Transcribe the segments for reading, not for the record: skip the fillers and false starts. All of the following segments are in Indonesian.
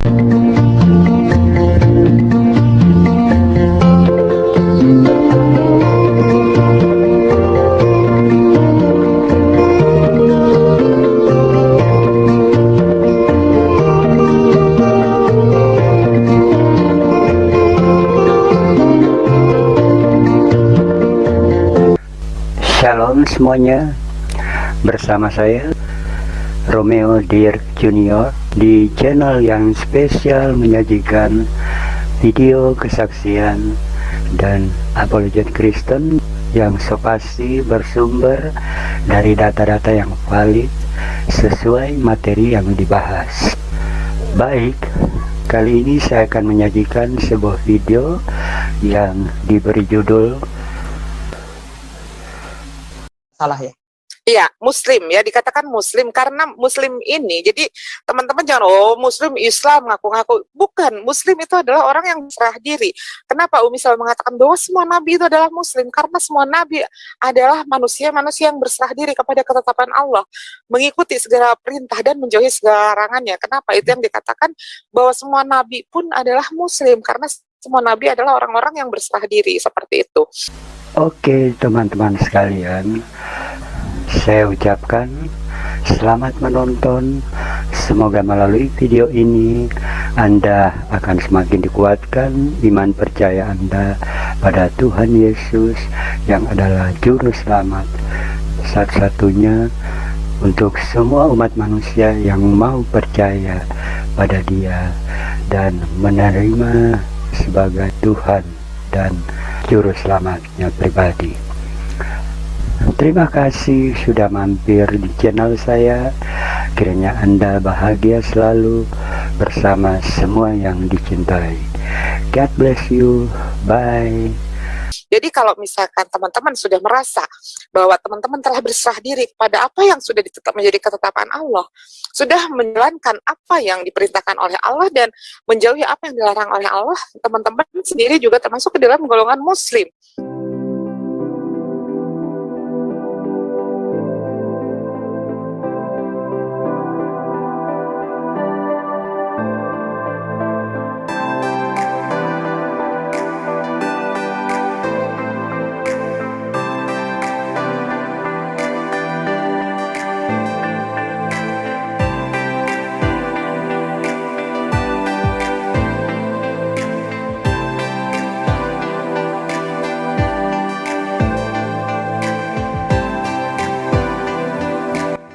Shalom semuanya, bersama saya Romeo Dirk Junior di channel yang spesial menyajikan video kesaksian dan apologet Kristen yang pasti bersumber dari data-data yang valid sesuai materi yang dibahas. Baik, kali ini saya akan menyajikan sebuah video yang diberi judul salah ya? Iya, Muslim ya, dikatakan Muslim karena Muslim ini, jadi teman-teman jangan, Muslim Islam ngaku-ngaku, bukan. Muslim itu adalah orang yang berserah diri. Kenapa Umi selalu mengatakan bahwa semua Nabi itu adalah Muslim? Karena semua Nabi adalah manusia-manusia yang berserah diri kepada ketetapan Allah, mengikuti segala perintah dan menjauhi segala larangannya. Kenapa? Itu yang dikatakan bahwa semua Nabi pun adalah Muslim, karena semua Nabi adalah orang-orang yang berserah diri, seperti itu. Oke teman-teman sekalian, saya ucapkan selamat menonton. Semoga melalui video ini Anda akan semakin dikuatkan iman percaya Anda pada Tuhan Yesus yang adalah juru selamat satu-satunya untuk semua umat manusia yang mau percaya pada Dia dan menerima sebagai Tuhan dan juru selamatnya pribadi. Terima kasih sudah mampir di channel saya. Kiranya Anda bahagia selalu bersama semua yang dicintai. God bless you. Bye. Jadi kalau misalkan teman-teman sudah merasa bahwa teman-teman telah berserah diri kepada apa yang sudah menjadi ketetapan Allah, sudah menjalankan apa yang diperintahkan oleh Allah dan menjauhi apa yang dilarang oleh Allah, teman-teman sendiri juga termasuk ke dalam golongan Muslim.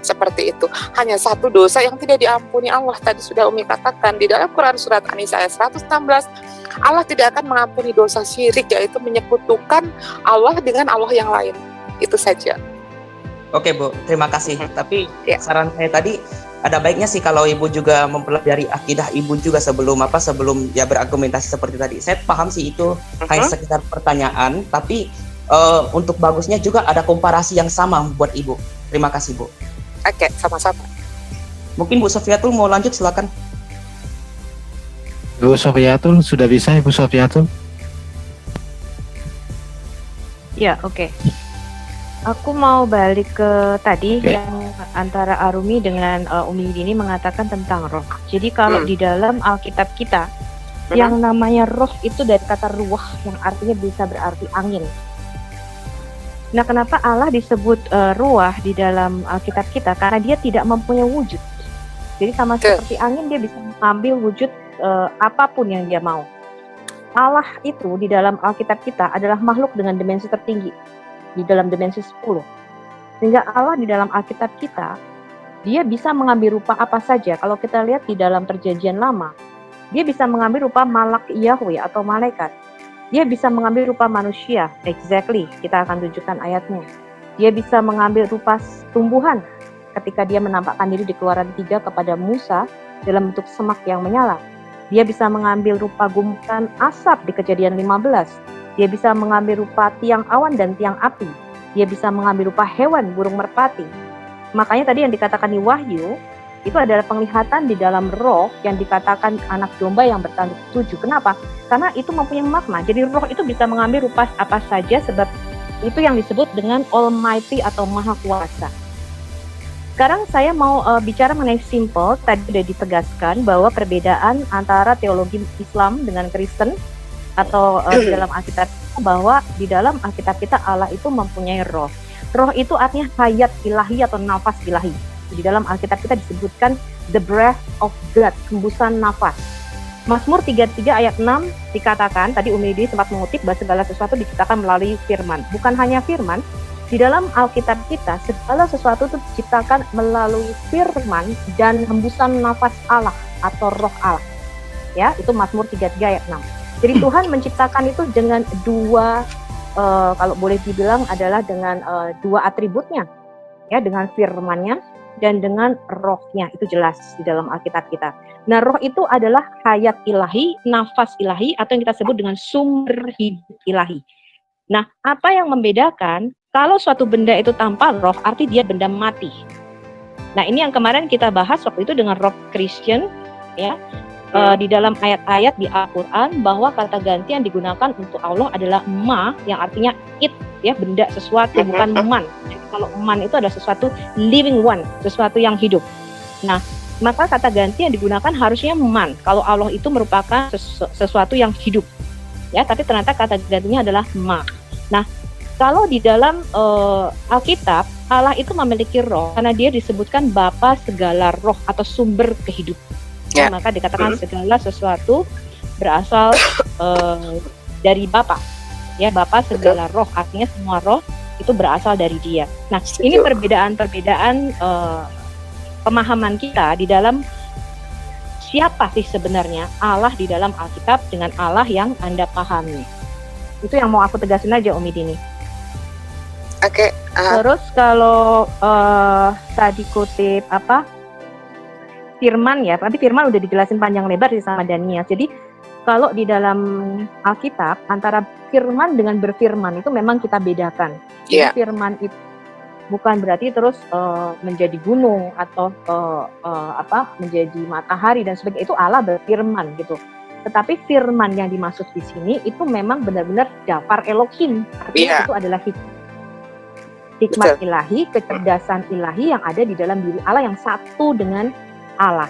Seperti itu. Hanya satu dosa yang tidak diampuni Allah, tadi sudah Umi katakan di dalam Quran surat An-Nisa ayat 116, Allah tidak akan mengampuni dosa syirik, yaitu menyekutukan Allah dengan Allah yang lain. Itu saja. Oke Bu, terima kasih. Tapi saran saya tadi, ada baiknya sih kalau Ibu juga mempelajari akidah Ibu juga sebelum ya berargumentasi seperti tadi. Saya paham sih itu hanya sekitar pertanyaan, tapi untuk bagusnya juga ada komparasi yang sama buat Ibu. Terima kasih Bu. Oke, sama-sama. Mungkin Bu Sofiatul mau lanjut, silakan. Bu Sofiatul sudah bisa, Ibu Sofiatul? Ya, oke. Aku mau balik ke tadi yang antara Arumi dengan Umi Dini mengatakan tentang roh. Jadi kalau di dalam Alkitab kita, yang namanya roh itu dari kata ruah yang artinya bisa berarti angin. Nah, kenapa Allah disebut ruah di dalam Alkitab kita? Karena dia tidak mempunyai wujud. Jadi sama seperti angin, dia bisa mengambil wujud apapun yang dia mau. Allah itu di dalam Alkitab kita adalah makhluk dengan dimensi tertinggi, di dalam dimensi 10. Sehingga Allah di dalam Alkitab kita, dia bisa mengambil rupa apa saja. Kalau kita lihat di dalam Perjanjian Lama, dia bisa mengambil rupa malak Yahweh atau malaikat. Dia bisa mengambil rupa manusia, exactly, kita akan tunjukkan ayatnya. Dia bisa mengambil rupa tumbuhan ketika dia menampakkan diri di Keluaran 3 kepada Musa dalam bentuk semak yang menyala. Dia bisa mengambil rupa gumpalan asap di Kejadian 15. Dia bisa mengambil rupa tiang awan dan tiang api. Dia bisa mengambil rupa hewan, burung merpati. Makanya tadi yang dikatakan di Wahyu, itu adalah penglihatan di dalam roh yang dikatakan anak domba yang bertanduk 7. Kenapa? Karena itu mempunyai makna. Jadi roh itu bisa mengambil rupa apa saja, sebab itu yang disebut dengan Almighty atau Maha Kuasa. sekarang saya mau bicara mengenai simple. Tadi sudah ditegaskan bahwa perbedaan antara teologi Islam dengan Kristen atau di dalam Alkitab, bahwa di dalam Alkitab kita Allah itu mempunyai roh. Roh itu artinya hayat ilahi atau nafas ilahi. Di dalam Alkitab kita disebutkan the breath of God, hembusan nafas. Mazmur 33 ayat 6 dikatakan, tadi Umi Dini sempat mengutip, bahwa segala sesuatu diciptakan melalui firman. Bukan hanya firman, di dalam Alkitab kita segala sesuatu itu diciptakan melalui firman dan hembusan nafas Allah atau roh Allah. Ya, itu Mazmur 33 ayat 6. Jadi Tuhan menciptakan itu dengan dua, kalau boleh dibilang adalah dengan dua atributnya, ya, dengan firman-Nya dan dengan rohnya. Itu jelas di dalam Alkitab kita. Nah, roh itu adalah hayat ilahi, nafas ilahi, atau yang kita sebut dengan sumber hidup ilahi. Nah, apa yang membedakan? Kalau suatu benda itu tanpa roh, arti dia benda mati. Nah, ini yang kemarin kita bahas waktu itu dengan Rob Christian, ya, di dalam ayat-ayat di Al-Quran, bahwa kata ganti yang digunakan untuk Allah adalah ma, yang artinya it, ya, benda sesuatu, bukan man. Jadi kalau man itu adalah sesuatu living one, sesuatu yang hidup. Nah, maka kata ganti yang digunakan harusnya man. Kalau Allah itu merupakan sesuatu yang hidup, ya, tapi ternyata kata gantinya adalah ma. Nah, kalau di dalam Alkitab, Allah itu memiliki roh karena dia disebutkan Bapa segala roh atau sumber kehidupan. Ya. Maka dikatakan segala sesuatu berasal dari Bapa. Ya, Bapa segala roh, artinya semua roh itu berasal dari Dia. Nah, ini perbedaan-perbedaan pemahaman kita di dalam siapa sih sebenarnya Allah di dalam Alkitab dengan Allah yang Anda pahami. Itu yang mau aku tegasin aja, Umi Dini. Oke. Terus kalau tadi kutip firman, ya, nanti firman udah dijelasin panjang lebar sih sama Dania. Jadi kalau di dalam Alkitab antara firman dengan berfirman itu memang kita bedakan. Jadi firman itu bukan berarti terus menjadi gunung atau menjadi matahari dan sebagainya. Itu Allah berfirman gitu. Tetapi firman yang dimaksud di sini itu memang benar-benar dafar Elohim. Artinya itu adalah hikmat ilahi, kecerdasan ilahi yang ada di dalam diri Allah yang satu dengan Allah.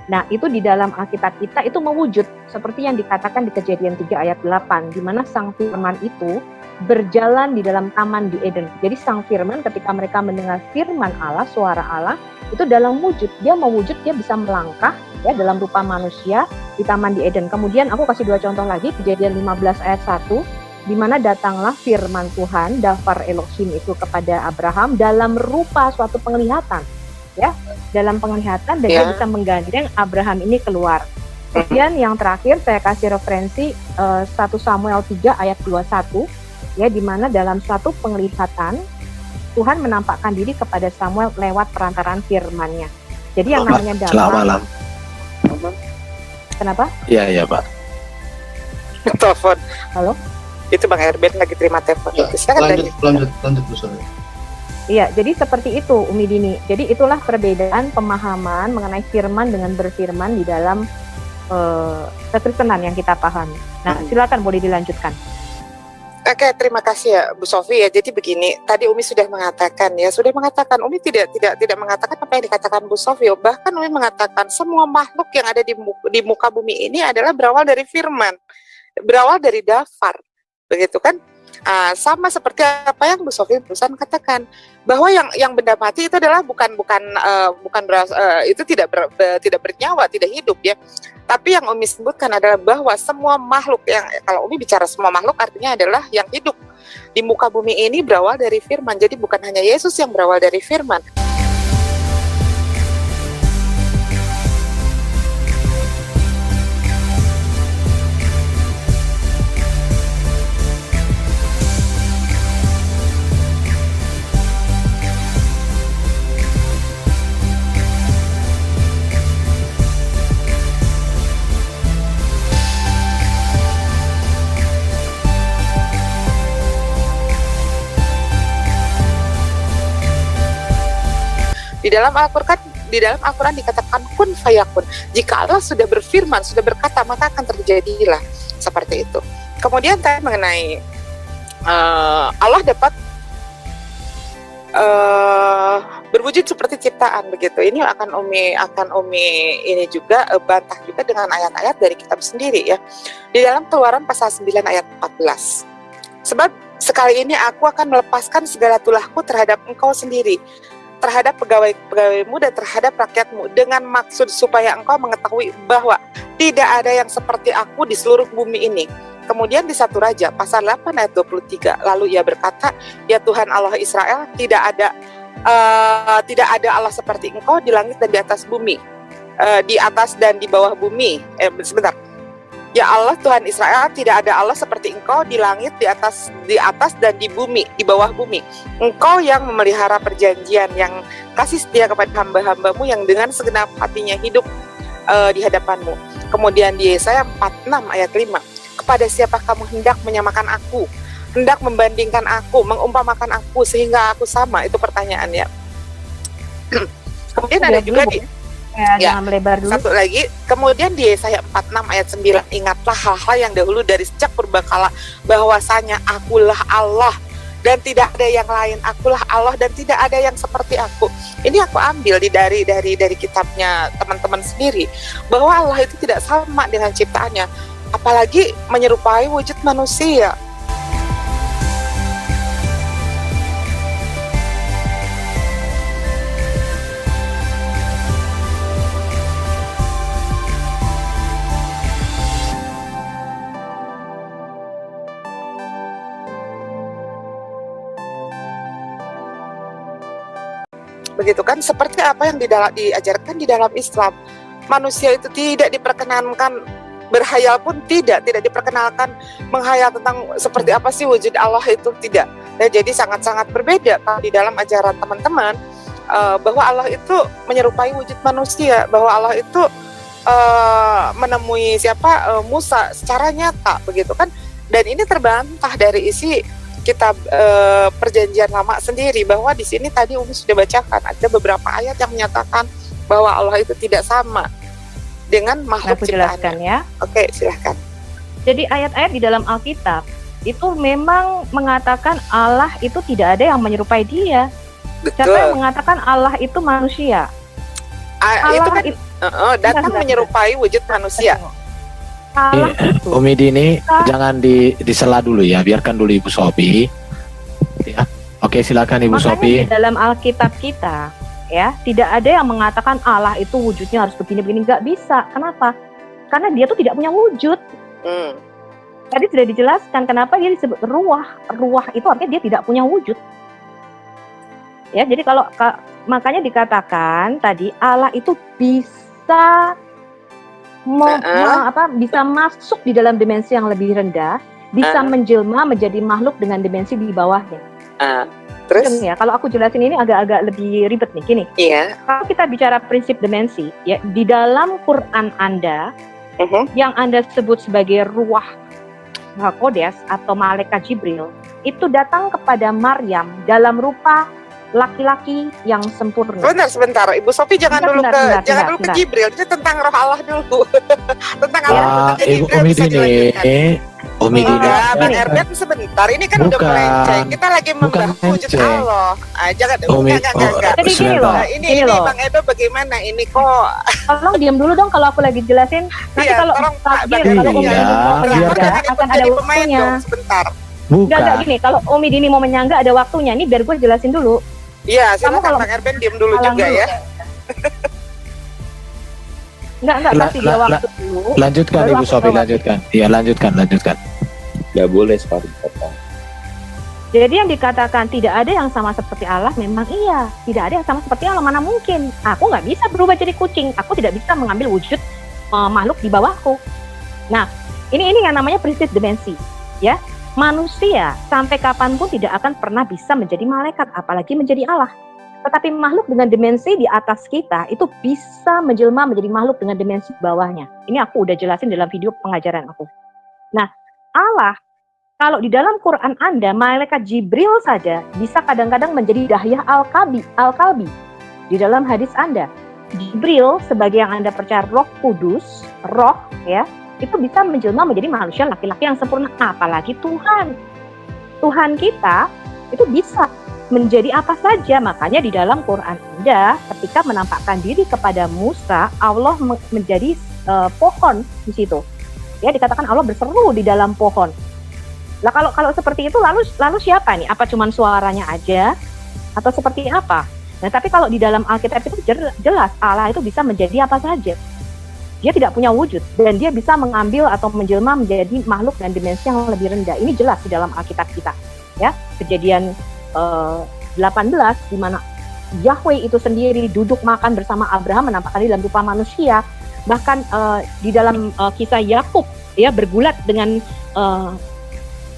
Nah, itu di dalam Alkitab kita itu mewujud seperti yang dikatakan di Kejadian 3 ayat 8, di mana sang firman itu berjalan di dalam taman di Eden. Jadi sang firman ketika mereka mendengar firman Allah, suara Allah, itu dalam wujud, dia mewujud, dia bisa melangkah, ya, dalam rupa manusia di taman di Eden. Kemudian aku kasih 2 contoh lagi, Kejadian 15 ayat 1, di mana datanglah firman Tuhan, dafar Elohim itu kepada Abraham dalam rupa suatu penglihatan, ya, dalam penglihatan, dan dia bisa menggandeng Abraham ini keluar. Kemudian yang terakhir saya kasih referensi 1 Samuel 3 ayat 21, ya, di mana dalam satu penglihatan Tuhan menampakkan diri kepada Samuel lewat perantaraan firman-Nya. Jadi yang namanya dafar. Selamat malam. Kenapa? Iya Pak. Telepon. Halo? Itu Bang Herbert lagi terima telepon. Ya, lanjut Bu Sore. Iya, jadi seperti itu Umi Dini. Jadi itulah perbedaan pemahaman mengenai firman dengan berfirman di dalam kekristenan yang kita pahami. Nah, silakan boleh dilanjutkan. Oke, terima kasih ya Bu Sofi ya. Jadi begini, tadi Umi sudah mengatakan, Umi tidak mengatakan apa yang dikatakan Bu Sofi. Bahkan Umi mengatakan semua makhluk yang ada di muka bumi ini adalah berawal dari firman, berawal dari dafar. Begitu kan? Sama seperti apa yang Bu Sofi barusan katakan, bahwa yang benda mati itu adalah itu tidak bernyawa, tidak hidup, ya. Tapi yang Umi sebutkan adalah bahwa semua makhluk, yang kalau Umi bicara semua makhluk artinya adalah yang hidup di muka bumi ini berawal dari firman. Jadi bukan hanya Yesus yang berawal dari firman. Di dalam Al-Quran dikatakan kun fayakun. Jika Allah sudah berfirman, sudah berkata, maka akan terjadilah seperti itu. Kemudian tadi mengenai Allah dapat berwujud seperti ciptaan begitu. Ini akan Umi ini juga bantah juga dengan ayat-ayat dari kitab sendiri ya. Di dalam Keluaran pasal 9 ayat 14. Sebab sekali ini aku akan melepaskan segala tulahku terhadap engkau sendiri, terhadap pegawai-pegawaimu dan terhadap rakyatmu, dengan maksud supaya engkau mengetahui bahwa tidak ada yang seperti aku di seluruh bumi ini. Kemudian di 1 Raja pasal 8 ayat 23, lalu ia berkata, ya Tuhan Allah Israel, tidak ada Allah seperti engkau di langit dan di atas bumi, di atas dan di bawah bumi. Ya Allah Tuhan Israel, tidak ada Allah seperti engkau di langit, di atas dan di bumi, di bawah bumi. Engkau yang memelihara perjanjian, yang kasih setia kepada hamba-hambamu yang dengan segenap hatinya hidup di hadapanmu. Kemudian di Yesaya 46 ayat 5, kepada siapa kamu hendak menyamakan aku, hendak membandingkan aku, mengumpamakan aku sehingga aku sama? Itu pertanyaannya. Kemudian ada juga di jangan melebar dulu. Satu lagi, kemudian di Yesaya 46 ayat 9, ingatlah hal-hal yang dahulu dari sejak purbakala, bahwasanya akulah Allah dan tidak ada yang lain, akulah Allah dan tidak ada yang seperti aku. Ini aku ambil dari kitabnya teman-teman sendiri, bahwa Allah itu tidak sama dengan ciptaannya, apalagi menyerupai wujud manusia. Begitu kan, seperti apa yang diajarkan di dalam Islam. Manusia itu tidak diperkenankan berhayal pun tidak diperkenalkan menghayal tentang seperti apa sih wujud Allah itu, tidak. Nah, jadi sangat-sangat berbeda kalau di dalam ajaran teman-teman, bahwa Allah itu menyerupai wujud manusia, bahwa Allah itu menemui Musa secara nyata, begitu kan. Dan ini terbantah dari isi kitab Perjanjian Lama sendiri, bahwa di sini tadi Umi sudah bacakan ada beberapa ayat yang menyatakan bahwa Allah itu tidak sama dengan makhluk ciptaannya. Ya. Oke, silahkan. Jadi ayat-ayat di dalam Alkitab itu memang mengatakan Allah itu tidak ada yang menyerupai Dia. Betul. Siapa yang mengatakan Allah itu manusia? Allah itu kan datang menyerupai wujud manusia. Allah itu. Umi Dini, jangan disela dulu ya, biarkan dulu Ibu Sophie. Ya. Oke, silakan Ibu Makanya Sophie. di dalam Alkitab kita, ya, tidak ada yang mengatakan Allah itu wujudnya harus begini-begini, nggak bisa. Kenapa? Karena Dia tuh tidak punya wujud. Tadi sudah dijelaskan kenapa Dia disebut ruah. Ruah itu artinya Dia tidak punya wujud. Ya, jadi makanya dikatakan tadi Allah itu bisa bisa masuk di dalam dimensi yang lebih rendah, bisa menjelma menjadi makhluk dengan dimensi di bawahnya. Terus ya, kalau aku jelasin ini agak-agak lebih ribet nih, gini. Iya. Kalau kita bicara prinsip dimensi, ya di dalam Quran Anda yang Anda sebut sebagai ruah Kodes atau malaikat Jibril, itu datang kepada Maryam dalam rupa laki-laki yang sempurna. Sebentar, Ibu Sophie jangan dulu ke Jibril. Ini tentang roh Allah dulu. Tentang Allah. Ibu Umi Dini, Bang Erben sebentar. Ini kan udah melenceng. Kita lagi membahas wujud Allah. Jangan. Enggak. Jadi gini loh. Ini Bang Edo bagaimana? Ini kok. Tolong diam dulu dong kalau aku lagi jelasin. Nanti kalau akan ada waktunya. Sebentar. Enggak gini. Kalau Umi Dini mau menyangga ada waktunya. Ini biar gue jelasin dulu. Iya, silakan Bang Erben diam dulu juga ya. Enggak pasti dia waktu dulu. Lanjutkan Ibu Sophie, lanjutkan. Iya, lanjutkan. Nggak boleh seperti itu. Jadi yang dikatakan tidak ada yang sama seperti Allah, memang iya. Tidak ada yang sama seperti Allah, mana mungkin. Aku nggak bisa berubah jadi kucing. Aku tidak bisa mengambil wujud makhluk di bawahku. Nah, ini yang namanya prinsip dimensi, ya. Manusia sampai kapanpun tidak akan pernah bisa menjadi malaikat, apalagi menjadi Allah. Tetapi makhluk dengan dimensi di atas kita itu bisa menjelma menjadi makhluk dengan dimensi bawahnya. Ini aku udah jelasin dalam video pengajaran aku. Nah, Allah, kalau di dalam Quran Anda, malaikat Jibril saja bisa kadang-kadang menjadi Dahyah Al-Kalbi. Di dalam hadis Anda, Jibril sebagai yang Anda percaya Roh Kudus, roh ya, itu bisa menjelma menjadi manusia laki-laki yang sempurna, apalagi Tuhan kita itu bisa menjadi apa saja. Makanya di dalam Quran Anda ketika menampakkan diri kepada Musa, Allah menjadi pohon di situ. Ya, dikatakan Allah berseru di dalam pohon. Lah kalau seperti itu lalu siapa nih? Apa cuman suaranya aja atau seperti apa? Nah, tapi kalau di dalam Alkitab itu jelas Allah itu bisa menjadi apa saja. Dia tidak punya wujud dan dia bisa mengambil atau menjelma menjadi makhluk dan dimensi yang lebih rendah. Ini jelas di dalam Alkitab kita. Ya, Kejadian 18 di mana Yahweh itu sendiri duduk makan bersama Abraham menampakkan diri dalam rupa manusia. Bahkan di dalam kisah Yakub ya bergulat dengan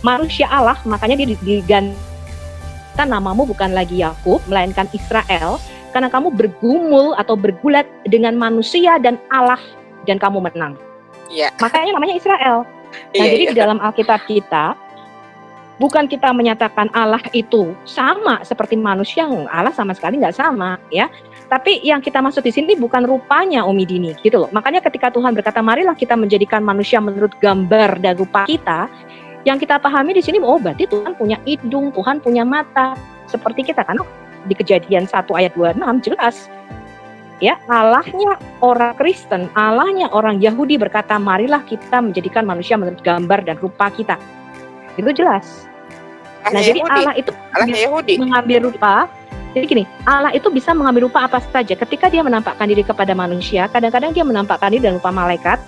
manusia Allah, makanya dia digantikan namamu bukan lagi Yakub melainkan Israel, karena kamu bergumul atau bergulat dengan manusia dan Allah dan kamu menang. Iya. Makanya namanya Israel. Nah, Iya, jadi iya. di dalam Alkitab kita bukan kita menyatakan Allah itu sama seperti manusia, Allah sama sekali nggak sama ya. Tapi yang kita maksud di sini bukan rupanya Umi Dini gitu loh. Makanya ketika Tuhan berkata marilah kita menjadikan manusia menurut gambar dan rupa kita, yang kita pahami di sini berarti Tuhan punya hidung, Tuhan punya mata seperti kita kan. Di Kejadian 1 ayat 26 jelas. Ya, Allahnya orang Kristen, Allahnya orang Yahudi berkata marilah kita menjadikan manusia menurut gambar dan rupa kita. Itu jelas. Nah, jadi Allah itu Yahudi mengambil rupa. Jadi gini, Allah itu bisa mengambil rupa apa saja. Ketika dia menampakkan diri kepada manusia, kadang-kadang dia menampakkan diri dalam rupa malaikat.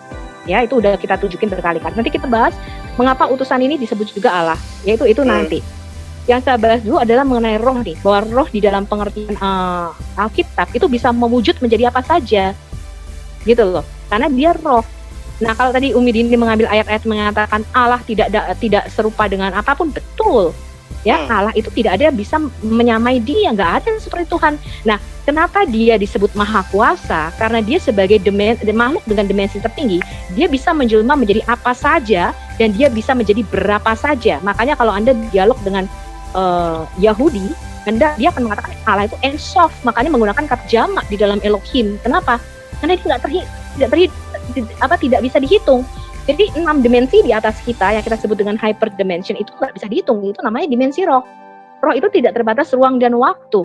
Ya, itu udah kita tunjukin berkali-kali. Nanti kita bahas mengapa utusan ini disebut juga Allah. Yaitu nanti. Yang saya bahas dulu adalah mengenai roh nih. Bahwa roh di dalam pengertian Alkitab itu bisa mewujud menjadi apa saja. Gitu loh. Karena dia roh. Nah, kalau tadi Umi Dini mengambil ayat-ayat mengatakan Allah tidak serupa dengan apapun, betul. Ya, Allah itu tidak ada bisa menyamai dia, nggak ada yang seperti Tuhan. Nah, kenapa dia disebut Maha Kuasa? Karena dia sebagai makhluk dengan dimensi tertinggi, dia bisa menjelma menjadi apa saja dan dia bisa menjadi berapa saja. Makanya kalau Anda dialog dengan Yahudi, dia akan mengatakan Allah itu Ein Sof, makanya menggunakan kata jamak di dalam Elohim. Kenapa? Karena dia tidak bisa dihitung. Jadi 6 dimensi di atas kita yang kita sebut dengan hyper dimension itu nggak bisa dihitung. Itu namanya dimensi roh. Roh itu tidak terbatas ruang dan waktu.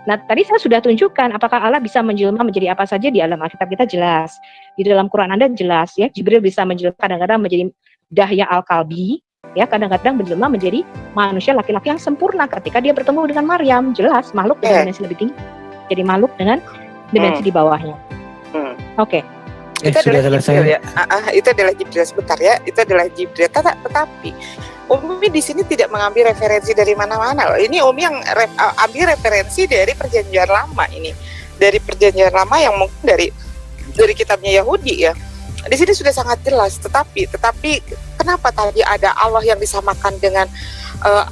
Nah, tadi saya sudah tunjukkan apakah Allah bisa menjelma menjadi apa saja di dalam Alkitab kita jelas. Di dalam Quran Anda jelas ya. Jibril bisa menjelma kadang-kadang menjadi Dahya Al-Kalbi, ya, kadang-kadang menjelma menjadi manusia laki-laki yang sempurna ketika dia bertemu dengan Maryam. Jelas makhluk dengan dimensi lebih tinggi jadi makhluk dengan dimensi di bawahnya. Oke. Itu sudah adalah selesai. Jibril ya. Itu adalah Jibril sebentar ya. Itu adalah Jibril. Tetapi Umi di sini tidak mengambil referensi dari mana-mana. Ini Umi yang ambil referensi dari Perjanjian Lama ini. Dari Perjanjian Lama yang mungkin dari kitabnya Yahudi ya. Di sini sudah sangat jelas. Tetapi kenapa tadi ada Allah yang disamakan dengan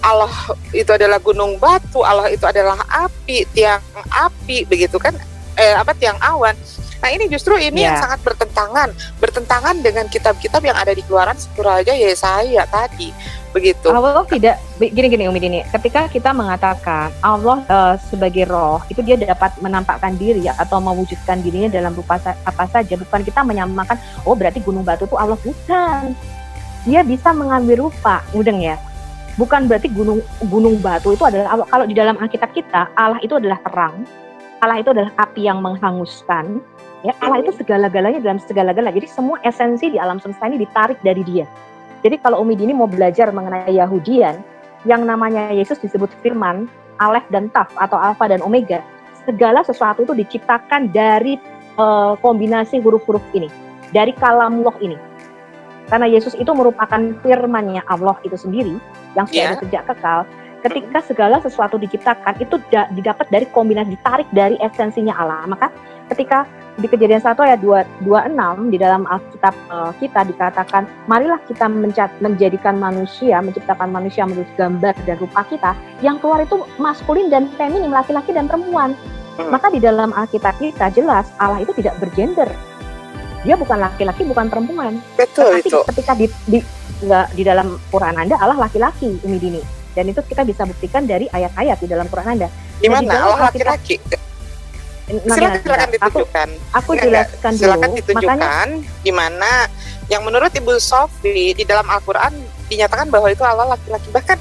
Allah itu adalah gunung batu, Allah itu adalah api, tiang api, begitu kan? Tiang awan. Nah, ini justru yang sangat bertentangan dengan kitab-kitab yang ada di Keluaran, Surah aja Yesaya tadi, begitu. Allah tidak gini Umi Dini. Ketika kita mengatakan Allah sebagai roh, itu dia dapat menampakkan diri atau mewujudkan dirinya dalam rupa apa saja. Bukan kita menyamakan, berarti gunung batu itu Allah, bukan. Dia bisa mengambil rupa, mudeng ya. Bukan berarti gunung batu itu adalah Allah. Kalau di dalam Alkitab kita, Allah itu adalah terang. Allah itu adalah api yang menghanguskan. Ya, Allah itu segala-galanya dalam segala-galanya. Jadi semua esensi di alam semesta ini ditarik dari dia. Jadi kalau Umi Dini mau belajar mengenai Yahudian, yang namanya Yesus disebut firman, Alef dan Taf atau Alfa dan Omega. Segala sesuatu itu diciptakan dari kombinasi huruf-huruf ini. Dari kalamullah ini. Karena Yesus itu merupakan firman-Nya Allah itu sendiri, yang sudah ada sejak kekal. Ketika segala sesuatu diciptakan, itu didapat dari kombinasi, ditarik dari esensinya Allah. Maka ketika di Kejadian 1 ayat 26 di dalam Alkitab kita dikatakan, marilah kita menciptakan manusia menurut gambar dan rupa kita. Yang keluar itu maskulin dan feminim, laki-laki dan perempuan. Maka di dalam Alkitab kita jelas Allah itu tidak bergender. Dia bukan laki-laki, bukan perempuan. Betul. Tetapi itu. Ketika di dalam Quran Anda Allah laki-laki, Umi Dini. Dan itu kita bisa buktikan dari ayat-ayat di dalam Quran Anda. Di mana Allah laki-laki? Silakan ditunjukkan. Aku jelaskan dulu. Silakan ditunjukkan di mana yang menurut Ibu Sofi di dalam Al-Qur'an dinyatakan bahwa itu Allah laki-laki. Bahkan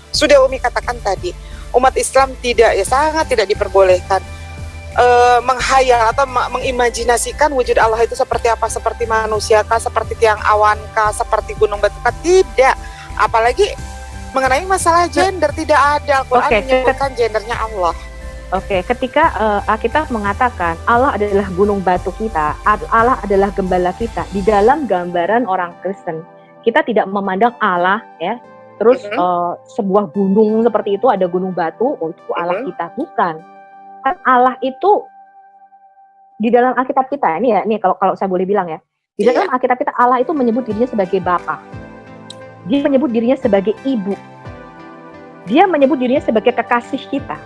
sudah Umi katakan tadi, umat Islam tidak, ya sangat tidak diperbolehkan menghayal atau mengimajinasikan wujud Allah itu seperti apa, seperti manusia kah, seperti tiang awan kah, seperti gunung batu kah, tidak. Apalagi mengenai masalah gender, tidak ada. Al-Quran menyebutkan gendernya Allah. Oke, ketika Alkitab mengatakan Allah adalah gunung batu kita, Allah adalah gembala kita, di dalam gambaran orang Kristen, kita tidak memandang Allah ya, terus sebuah gunung seperti itu, ada gunung batu, oh itu Allah kita, bukan. Kan Allah itu di dalam Alkitab kita ini ya, kalau saya boleh bilang ya, di dalam Alkitab kita Allah itu menyebut dirinya sebagai Bapa, dia menyebut dirinya sebagai Ibu, dia menyebut dirinya sebagai kekasih kita,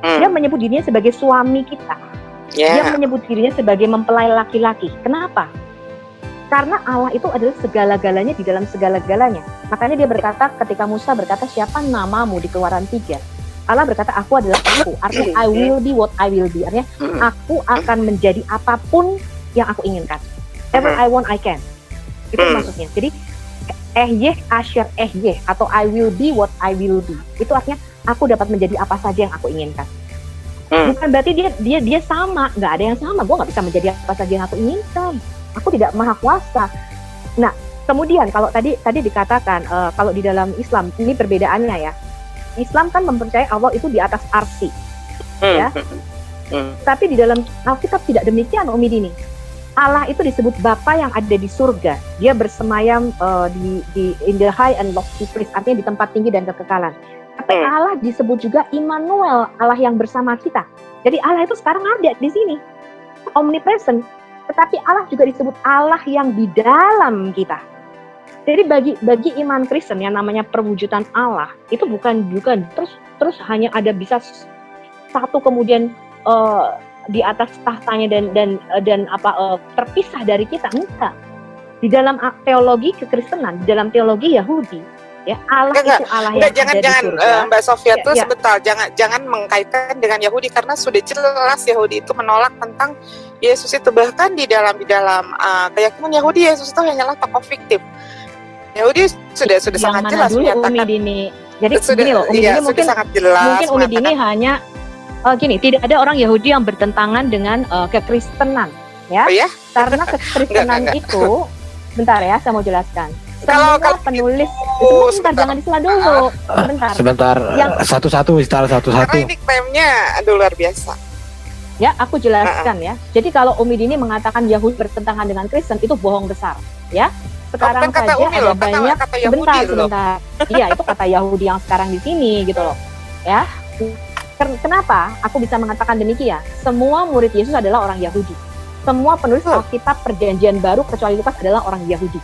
dia menyebut dirinya sebagai suami kita, dia menyebut dirinya sebagai mempelai laki-laki. Kenapa? Karena Allah itu adalah segala-galanya di dalam segala-galanya. Makanya dia berkata, ketika Musa berkata, siapa namamu di Keluaran 3? Allah berkata, aku adalah aku. Artinya I will be what I will be. Artinya aku akan menjadi apapun yang aku inginkan. Ever I want, I can. Itu maksudnya. Jadi Ehyeh Asher Ehyeh atau I will be what I will be. Itu artinya aku dapat menjadi apa saja yang aku inginkan. Bukan berarti dia sama. Nggak ada yang sama. Gue nggak bisa menjadi apa saja yang aku inginkan. Aku tidak maha kuasa. Nah, kemudian kalau tadi dikatakan kalau di dalam Islam ini perbedaannya ya. Islam kan mempercayai Allah itu di atas arsy, ya. Tapi di dalam Alkitab tidak demikian, Umi Dini. Allah itu disebut Bapa yang ada di surga. Dia bersemayam di in the high and lofty place, artinya di tempat tinggi dan kekekalan. Tapi Allah disebut juga Immanuel, Allah yang bersama kita. Jadi Allah itu sekarang ada di sini, omnipresent. Tetapi Allah juga disebut Allah yang di dalam kita. Jadi bagi iman Kristen yang namanya perwujudan Allah itu bukan terus hanya ada bisa satu kemudian di atas tahtanya dan terpisah dari kita, enggak. Di dalam teologi kekristenan, di dalam teologi Yahudi, ya Allah itu Allah yang ada di surga. Mbak Sofia tuh sebentar, jangan mengkaitkan dengan Yahudi karena sudah jelas Yahudi itu menolak tentang Yesus itu. Bahkan di dalam keyakinan Yahudi, Yesus itu hanyalah tokoh fiktif. Yahudi sudah sangat jelas menyatakan. Jadi gini loh, Umi Dini mungkin Umi Dini hanya gini, tidak ada orang Yahudi yang bertentangan dengan kekristenan, ya. Oh, ya? Karena kekristenan itu, bentar ya, saya mau jelaskan. Kalau penulis sebentar, jangan disela dulu. Sebentar. Satu-satu. Karena ini klaimnya luar biasa. Ya, aku jelaskan ya. Jadi kalau Umi Dini mengatakan Yahudi bertentangan dengan Kristen, itu bohong besar, ya. Sekarang saja ada banyak sebentar. Iya, itu kata Yahudi yang sekarang di sini gitu loh. Ya. Kenapa aku bisa mengatakan demikian? Semua murid Yesus adalah orang Yahudi. Semua penulis Alkitab Perjanjian Baru kecuali Lukas adalah orang Yahudi.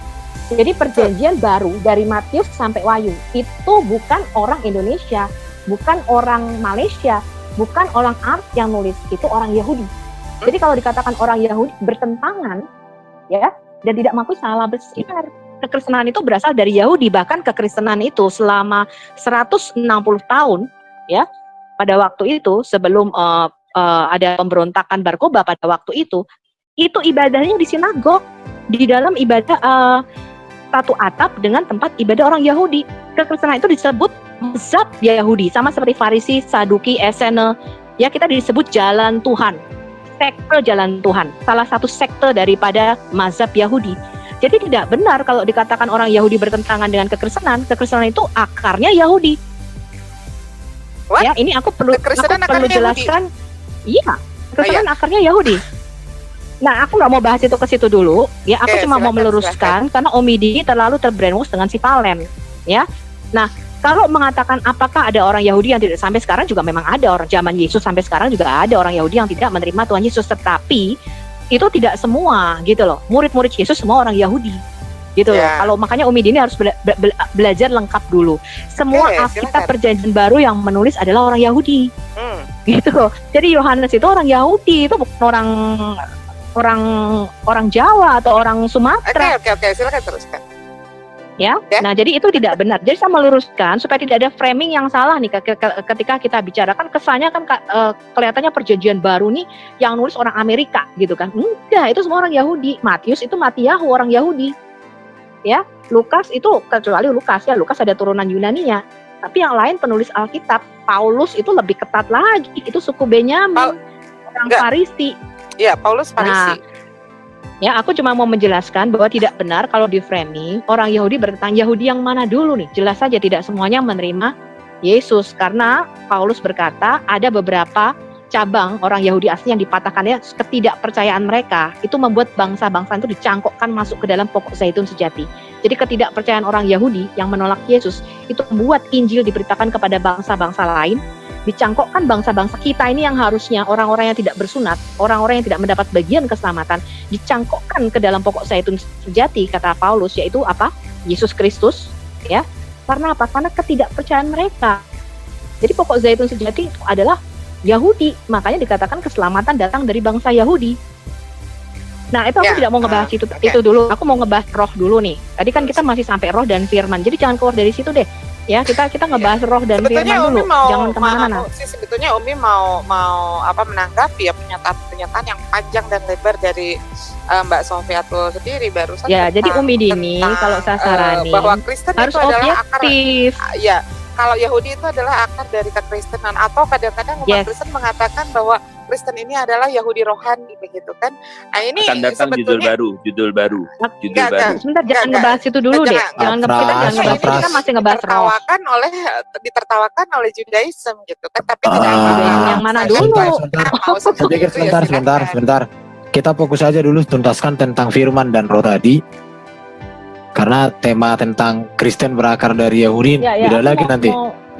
Jadi Perjanjian Baru dari Matius sampai Wahyu itu bukan orang Indonesia, bukan orang Malaysia, bukan orang Arab yang nulis, itu orang Yahudi. Jadi kalau dikatakan orang Yahudi bertentangan, ya, dan tidak mengakui salah besar. Kekristenan itu berasal dari Yahudi, bahkan kekristenan itu selama 160 tahun, ya, pada waktu itu sebelum ada pemberontakan Bar Kokhba pada waktu itu ibadahnya di sinagog, di dalam ibadah satu atap dengan tempat ibadah orang Yahudi. Kekristenan itu disebut mazhab Yahudi, sama seperti Farisi, Saduki, Esene, ya, kita disebut jalan Tuhan. Sekte jalan Tuhan, salah satu sekte daripada mazhab Yahudi. Jadi tidak benar kalau dikatakan orang Yahudi bertentangan dengan kekristenan. Kekristenan itu akarnya Yahudi. What? Ya, ini aku perlu jelaskan. Iya, kekristenan akarnya Yahudi. Nah, aku nggak mau bahas itu ke situ dulu. Ya, aku cuma mau meluruskan karena Umi Dini terlalu terbrainwash dengan si Valen. Ya, nah. Kalau mengatakan apakah ada orang Yahudi yang tidak, sampai sekarang juga memang ada orang zaman Yesus, sampai sekarang juga ada orang Yahudi yang tidak menerima Tuhan Yesus, tetapi itu tidak semua gitu loh. Murid-murid Yesus semua orang Yahudi gitu loh. Kalau makanya Umi Dini harus belajar lengkap dulu. Semua Alkitab Perjanjian Baru yang menulis adalah orang Yahudi. Gitu loh. Jadi Yohanes itu orang Yahudi, itu bukan orang Jawa atau orang Sumatera. Oke, silakan teruskan. Ya, nah jadi itu tidak benar. Jadi saya meluruskan supaya tidak ada framing yang salah nih ketika kita bicarakan, kesannya kan kelihatannya Perjanjian Baru nih yang nulis orang Amerika gitu kan. Enggak, itu semua orang Yahudi. Matius itu Matiyahu, orang Yahudi. Ya, Lukas itu kecuali Lukas ya, Lukas ada turunan Yunaninya. Tapi yang lain penulis Alkitab, Paulus itu lebih ketat lagi. Itu suku Benyamin, orang enggak. Farisi. Iya, Paulus Farisi. Ya, aku cuma mau menjelaskan bahwa tidak benar kalau di framing orang Yahudi bertanya Yahudi yang mana dulu nih. Jelas saja tidak semuanya menerima Yesus, karena Paulus berkata ada beberapa cabang orang Yahudi asli yang dipatahkannya ketidakpercayaan mereka itu membuat bangsa-bangsa itu dicangkokkan masuk ke dalam pokok zaitun sejati. Jadi ketidakpercayaan orang Yahudi yang menolak Yesus itu membuat Injil diberitakan kepada bangsa-bangsa lain, dicangkokkan bangsa-bangsa kita ini yang harusnya orang-orang yang tidak bersunat, orang-orang yang tidak mendapat bagian keselamatan, dicangkokkan ke dalam pokok zaitun sejati, kata Paulus, yaitu apa? Yesus Kristus, ya. Karena apa? Karena ketidakpercayaan mereka. Jadi pokok zaitun sejati itu adalah Yahudi, makanya dikatakan keselamatan datang dari bangsa Yahudi. Nah, itu aku tidak mau ngebahas itu dulu. Aku mau ngebahas roh dulu nih. Tadi kan kita masih sampai roh dan firman. Jadi jangan keluar dari situ deh. Ya, kita ngebahas roh dan Sebetulnya firman dulu. Jangan kemana-mana. Sebetulnya Umi mau menanggapi ya pernyataan yang panjang dan lebar dari Mbak Sofiatul sendiri barusan. Ya, jadi Umi Dini kalau saya saranin bahwa Kristen harus itu adalah objektif. Ya, kalau Yahudi itu adalah akar dari kekristenan, atau kadang-kadang umat Kristen mengatakan bahwa Kristen ini adalah Yahudi rohani, begitu kan? Nah, ini akan datang judul baru. Sebentar, jangan ngebahas itu dulu deh. Jangan ngebahas itu. Kita masih ngebahas roh. Ditertawakan oleh Judaism gitu kan, tapi tidak yang mana dulu? Sebentar. Kita fokus aja dulu tuntaskan tentang firman dan roh tadi. Karena tema tentang Kristen berakar dari Yahudi beda lagi nanti.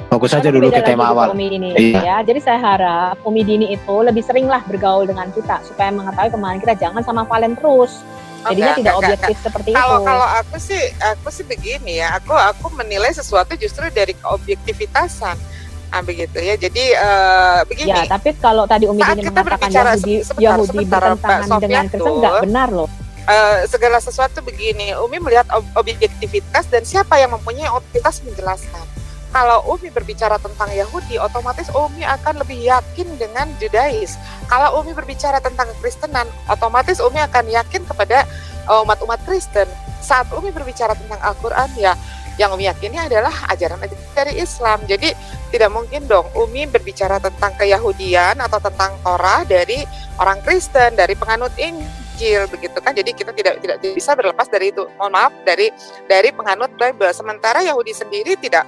Fokus saja dulu ke tema awal. Ya, jadi saya harap Umi Dini itu lebih seringlah bergaul dengan kita supaya mengetahui kemana kita, jangan sama Valen terus. Jadinya tidak objektif seperti itu. Kalau aku sih begini ya, aku menilai sesuatu justru dari keobjektivitasan. Begitu ya. Jadi begini. Ya, tapi kalau tadi Umi Dini mengatakan Yahudi bertentangan dengan Kristen, nggak benar loh. Segala sesuatu begini, Umi melihat objektivitas dan siapa yang mempunyai otoritas menjelaskan. Kalau Umi berbicara tentang Yahudi, otomatis Umi akan lebih yakin dengan Judais. Kalau Umi berbicara tentang Kekristenan, otomatis Umi akan yakin kepada umat-umat Kristen. Saat Umi berbicara tentang Al-Quran, ya yang Umi yakini adalah ajaran dari Islam. Jadi tidak mungkin dong Umi berbicara tentang keyahudian atau tentang Torah dari orang Kristen, dari penganut Injil, begitu kan. Jadi kita tidak bisa berlepas dari itu. Mohon maaf, dari penganut Bible. Sementara Yahudi sendiri tidak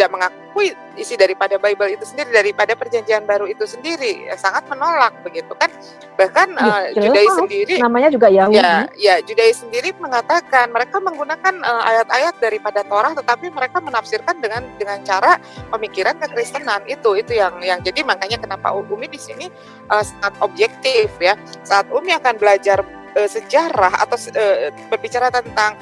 mengakui isi daripada Bible itu sendiri, daripada perjanjian baru itu sendiri, sangat menolak, begitu kan. Bahkan Judais sendiri namanya juga Yahudi. Ya, Judais sendiri mengatakan mereka menggunakan ayat-ayat daripada Torah, tetapi mereka menafsirkan dengan cara pemikiran kekristenan. Itu yang jadi makanya kenapa Umi di sini sangat objektif ya. Saat Umi akan belajar sejarah atau berbicara tentang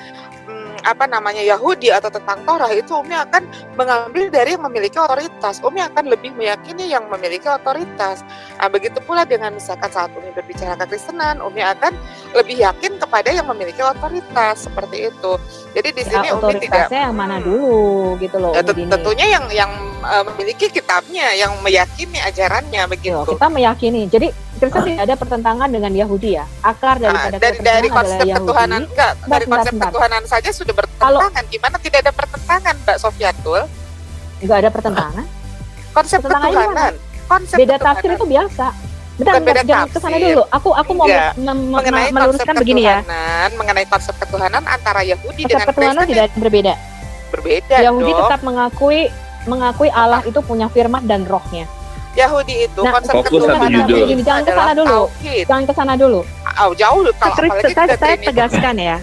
Yahudi atau tentang Torah, itu Umi akan mengambil dari yang memiliki otoritas. Umi akan lebih meyakini yang memiliki otoritas. Begitu pula dengan misalkan saat Umi berbicara kekristenan, Umi akan lebih yakin kepada yang memiliki otoritas, seperti itu. Jadi di sini Umi tidak yang mana dulu gitu loh. Tentunya yang memiliki kitabnya, yang meyakini ajarannya, begitu. Kita meyakini. Jadi Kristen tidak ada pertentangan dengan Yahudi ya. Akar daripada dari konsep ketuhanan dari konsep ketuhanan saja sudah bertentangan. Gimana tidak ada pertentangan, Mbak Sofiatul? Enggak ada pertentangan. Konsep ketuhanan. Beda tafsir itu biasa. Bentar, jangan ke sana dulu. Aku mau meluruskan begini ya. Mengenai konsep ketuhanan antara Yahudi dengan Kristen. Konsep ketuhanan tidak berbeda. Berbeda. Yahudi tetap mengakui Allah itu punya firman dan rohnya. Yahudi itu konsep ketuhanan. Jangan ke sana dulu. Jangan ke sana dulu. Jauh saya tegaskan ya.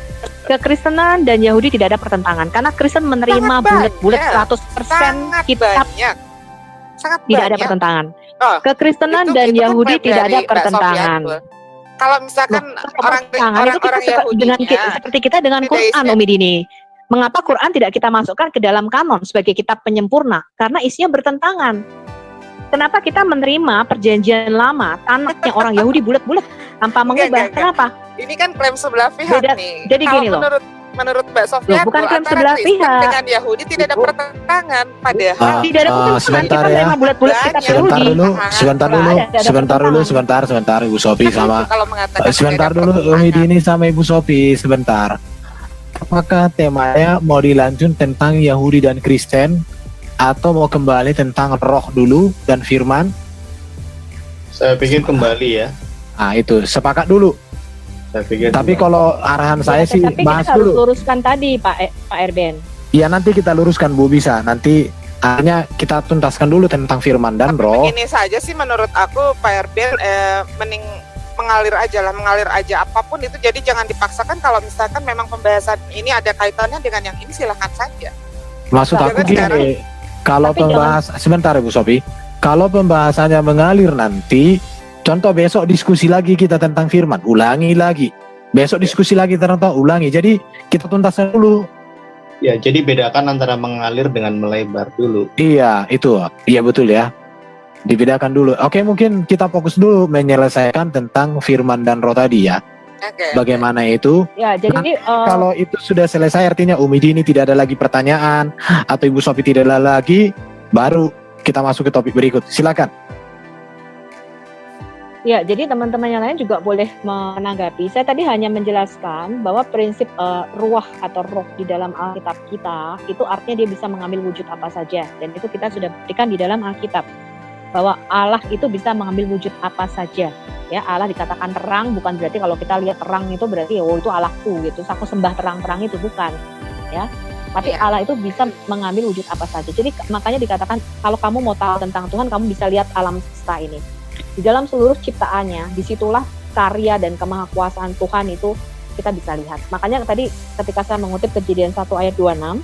Kekristenan dan Yahudi tidak ada pertentangan karena Kristen menerima bulat-bulat 100% kitab. Sangat tidak ada pertentangan. Kekristenan dan Yahudi tidak ada pertentangan. Kalau misalkan orang Yahudi seperti kita dengan Quran, Umi Dini. Mengapa Quran tidak kita masukkan ke dalam kanon sebagai kitab penyempurna? Karena isinya bertentangan. Kenapa kita menerima perjanjian lama tanahnya orang Yahudi bulat-bulat tanpa mengubah? Kenapa? Ini kan klaim sebelah pihak nih. Jadi gini loh. Menurut Mbak Sofia, bukan klaim sebelah pihak. Dengan Yahudi tidak ada pertentangan, padahal tidak ada pertentangan. Kita menerima bulat-bulat kitab Yahudi. Sebentar Ibu Sofi sama sebentar dulu Umi Dini sama Ibu Sofi sebentar. Apakah temanya mau dilanjut tentang Yahudi dan Kristen atau mau kembali tentang roh dulu dan firman? Saya pikir kembali ya. Nah itu sepakat dulu. Saya pikir Tapi kembali. kalau arahan saya sih Tapi bahas kita harus dulu. luruskan tadi Pak Erben. Iya nanti kita luruskan Bu, bisa. Nanti akhirnya kita tuntaskan dulu tentang firman dan Tapi roh. begini saja sih menurut aku Pak Erben mending mengalir aja apapun itu, jadi jangan dipaksakan. Kalau misalkan memang pembahasan ini ada kaitannya dengan yang ini silahkan saja. Maksud Jangan aku gini, sekarang. kalau Tapi sebentar Bu Sofi, kalau pembahasannya mengalir nanti, contoh besok diskusi lagi kita tentang firman, ulangi lagi. Besok diskusi lagi tentang ulangi. Jadi kita tuntaskan dulu. Ya, jadi bedakan antara mengalir dengan melebar dulu. Iya, itu. Iya betul ya. Dibedakan dulu. Oke, mungkin kita fokus dulu menyelesaikan tentang firman dan roh tadi ya. Oke. Bagaimana itu? Ya, jadi Kalau itu sudah selesai artinya Umi Dini tidak ada lagi pertanyaan atau Ibu Sofi tidak ada lagi, baru kita masuk ke topik berikut. Silakan. ya, jadi teman-teman yang lain juga boleh menanggapi. Saya tadi hanya menjelaskan bahwa prinsip ruah atau roh di dalam Alkitab kita itu artinya dia bisa mengambil wujud apa saja, dan itu kita sudah buktikan di dalam Alkitab bahwa Allah itu bisa mengambil wujud apa saja. Ya, Allah dikatakan terang bukan berarti kalau kita lihat terang itu berarti oh itu Allahku gitu. Aku sembah terang-terang itu bukan. Ya. Tapi Allah itu bisa mengambil wujud apa saja. Jadi makanya dikatakan kalau kamu mau tahu tentang Tuhan, kamu bisa lihat alam semesta ini. Di dalam seluruh ciptaannya, disitulah karya dan kemahakuasaan Tuhan itu kita bisa lihat. Makanya tadi ketika saya mengutip Kejadian 1 ayat 26,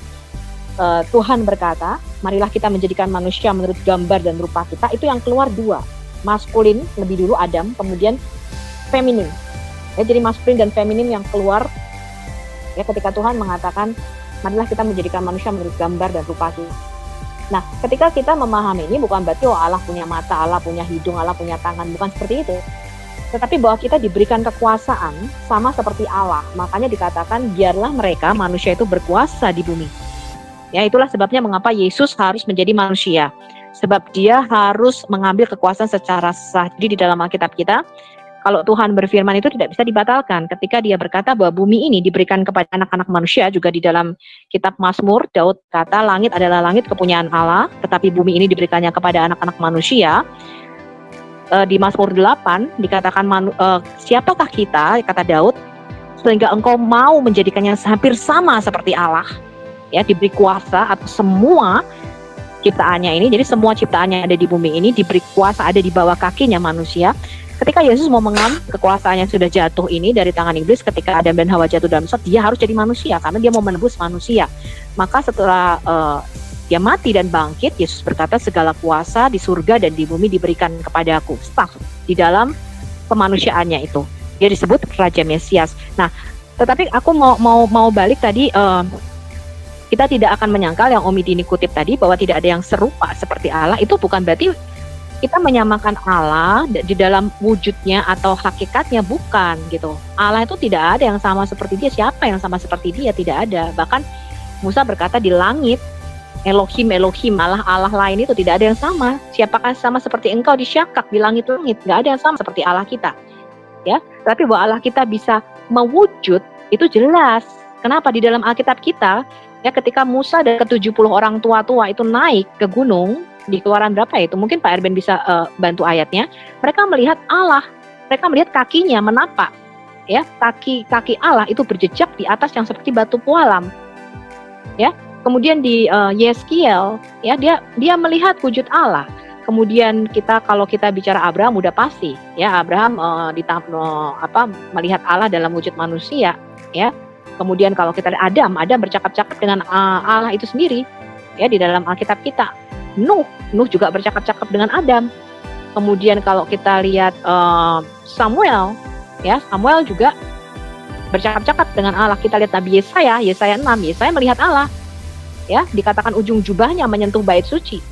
Tuhan berkata, marilah kita menjadikan manusia menurut gambar dan rupa kita. Itu yang keluar dua, maskulin lebih dulu Adam, kemudian feminin. Ya, jadi maskulin dan feminin yang keluar ya ketika Tuhan mengatakan, marilah kita menjadikan manusia menurut gambar dan rupa kita. Nah, ketika kita memahami ini bukan berarti oh Allah punya mata, Allah punya hidung, Allah punya tangan, bukan seperti itu. Tetapi bahwa kita diberikan kekuasaan sama seperti Allah. Makanya dikatakan biarlah mereka manusia itu berkuasa di bumi. Ya, itulah sebabnya mengapa Yesus harus menjadi manusia. Sebab dia harus mengambil kekuasaan secara sah. Jadi di dalam Alkitab kita, kalau Tuhan berfirman itu tidak bisa dibatalkan. Ketika dia berkata bahwa bumi ini diberikan kepada anak-anak manusia, juga di dalam kitab Mazmur, Daud kata, langit adalah langit kepunyaan Allah, tetapi bumi ini diberikannya kepada anak-anak manusia. Di Mazmur 8 dikatakan, siapakah kita, kata Daud, sehingga engkau mau menjadikannya hampir sama seperti Allah. Ya, diberi kuasa atas semua ciptaannya ini. Jadi semua ciptaannya yang ada di bumi ini diberi kuasa, ada di bawah kakinya manusia. Ketika Yesus mau mengambil kekuasaannya sudah jatuh ini dari tangan iblis, ketika Adam dan Hawa jatuh dalam dosa, dia harus jadi manusia karena dia mau menebus manusia. Maka setelah dia mati dan bangkit, Yesus berkata, segala kuasa di surga dan di bumi diberikan kepadaku. Staf di dalam kemanusiaannya itu. Dia disebut Raja Mesias. Nah, tetapi aku mau balik tadi. Kita tidak akan menyangkal yang Om Dini kutip tadi bahwa tidak ada yang serupa seperti Allah. Itu bukan berarti kita menyamakan Allah di dalam wujudnya atau hakikatnya, bukan gitu. Allah itu tidak ada yang sama seperti dia. Siapa yang sama seperti dia? Tidak ada. Bahkan Musa berkata di langit, Elohim, Allah lain itu tidak ada yang sama. Siapakah sama seperti engkau di Syakak di langit-langit? Gak ada yang sama seperti Allah kita. Ya, tapi bahwa Allah kita bisa mewujud itu jelas. Kenapa? Di dalam Alkitab kita, ya ketika Musa dan ke-70 orang tua-tua itu naik ke gunung, di Keluaran berapa itu? Mungkin Pak Erben bisa bantu ayatnya. Mereka melihat Allah, mereka melihat kakinya menapak. Ya, kaki Allah itu berjejak di atas yang seperti batu pualam. Ya, kemudian di Yeskiel, ya dia melihat wujud Allah. Kemudian kalau kita bicara Abraham udah pasti, ya Abraham melihat Allah dalam wujud manusia, ya. Kemudian kalau kita lihat Adam bercakap-cakap dengan Allah itu sendiri, ya di dalam Alkitab kita. Nuh juga bercakap-cakap dengan Adam. Kemudian kalau kita lihat Samuel juga bercakap-cakap dengan Allah. Kita lihat Nabi Yesaya 6, Yesaya melihat Allah. Ya, dikatakan ujung jubahnya menyentuh bait suci.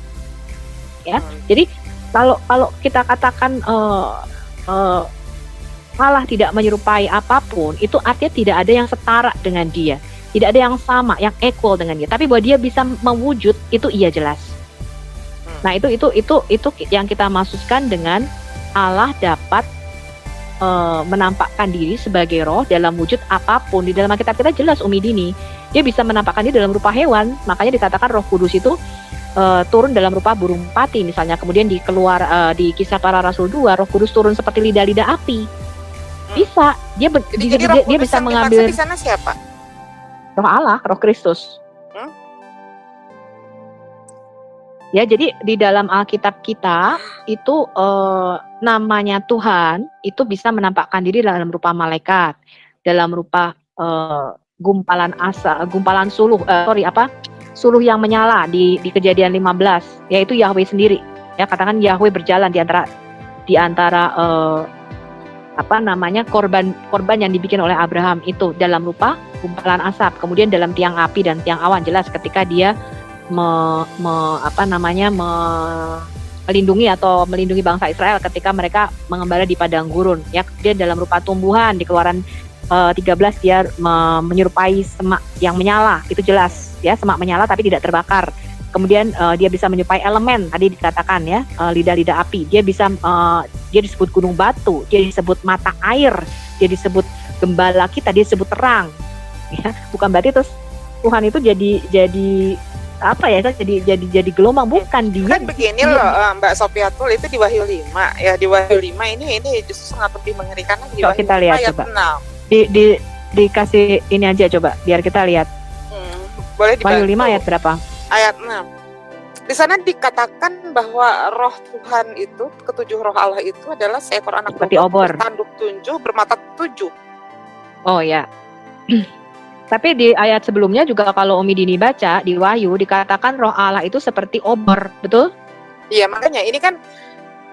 Ya, jadi kalau kita katakan Allah tidak menyerupai apapun, itu artinya tidak ada yang setara dengan dia, tidak ada yang sama, yang equal dengan dia. Tapi bahwa dia bisa mewujud, itu iya jelas. Nah itu yang kita maksudkan dengan Allah dapat menampakkan diri sebagai roh dalam wujud apapun. Di dalam Alkitab kita jelas Umi Dini, dia bisa menampakkan diri dalam rupa hewan. Makanya dikatakan Roh Kudus itu turun dalam rupa burung merpati misalnya, kemudian di Kisah Para Rasul 2 Roh Kudus turun seperti lidah-lidah api. Bisa, dia bisa mengambil di sana siapa? Roh Allah, Roh Kristus. Ya, jadi di dalam Alkitab kita itu namanya Tuhan itu bisa menampakkan diri dalam rupa malaikat, dalam rupa gumpalan suluh yang menyala di Kejadian 15, yaitu Yahweh sendiri. Ya, katakan Yahweh berjalan di antara korban yang dibikin oleh Abraham itu dalam rupa gumpalan asap, kemudian dalam tiang api dan tiang awan. Jelas ketika dia melindungi bangsa Israel ketika mereka mengembara di padang gurun. Ya, dia dalam rupa tumbuhan di Keluaran 13 dia menyerupai semak yang menyala, itu jelas ya, semak menyala tapi tidak terbakar. Kemudian dia bisa menyerupai elemen, tadi dikatakan ya, lidah-lidah api. Dia disebut gunung batu, dia disebut mata air, dia disebut gembala kita, dia disebut terang. Ya, bukan berarti terus Tuhan itu jadi gelombang, bukan dia. Kan begini loh Mbak Sofiatul, itu di Wahyu 5 ya, di Wahyu 5 ini justru sangat lebih mengerikan lagi di Wahyu kita lihat ayat coba. 6. Dikasih ini aja coba biar kita lihat. Boleh dibantu. Wahyu 5 ayat berapa? Ayat 6. Di sana dikatakan bahwa roh Tuhan itu, ketujuh roh Allah itu adalah seekor anak seperti obor, bertanduk 7, bermata 7. Oh ya. Tapi di ayat sebelumnya juga kalau Umi Dini baca di Wahyu dikatakan roh Allah itu seperti obor, betul? Iya, makanya ini kan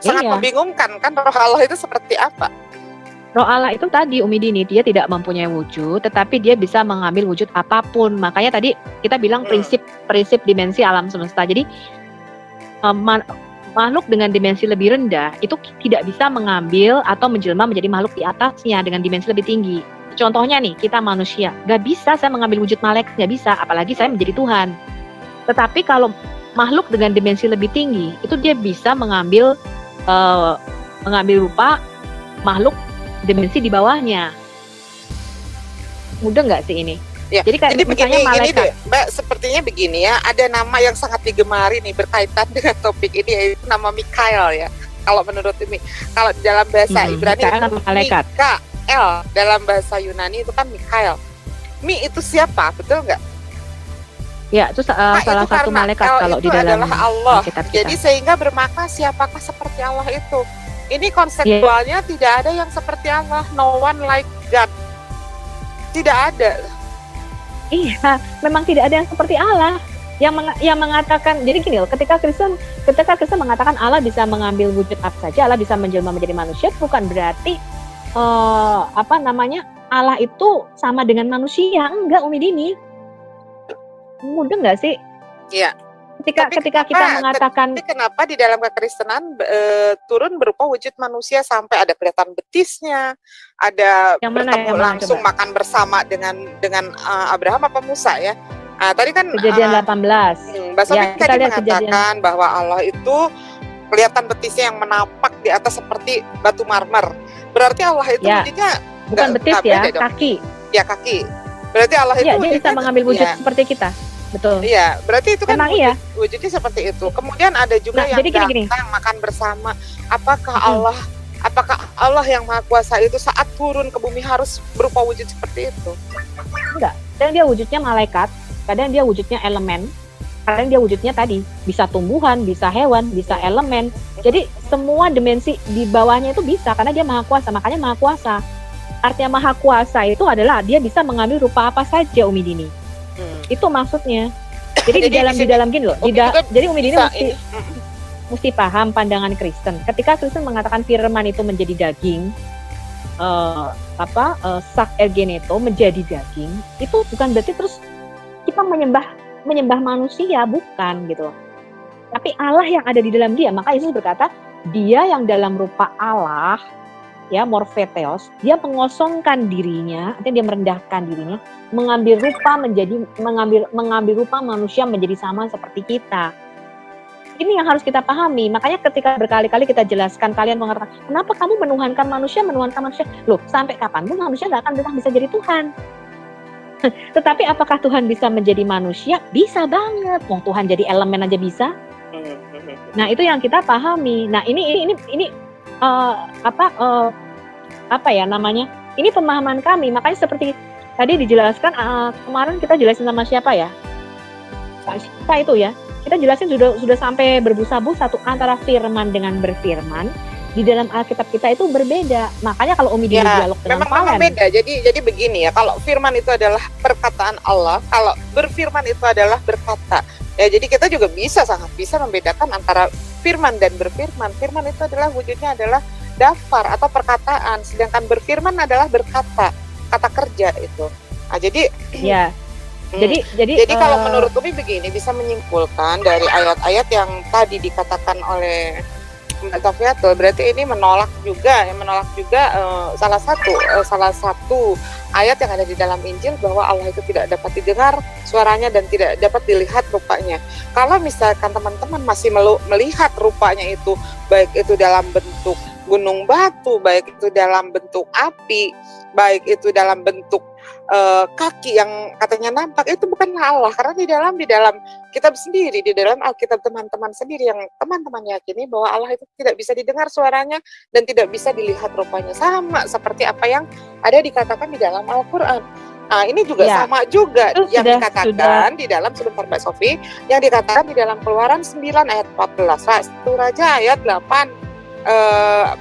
sangat membingungkan kan, roh Allah itu seperti apa? Roh Allah itu tadi Umi Dini, dia tidak mempunyai wujud, tetapi dia bisa mengambil wujud apapun. Makanya tadi kita bilang prinsip dimensi alam semesta. Jadi makhluk dengan dimensi lebih rendah itu tidak bisa mengambil atau menjelma menjadi makhluk di atasnya dengan dimensi lebih tinggi. Contohnya nih, kita manusia, gak bisa saya mengambil wujud malaikat, gak bisa, apalagi saya menjadi Tuhan. Tetapi kalau makhluk dengan dimensi lebih tinggi, itu dia bisa mengambil rupa makhluk dimensi di bawahnya. Mudah nggak sih ini? Ya, jadi begini, deh, Mbak, sepertinya begini ya, ada nama yang sangat digemari nih berkaitan dengan topik ini, yaitu nama Mikael ya. Kalau menurut ini, kalau dalam bahasa Ibrani itu malaikat. Mikael, dalam bahasa Yunani itu kan Mikael. Mi itu siapa, betul nggak? Ya, itu salah satu malaikat kalau di dalam adalah Allah. Kita. Jadi sehingga bermakna siapakah seperti Allah itu. Ini konseptualnya tidak ada yang seperti Allah, no one like God. Tidak ada. Iya, memang tidak ada yang seperti Allah. Yang mengatakan, jadi gini loh, ketika Kristen mengatakan Allah bisa mengambil wujud apa saja, Allah bisa menjelma menjadi manusia, bukan berarti Allah itu sama dengan manusia. Enggak, Umi Dini. Mudah nggak sih? Iya. Ketika kita mengatakan, kenapa di dalam kekristenan turun berupa wujud manusia sampai ada kelihatan betisnya, ada bertemu langsung makan bersama dengan Abraham apa Musa ya? Tadi kan Kejadian 18. Mbak Sofi tadi mengatakan bahwa Allah itu kelihatan betisnya yang menapak di atas seperti batu marmer. Berarti Allah itu wujudnya bukan betis ya, kaki. Ya, kaki. Berarti Allah itu dia bisa mengambil wujud seperti kita. Betul. Iya, berarti itu kan wujudnya seperti itu. Kemudian ada juga yang datang makan bersama. Apakah Allah yang Maha Kuasa itu saat turun ke bumi harus berupa wujud seperti itu? Enggak. Kadang dia wujudnya malaikat, kadang dia wujudnya elemen, kadang dia wujudnya tadi bisa tumbuhan, bisa hewan, bisa elemen. Jadi semua dimensi di bawahnya itu bisa karena dia Maha Kuasa. Makanya Maha Kuasa. Artinya Maha Kuasa itu adalah dia bisa mengambil rupa apa saja, Umi Dini. Itu maksudnya. Jadi di dalam gini loh. Jadi Umi Dini mesti paham pandangan Kristen. Ketika Kristen mengatakan firman itu menjadi daging, sak ergeneto menjadi daging, itu bukan berarti terus kita menyembah manusia, bukan gitu loh. Tapi Allah yang ada di dalam dia. Maka Yesus berkata, dia yang dalam rupa Allah, ya morfeteos, dia mengosongkan dirinya, artinya dia merendahkan dirinya, mengambil rupa manusia menjadi sama seperti kita. Ini yang harus kita pahami. Makanya ketika berkali-kali kita jelaskan, kalian mengatakan, kenapa kamu menuhankan manusia? Loh, sampai kapanpun manusia gak akan bisa jadi Tuhan. Tetapi apakah Tuhan bisa menjadi manusia? Bisa banget. Wong Tuhan jadi elemen aja bisa. Nah, itu yang kita pahami. Nah, ini apa ya namanya? Ini pemahaman kami. Makanya seperti tadi dijelaskan kemarin kita jelasin sama siapa ya? Kita itu ya. Kita jelasin sudah sampai berbusa-busa tuh antara firman dengan berfirman. Di dalam Alkitab kita itu berbeda. Makanya kalau Umi dialog dengan memang beda. Jadi begini ya, kalau firman itu adalah perkataan Allah, kalau berfirman itu adalah berkata. Ya, jadi kita juga sangat bisa membedakan antara firman dan berfirman. Firman itu adalah wujudnya adalah daftar atau perkataan, sedangkan berfirman adalah berkata, kata kerja itu. Nah, jadi ya. Jadi kalau menurut Umi begini, bisa menyimpulkan dari ayat-ayat yang tadi dikatakan oleh Mbak Sofiatul, berarti ini menolak juga salah satu ayat yang ada di dalam Injil bahwa Allah itu tidak dapat didengar suaranya dan tidak dapat dilihat rupanya. Kalau misalkan teman-teman masih melihat rupanya itu, baik itu dalam bentuk gunung batu, baik itu dalam bentuk api, baik itu dalam bentuk kaki yang katanya nampak, itu bukanlah Allah, karena di dalam kitab sendiri, di dalam Alkitab teman-teman sendiri yang teman-teman yakini bahwa Allah itu tidak bisa didengar suaranya dan tidak bisa dilihat rupanya, sama seperti apa yang ada dikatakan di dalam Al-Qur'an. Nah, ini juga sama juga itu yang dikatakan di dalam, sebentar Mbak Sofi, yang dikatakan di dalam Keluaran 9 ayat 14, Satu Raja ayat 8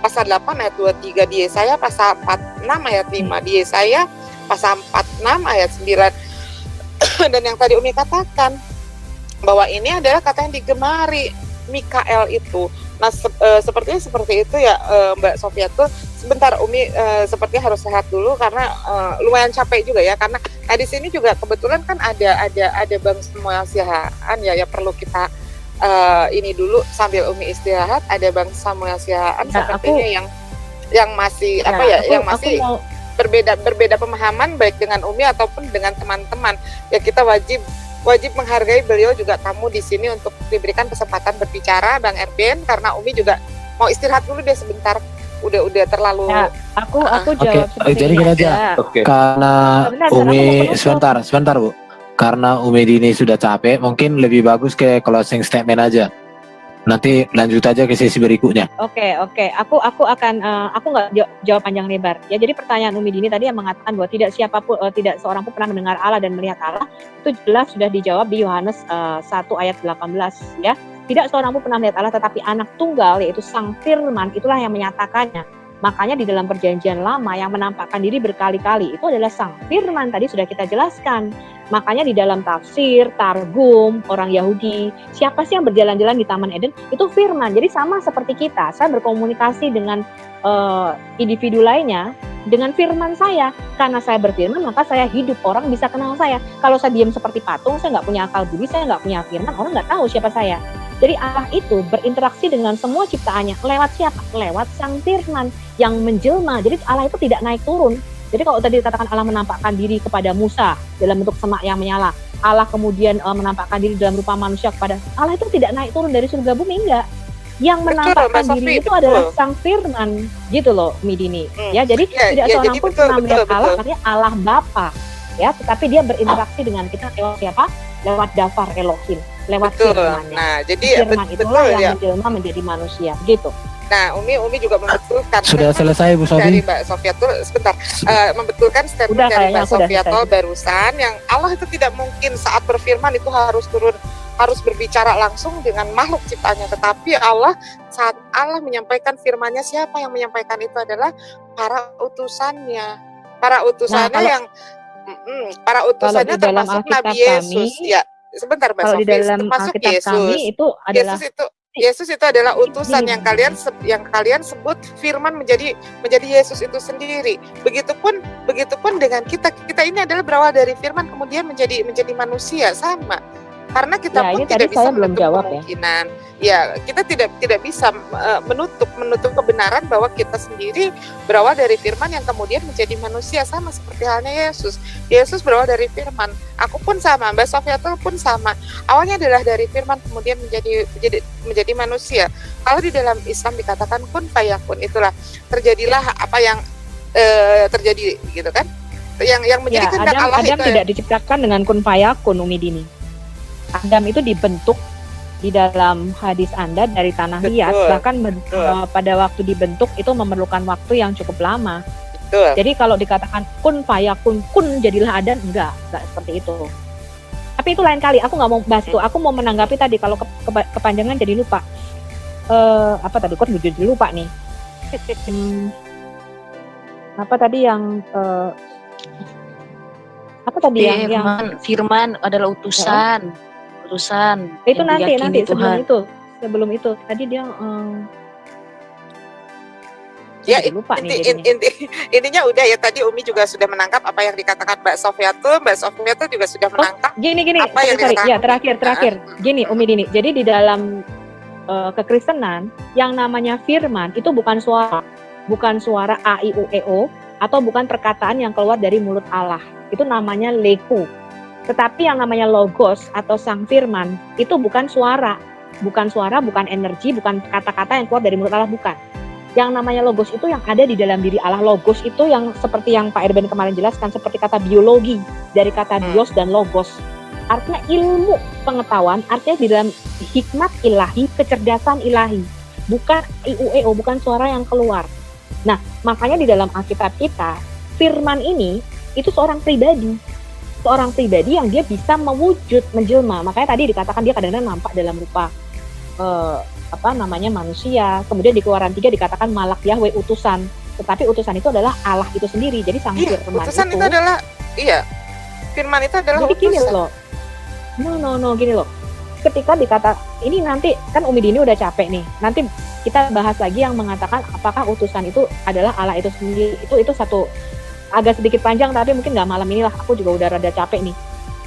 pasal 8 ayat 23, di Yesaya pasal 46 ayat 5, di Yesaya pasal 46 ayat 9. Dan yang tadi Umi katakan bahwa ini adalah kata yang digemari Mikael itu. Nah, seperti itu ya Mbak Sofia tuh. Sebentar Umi sepertinya harus sehat dulu karena lumayan capek juga ya, karena di sini juga kebetulan kan ada Bang Samuel Sihaan ya perlu kita ini dulu sambil Umi istirahat. Ada Bang Samuel Sihaan sepertinya yang masih yang masih berbeda pemahaman baik dengan Umi ataupun dengan teman-teman. Ya, kita wajib menghargai beliau juga tamu di sini untuk diberikan kesempatan berbicara, Bang Erben, karena Umi juga mau istirahat dulu deh sebentar. Udah terlalu. Ya, aku jawab seperti jadi gini aja. Karena Umi sebentar Bu. Karena Umi Dini sudah capek, mungkin lebih bagus ke closing statement aja. Nanti lanjut aja ke sesi berikutnya. Oke. Aku akan aku nggak jawab panjang lebar. Ya, jadi pertanyaan Umi Dini tadi yang mengatakan bahwa tidak seorang pun pernah mendengar Allah dan melihat Allah, itu jelas sudah dijawab di Yohanes 1 ayat 18 ya. Tidak seorang pun pernah melihat Allah, tetapi anak tunggal yaitu Sang Firman itulah yang menyatakannya. Makanya di dalam perjanjian lama yang menampakkan diri berkali-kali itu adalah Sang Firman, tadi sudah kita jelaskan. Makanya di dalam tafsir, Targum, orang Yahudi, siapa sih yang berjalan-jalan di Taman Eden? Itu firman. Jadi sama seperti kita, saya berkomunikasi dengan individu lainnya dengan firman saya. Karena saya berfirman, maka saya hidup, orang bisa kenal saya. Kalau saya diam seperti patung, saya nggak punya akal budi, saya nggak punya firman, orang nggak tahu siapa saya. Jadi Allah itu berinteraksi dengan semua ciptaannya. Lewat siapa? Lewat Sang Firman yang menjelma. Jadi Allah itu tidak naik turun. Jadi kalau tadi dikatakan Allah menampakkan diri kepada Musa dalam bentuk semak yang menyala, Allah kemudian menampakkan diri dalam rupa manusia kepada Allah, itu tidak naik turun dari surga bumi, enggak. Yang menampakkan diri itu adalah Sang Firman, gitu loh, Midini. Ya, jadi tidak seorang pun pernah melihat Allah, artinya Allah Bapa. Ya, tetapi dia berinteraksi dengan kita lewat siapa? Lewat daftar Elohim, lewat firman-Nya. Nah, jadi firman itulah yang menjelma menjadi manusia, gitu. Nah, Umi juga membetulkan. Sudah selesai Bu Sofi? Dari Mbak Sofiatul, sebentar. Membetulkan statement dari Mbak Sofiatul barusan, yang Allah itu tidak mungkin saat berfirman itu harus berbicara langsung dengan makhluk ciptaannya, tetapi Allah saat Allah menyampaikan firman-Nya, siapa yang menyampaikan itu adalah para utusannya. Para utusannya termasuk Nabi Yesus. Ya, sebentar Mbak Sofi, termasuk Yesus. Itu adalah Yesus itu adalah utusan yang kalian sebut firman menjadi Yesus itu sendiri. Begitupun dengan kita ini adalah berawal dari firman kemudian menjadi manusia, sama. Karena kita pun tidak bisa menutup kemungkinan. Ya, kita tidak bisa menutup kebenaran bahwa kita sendiri berawal dari firman yang kemudian menjadi manusia, sama seperti halnya Yesus. Yesus berawal dari firman. Aku pun sama, Mbak Sofiatul pun sama. Awalnya adalah dari firman kemudian menjadi manusia. Kalau di dalam Islam dikatakan kun fayakun, itulah terjadilah apa yang terjadi, gitu kan? yang menjadi Ya, kehendak Adam, Allah Adam itu. tidak diciptakan dengan kun fayakun, Umi Dini. Adam itu dibentuk di dalam hadis Anda dari tanah liat, Betul. bahkan Betul. pada waktu dibentuk itu memerlukan waktu yang cukup lama. Betul. Jadi kalau dikatakan kun fayakun, kun jadilah Adam, enggak seperti itu. Tapi itu lain kali, aku nggak mau bahas itu. Aku mau menanggapi tadi, kalau kepanjangan jadi lupa. Apa tadi, kok jadi lupa nih. Apa tadi yang apa tadi yang firman adalah utusan. itu yang nanti diyakini Tuhan. sebelum itu tadi dia Ya, lupa nih jadinya. intinya udah ya, tadi Umi juga sudah menangkap apa yang dikatakan Mbak Sofiatul juga sudah menangkap Gini apa yang sorry, dikatakan ya terakhir gini Umi Dini. Jadi di dalam kekristenan yang namanya firman itu bukan suara a i u e o atau bukan perkataan yang keluar dari mulut Allah. Itu namanya leku. Tetapi yang namanya logos atau sang firman itu bukan suara, bukan energi, bukan kata-kata yang keluar dari mulut Allah, bukan. Yang namanya logos itu yang ada di dalam diri Allah. Logos itu yang seperti yang Pak Erben kemarin jelaskan, seperti kata biologi, dari kata bios dan logos. Artinya ilmu pengetahuan, artinya di dalam hikmat ilahi, kecerdasan ilahi. Bukan IUEO, bukan suara yang keluar. Nah, makanya di dalam Alkitab kita, firman ini itu seorang pribadi yang dia bisa mewujud, menjelma. Makanya tadi dikatakan dia kadang-kadang nampak dalam rupa manusia. Kemudian di Keluaran 3 dikatakan malak Yahweh, utusan. Tetapi utusan itu adalah Allah itu sendiri. Jadi sang firman utusan itu adalah firman itu adalah jadi utusan. gini loh. No, gini loh. Ketika dikata ini, nanti kan Umi Dini udah capek nih. Nanti kita bahas lagi yang mengatakan apakah utusan itu adalah Allah itu sendiri. Itu satu agak sedikit panjang, tapi mungkin nggak malam inilah. Aku juga udah rada capek nih.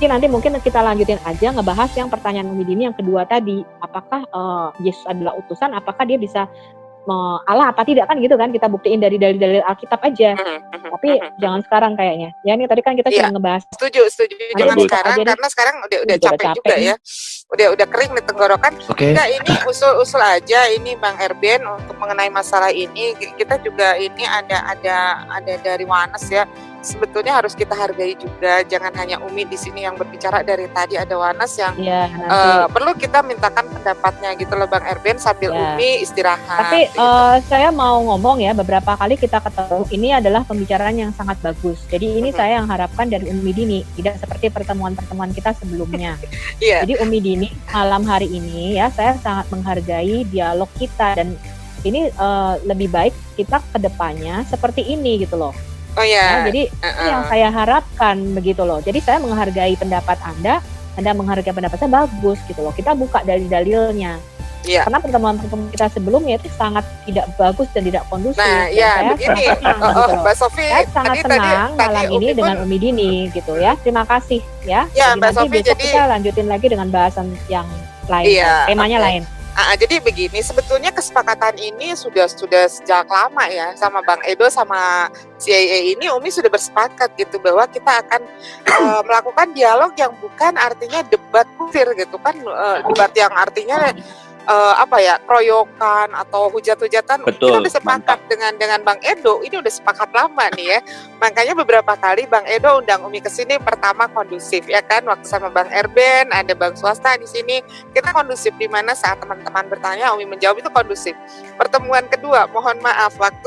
Jadi nanti mungkin kita lanjutin aja ngebahas yang pertanyaan Umi Dini yang kedua tadi. Apakah Yesus adalah utusan? Apakah dia bisa Allah apa tidak, kan gitu kan, kita buktiin dari dalil-dalil Alkitab aja. Tapi jangan sekarang kayaknya. Ya ini tadi kan kita cuma ngebahas. Setuju. Jangan Nanti sekarang aja karena sekarang udah capek juga nih. ya. Udah kering di tenggorokan. Enggak, ini usul aja ini Bang Erben untuk mengenai masalah ini. Kita juga ini ada dari Wanes ya. Sebetulnya harus kita hargai juga. Jangan hanya Umi di sini yang berbicara, dari tadi ada Wanes yang perlu kita mintakan pendapatnya gitu loh Bang Erben sambil Umi istirahat. Tapi saya mau ngomong ya, beberapa kali kita ketemu, ini adalah pembicaraan yang sangat bagus. Jadi ini saya yang harapkan dari Umi Dini, tidak seperti pertemuan-pertemuan kita sebelumnya. Jadi Umi Dini malam hari ini ya, saya sangat menghargai dialog kita, dan ini lebih baik kita kedepannya seperti ini gitu loh. Jadi itu yang saya harapkan begitu loh. Jadi saya menghargai pendapat Anda menghargai pendapat saya, bagus gitu loh. Kita buka dalil-dalilnya. Karena pertemuan-pertemuan kita sebelumnya itu sangat tidak bagus dan tidak kondusif. Nah, saya begini, Mbak Sofi, saya sangat senang malam ini dengan Umi Dini gitu ya. Terima kasih ya. Ya, Mbak Nanti Sofi, besok jadi kita lanjutin lagi dengan bahasan yang lain. Temanya lain. Jadi begini, sebetulnya kesepakatan ini sudah sejak lama ya, sama Bang Edo sama CIA ini Umi sudah bersepakat gitu bahwa kita akan melakukan dialog yang bukan artinya debat kusir gitu kan, debat yang artinya keroyokan atau hujat-hujatan. Betul, kita udah sepakat dengan Bang Edo, ini udah sepakat lama nih ya. Makanya beberapa kali Bang Edo undang Umi ke sini, pertama kondusif ya kan, waktu sama Bang Erben, ada Bang Swasta di sini, kita kondusif, di mana saat teman-teman bertanya Umi menjawab, itu kondusif. Pertemuan kedua, mohon maaf, waktu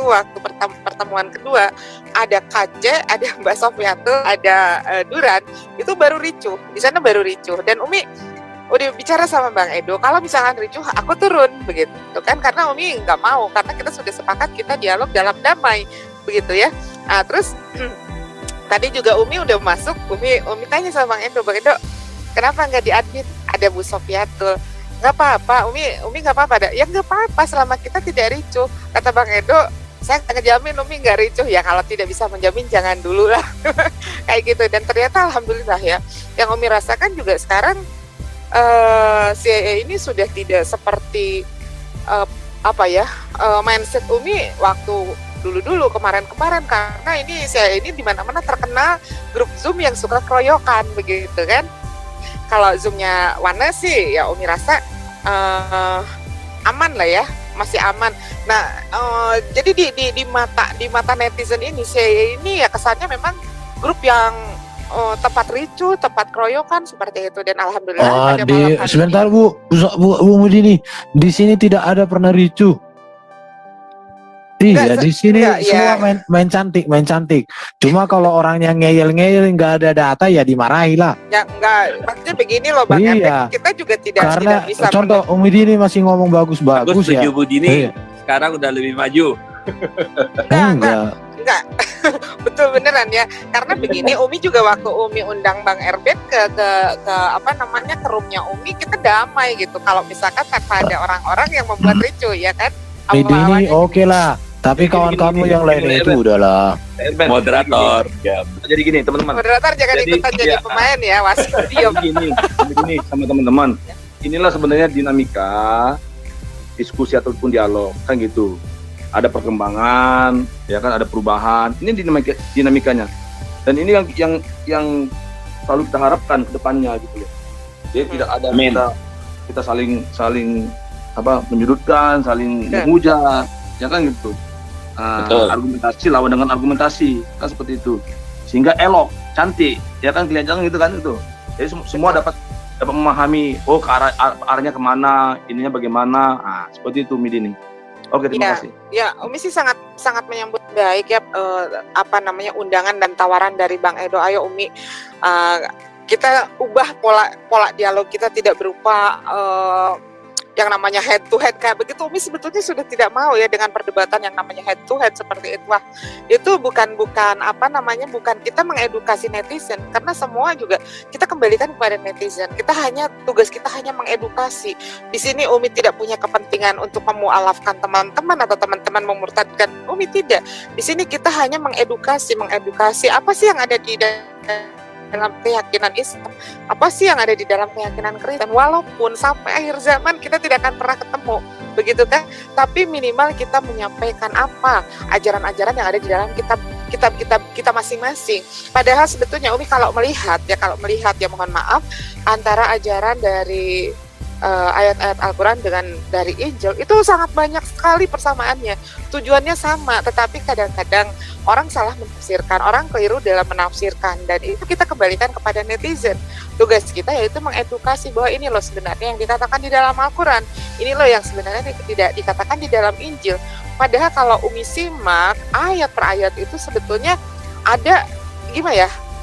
pertemuan kedua ada KC, ada Mbak Sofiatul, ada Duran, itu baru ricuh, di sana baru ricuh, dan Umi udah bicara sama Bang Edo, kalau misalkan ricuh aku turun begitu kan, karena Umi nggak mau, karena kita sudah sepakat kita dialog dalam damai begitu ya. Terus tadi juga Umi udah masuk, Umi tanya sama Bang Edo, kenapa nggak diadmit, ada Bu Sofiatul? Nggak apa-apa, Umi nggak apa-apa, ya nggak apa-apa selama kita tidak ricuh, kata Bang Edo. Saya ngejamin Umi nggak ricuh, ya kalau tidak bisa menjamin jangan dulu lah. Kayak gitu. Dan ternyata alhamdulillah ya, yang Umi rasakan juga sekarang CIA ini sudah tidak seperti mindset Umi waktu dulu kemarin-kemarin, karena ini CIA ini di mana-mana terkenal grup Zoom yang suka keroyokan begitu kan. Kalau Zoomnya Wana sih ya Umi rasa aman lah ya, masih aman. Nah jadi di mata netizen ini CIA ini ya kesannya memang grup yang tempat ricu, tempat keroyokan seperti itu, dan alhamdulillah pada malam hari sebentar ini, Bu Mudini, di sini tidak ada pernah ricu. Iya, di sini semua main cantik. Cuma kalau orangnya ngeyel nggak ada data ya dimarahi lah. ya enggak, maksudnya begini loh Bang Iya. Epic, kita juga tidak Karena bisa contoh Umi Dini masih ngomong bagus ya. Bu Dini Iya. sekarang udah lebih maju. Enggak. enggak betul beneran ya, karena begini, Umi juga waktu Umi undang Bang Erbet ke apa namanya, ke roomnya Umi, kita damai gitu kalau misalkan tanpa ada orang-orang yang membuat ricu ya kan. Umi Dini oke lah. Tapi kawan-kawanmu yang lain itu udahlah. Moderator. Ya. Jadi gini teman-teman. Moderator jangan ikutan jadi pemain ya, wasit diam. Begini sama teman-teman. Inilah sebenarnya dinamika diskusi ataupun dialog kan gitu. Ada perkembangan, ya kan, ada perubahan. Ini dinamikanya. Dan ini yang selalu kita harapkan ke depannya gitu loh. Jadi tidak ada kita saling menyudutkan, saling menghujat, ya kan gitu. Argumentasi lawan dengan argumentasi kan seperti itu, sehingga elok, cantik, ya kan, kelihatan gitu kan itu. Jadi semua dapat memahami ke arahnya kemana, ininya bagaimana. Seperti itu Midini. Oke, terima kasih. Ya, Umi sih sangat menyambut baik ya undangan dan tawaran dari Bang Edo. Ayo Umi, kita ubah pola dialog kita, tidak berupa yang namanya head to head kayak begitu. Umi sebetulnya sudah tidak mau ya dengan perdebatan yang namanya head to head seperti itu. Itu bukan bukan kita mengedukasi netizen, karena semua juga kita kembalikan kepada netizen. Tugas kita hanya mengedukasi. Di sini Umi tidak punya kepentingan untuk memualafkan teman-teman atau teman-teman memurtadkan. Umi tidak. Di sini kita hanya mengedukasi apa sih yang ada di dalam keyakinan Islam, apa sih yang ada di dalam keyakinan Kristen, walaupun sampai akhir zaman kita tidak akan pernah ketemu, begitu kan? Tapi minimal kita menyampaikan apa ajaran-ajaran yang ada di dalam kitab kita masing-masing. Padahal sebetulnya Umi kalau melihat ya mohon maaf, antara ajaran dari ayat-ayat Al-Quran dengan dari Injil itu sangat banyak sekali persamaannya, tujuannya sama, tetapi kadang-kadang orang salah menafsirkan, orang keliru dalam menafsirkan, dan itu kita kembalikan kepada netizen. Tugas kita yaitu mengedukasi bahwa ini loh sebenarnya yang dikatakan di dalam Al-Quran, ini loh yang sebenarnya tidak dikatakan di dalam Injil. Padahal kalau Umi simak ayat per ayat itu sebetulnya ada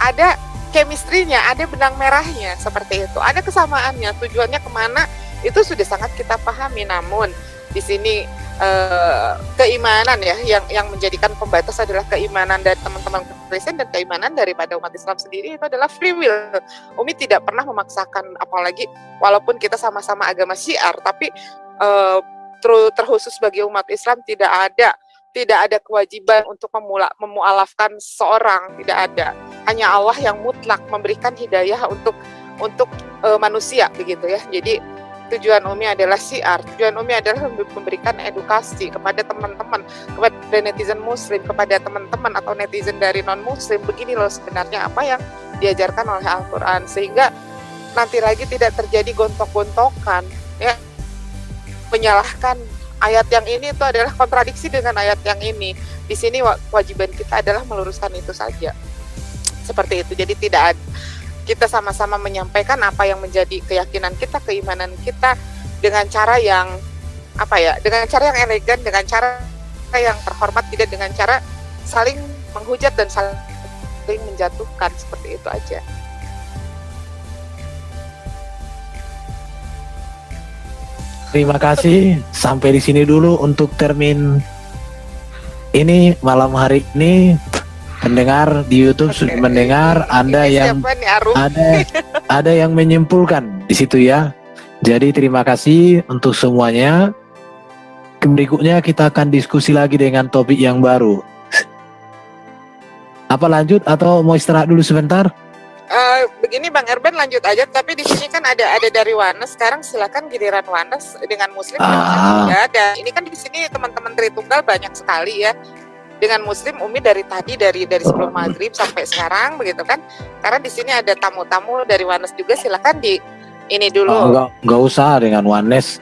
ada chemistry-nya, ada benang merahnya seperti itu, ada kesamaannya, tujuannya kemana itu sudah sangat kita pahami. Namun di sini keimanan ya yang menjadikan pembatas adalah keimanan dari teman-teman Kristen dan keimanan daripada umat Islam sendiri itu adalah free will. Umi tidak pernah memaksakan, apalagi walaupun kita sama-sama agama Syiar, tapi terkhusus bagi umat Islam tidak ada kewajiban untuk memualafkan seorang, tidak ada. Hanya Allah yang mutlak memberikan hidayah untuk manusia begitu ya. Jadi tujuan Umi adalah syiar, tujuan Umi adalah memberikan edukasi kepada teman-teman, kepada netizen muslim, kepada teman-teman atau netizen dari non muslim, begini loh sebenarnya apa yang diajarkan oleh Al-Quran, sehingga nanti lagi tidak terjadi gontok-gontokan ya, menyalahkan ayat yang ini itu adalah kontradiksi dengan ayat yang ini. Di sini kewajiban kita adalah meluruskan itu saja. Seperti itu. Jadi tidak ada, kita sama-sama menyampaikan apa yang menjadi keyakinan kita, keimanan kita dengan cara yang dengan cara yang elegan, dengan cara yang terhormat, tidak dengan cara saling menghujat dan saling menjatuhkan, seperti itu aja. Terima kasih. Sampai di sini dulu untuk termin ini malam hari ini. Pendengar di YouTube sudah mendengar, Anda yang ada yang menyimpulkan di situ ya. Jadi terima kasih untuk semuanya. Berikutnya kita akan diskusi lagi dengan topik yang baru. Apa lanjut atau mau istirahat dulu sebentar? Begini Bang Erben, lanjut aja. Tapi di sini kan ada dari Wanes. Sekarang silakan giliran Wanes dengan Muslim. Ya, dan ini kan di sini teman-teman Tritunggal banyak sekali ya. Dengan Muslim Umi dari tadi dari sebelum maghrib sampai sekarang begitu kan. Karena di sini ada tamu-tamu dari Wanes juga, silakan di ini dulu. Enggak usah dengan Wanes.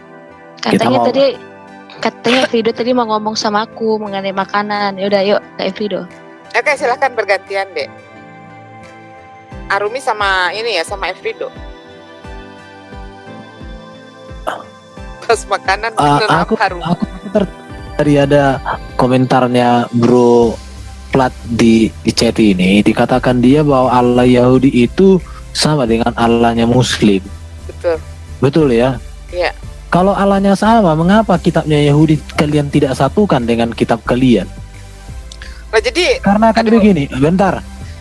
Katanya Frido tadi mau ngomong sama aku mengenai makanan. Yaudah yuk Kak Frido. Oke, silakan bergantian deh. Arumi sama ini ya, sama Efrido. Pas makanan beneran aku Arumi. tadi ada komentarnya Bro Plat di chat ini, dikatakan dia bahwa Allah Yahudi itu sama dengan Allahnya Muslim. Betul. Betul ya? Iya. Kalau Allahnya sama, mengapa kitabnya Yahudi kalian tidak satukan dengan kitab kalian? Nah jadi Karena kan begini, bentar.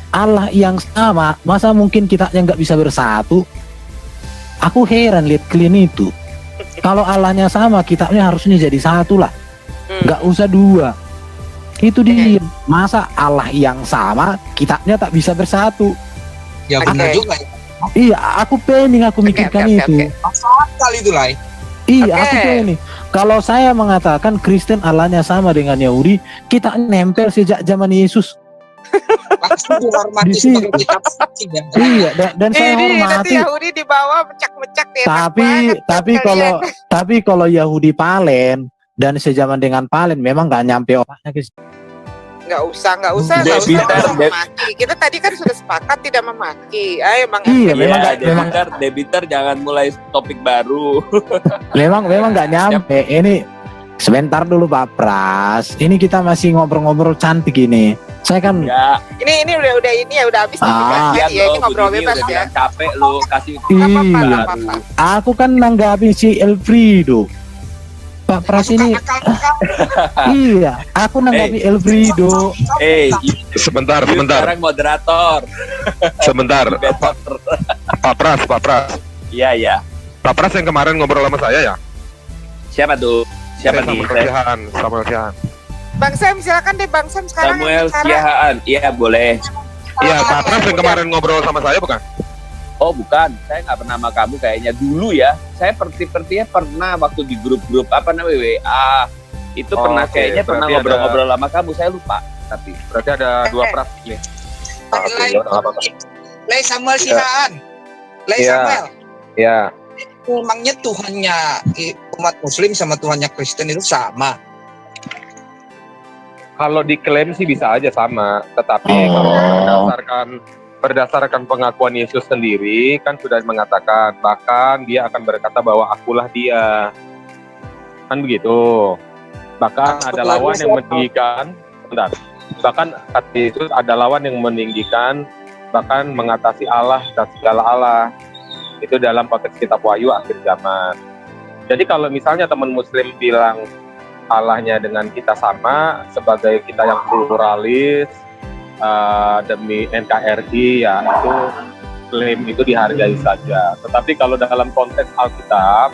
Allah yang sama, masa mungkin kitabnya nggak bisa bersatu? Aku heran lihat kalian itu. Kalau Allahnya sama, kitabnya harusnya jadi satu lah. Nggak usah dua. Itu dia. Masa Allah yang sama, kitabnya tak bisa bersatu? Ya benar juga ya. Iya, aku pening aku mikirkan itu. Akal itu lah. Iya, aku pening. Kalau saya mengatakan Kristen Allahnya sama dengan Yahudi, kita nempel sejak zaman Yesus. Pasti dihormati Di sini. sebagai kitab suci ya. Iya, dan saya ini nanti hormati. Yahudi dibawa mecak-mecak deh. Tapi kalau Yahudi Palen dan sejaman dengan Palen memang nggak nyampe otaknya guys. nggak usah memaki. Kita tadi kan sudah sepakat tidak memaki. Ayo Bang. Iya, memang debitor jangan mulai topik baru. memang nggak nyampe. Ini sebentar dulu Pak Pras. Ini kita masih ngobrol-ngobrol cantik ini. Saya kan ini udah habis ya, ini ngobrol bebas ya. Capek lu kasih iya. Aku kan nanggapi si Elfrido. Pak Pras ini iya, aku nanggapi Elfrido. Sebentar. Sekarang moderator. Sebentar. Pak Pras. Iya. Pak Pras yang kemarin ngobrol sama saya ya? Siapa tuh? Siapa nih? Samuel Siahaan. Bang Sam, silakan deh Bang Sam sekarang. Samuel Siahaan. Iya, boleh. Iya, Pak Pras yang kemarin ngobrol sama saya bukan? Oh bukan, saya nggak pernah sama kamu kayaknya dulu ya. Saya sepertinya pernah waktu di grup-grup apa namanya WA itu pernah kayaknya pernah ngobrol-ngobrol sama kamu. Saya lupa. Tapi berarti ada dua Pras nih. Lei Samuel Siahaan. Lei Samuel. Iya. Memangnya Tuhannya umat Muslim sama Tuhannya Kristen itu sama? Kalau diklaim sih bisa aja sama, tetapi kalau berdasarkan pengakuan Yesus sendiri kan sudah mengatakan, bahkan dia akan berkata bahwa akulah dia, kan begitu. Bahkan ada lawan yang meninggikan, bahkan kata Yesus ada lawan yang meninggikan, bahkan mengatasi Allah dan segala Allah. Itu dalam konteks kitab Wahyu akhir zaman. Jadi kalau misalnya teman Muslim bilang Allahnya dengan kita sama, sebagai kita yang pluralis, demi NKRI ya itu klaim itu dihargai saja. Tetapi kalau dalam konteks Alkitab,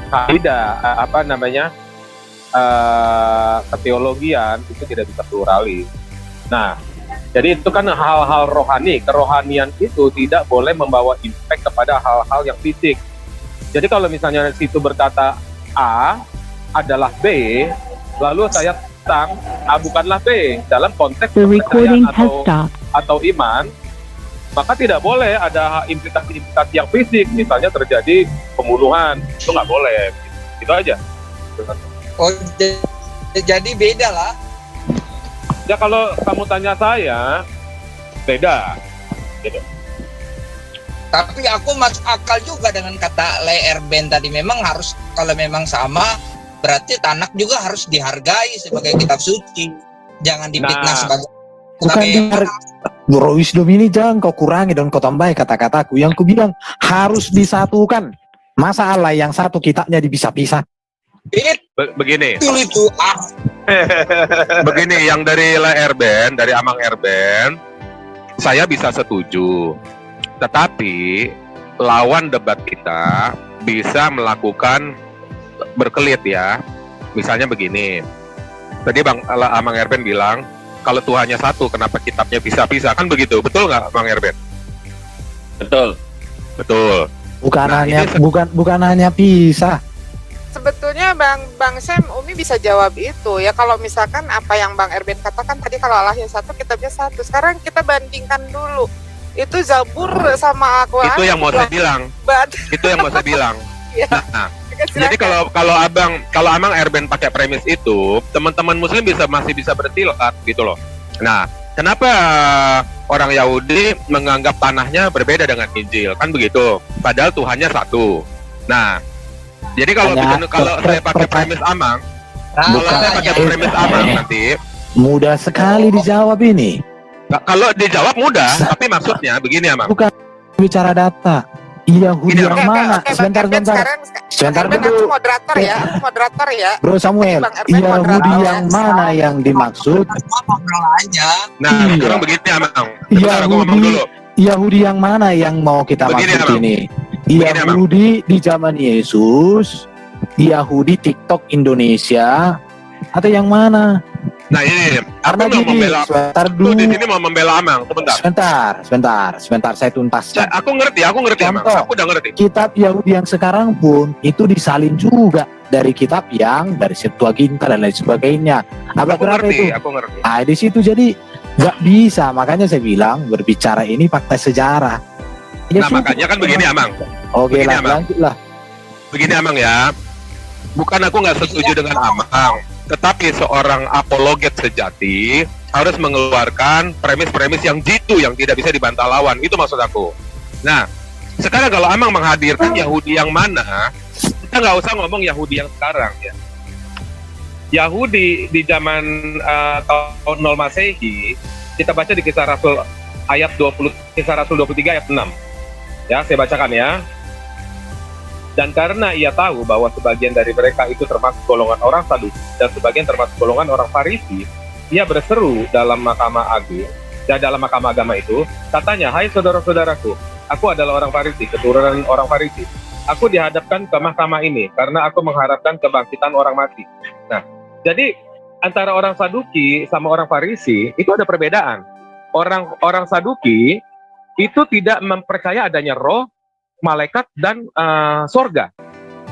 kaidah keteologian itu tidak bisa pluralis. Nah, jadi itu kan hal-hal rohani. Kerohanian itu tidak boleh membawa impact kepada hal-hal yang fisik. Jadi kalau misalnya situ berkata A adalah B, lalu saya A bukanlah B dalam konteks kepercayaan atau iman, maka tidak boleh ada implikasi-implikasi yang fisik, misalnya terjadi pembunuhan, itu nggak boleh, itu aja. Oh, jadi beda lah. Ya kalau kamu tanya saya, beda. Gitu. Tapi aku masuk akal juga dengan kata Lei Erben tadi, memang harus kalau memang sama, berarti Tanak juga harus dihargai sebagai kitab suci, jangan difitnah sebagai Bro Wisdom ini jangan kau kurangi dan kau tambahi kata-kataku yang ku bilang harus disatukan. Masa Allah yang satu kitabnya bisa-pisah? Begini. Itu Begini, yang dari Lei Erben, dari Amang Erben, saya bisa setuju. Tetapi lawan debat kita bisa melakukan berkelit ya. Misalnya begini, tadi Amang Erben bilang kalau Tuhannya satu, kenapa kitabnya bisa-pisah? Kan begitu, betul nggak Bang Erben? Betul. Bukan hanya pisah. Sebetulnya Bang Sam, Umi bisa jawab itu ya. Kalau misalkan apa yang Bang Erben katakan tadi, kalau Allahnya satu, kitabnya satu. Sekarang kita bandingkan dulu. Itu Zabur sama Al-Quran. Itu yang mau saya bilang. Nah, jadi kalau Amang Erben pakai premis itu, teman-teman Muslim masih bisa bersilat gitu loh. Nah, kenapa orang Yahudi menganggap tanahnya berbeda dengan Injil, kan begitu. Padahal Tuhannya satu. Nah, jadi kalau saya pakai premis Amang, nanti mudah sekali dijawab ini. Kalau dijawab mudah, tapi maksudnya begini Amang. Bukan bicara data. Yahudi yang mana? Sebentar. Sebentar Aku dulu. moderator ya. Bro Samuel, Yahudi yang mana yang dimaksud? Nah, sekarang begini Amang. Sebentar, aku ngomong dulu. Yahudi yang mana yang mau kita maksud ini? Yahudi di zaman Yesus, Yahudi TikTok Indonesia, atau yang mana? Nah ini, aku Karena mau membela. sebentar Aku dulu. di sini mau membela Amang, Sebentar, saya tuntaskan. Aku ngerti Amang. Contoh, Aku udah ngerti. Kitab Yahudi yang sekarang pun itu disalin juga dari kitab yang dari Septuaginta dan lain sebagainya. Abad berapa itu? Aku ngerti. Ah, di situ jadi nggak bisa. Makanya saya bilang berbicara ini fakta sejarah. Nah makanya kan begini Amang. Oke Begini, lah, Amang. lanjutlah. Begini Amang ya. Bukan aku nggak setuju dengan Amang, tetapi seorang apologet sejati harus mengeluarkan premis-premis yang jitu yang tidak bisa dibantah lawan. Itu maksud aku. Nah, sekarang kalau Amang menghadirkan Yahudi yang mana, kita nggak usah ngomong Yahudi yang sekarang ya. Yahudi di zaman tahun 0 Masehi, kita baca di Kisah Rasul ayat 20, Kisah Rasul 23 ayat 6. Ya, saya bacakan ya. Dan karena ia tahu bahwa sebagian dari mereka itu termasuk golongan orang Saduki dan sebagian termasuk golongan orang Farisi, ia berseru dalam mahkamah agung dan dalam mahkamah agama itu, katanya, "Hai saudara-saudaraku, aku adalah orang Farisi, keturunan orang Farisi. Aku dihadapkan ke mahkamah ini karena aku mengharapkan kebangkitan orang mati." Nah, jadi antara orang Saduki sama orang Farisi itu ada perbedaan. Orang Saduki itu tidak mempercaya adanya roh, malaikat dan sorga.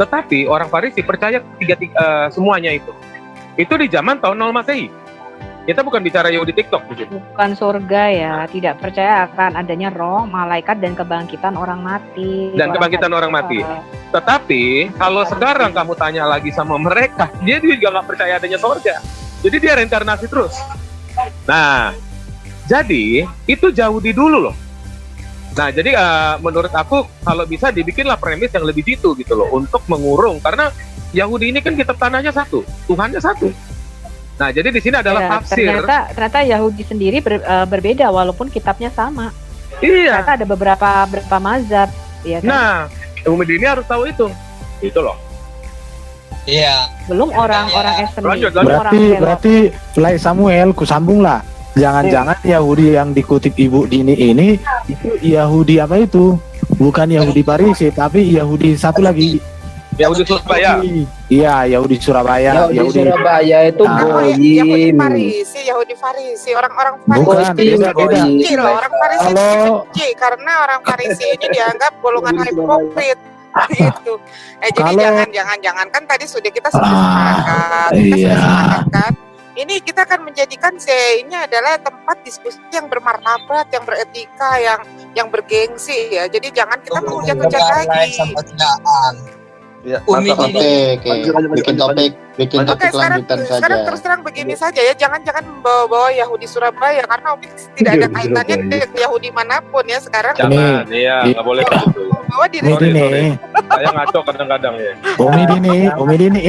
Tetapi orang Farisi percaya semuanya itu. Itu di zaman tahun 0 Masehi. Kita bukan bicara Yahudi TikTok di situ. Bukan surga ya, tidak percaya akan adanya roh, malaikat dan kebangkitan orang mati. Orang mati. Tetapi kalau sekarang kamu tanya lagi sama mereka, dia juga nggak percaya adanya sorga. Jadi dia reinkarnasi terus. Nah, jadi itu Yahudi dulu loh. Nah, jadi menurut aku kalau bisa dibikinlah premis yang lebih jitu gitu loh untuk mengurung, karena Yahudi ini kan kitab tanahnya satu, Tuhannya satu. Nah, jadi di sini adalah tafsir. Ternyata Yahudi sendiri berbeda walaupun kitabnya sama. Iya. Ternyata ada beberapa mazhab, ya kan? Nah, umat ini harus tahu itu. Itu loh. Iya. Belum orang-orang ekstremis. Berarti Lai Samuel, kusambung lah. Jangan-jangan Yahudi yang dikutip Ibu Dini ini itu Yahudi apa itu? Bukan Yahudi Parisi, tapi Yahudi satu lagi. Yahudi Surabaya. Iya, Yahudi Surabaya. Yahudi Surabaya itu Yahudi goyim. Yahudi Farisi, orang-orang Bukan, Farisi. beda. Benci loh, orang Farisi Kalau- benci karena orang Farisi ini dianggap golongan hipokrit. Itu. Jadi Kalau- jangan kan tadi kita sudah sepakat. Kita sudah sepakat kan. Ini kita akan menjadikan ini adalah tempat diskusi yang bermartabat, yang beretika, yang bergengsi ya. Jadi jangan kita menghujat-hujat lagi. Ya, Oke, mantap. bikin topik Oke, sekarang lanjutan saja. terus terang begini saja ya, jangan membawa Yahudi Surabaya karena Umi tidak ada kaitannya dengan Yahudi manapun ya sekarang. Jangan, iya, nggak boleh begitu. Bawa diri Umi Dini, Saya ngaco kadang-kadang ya. Umi Dini,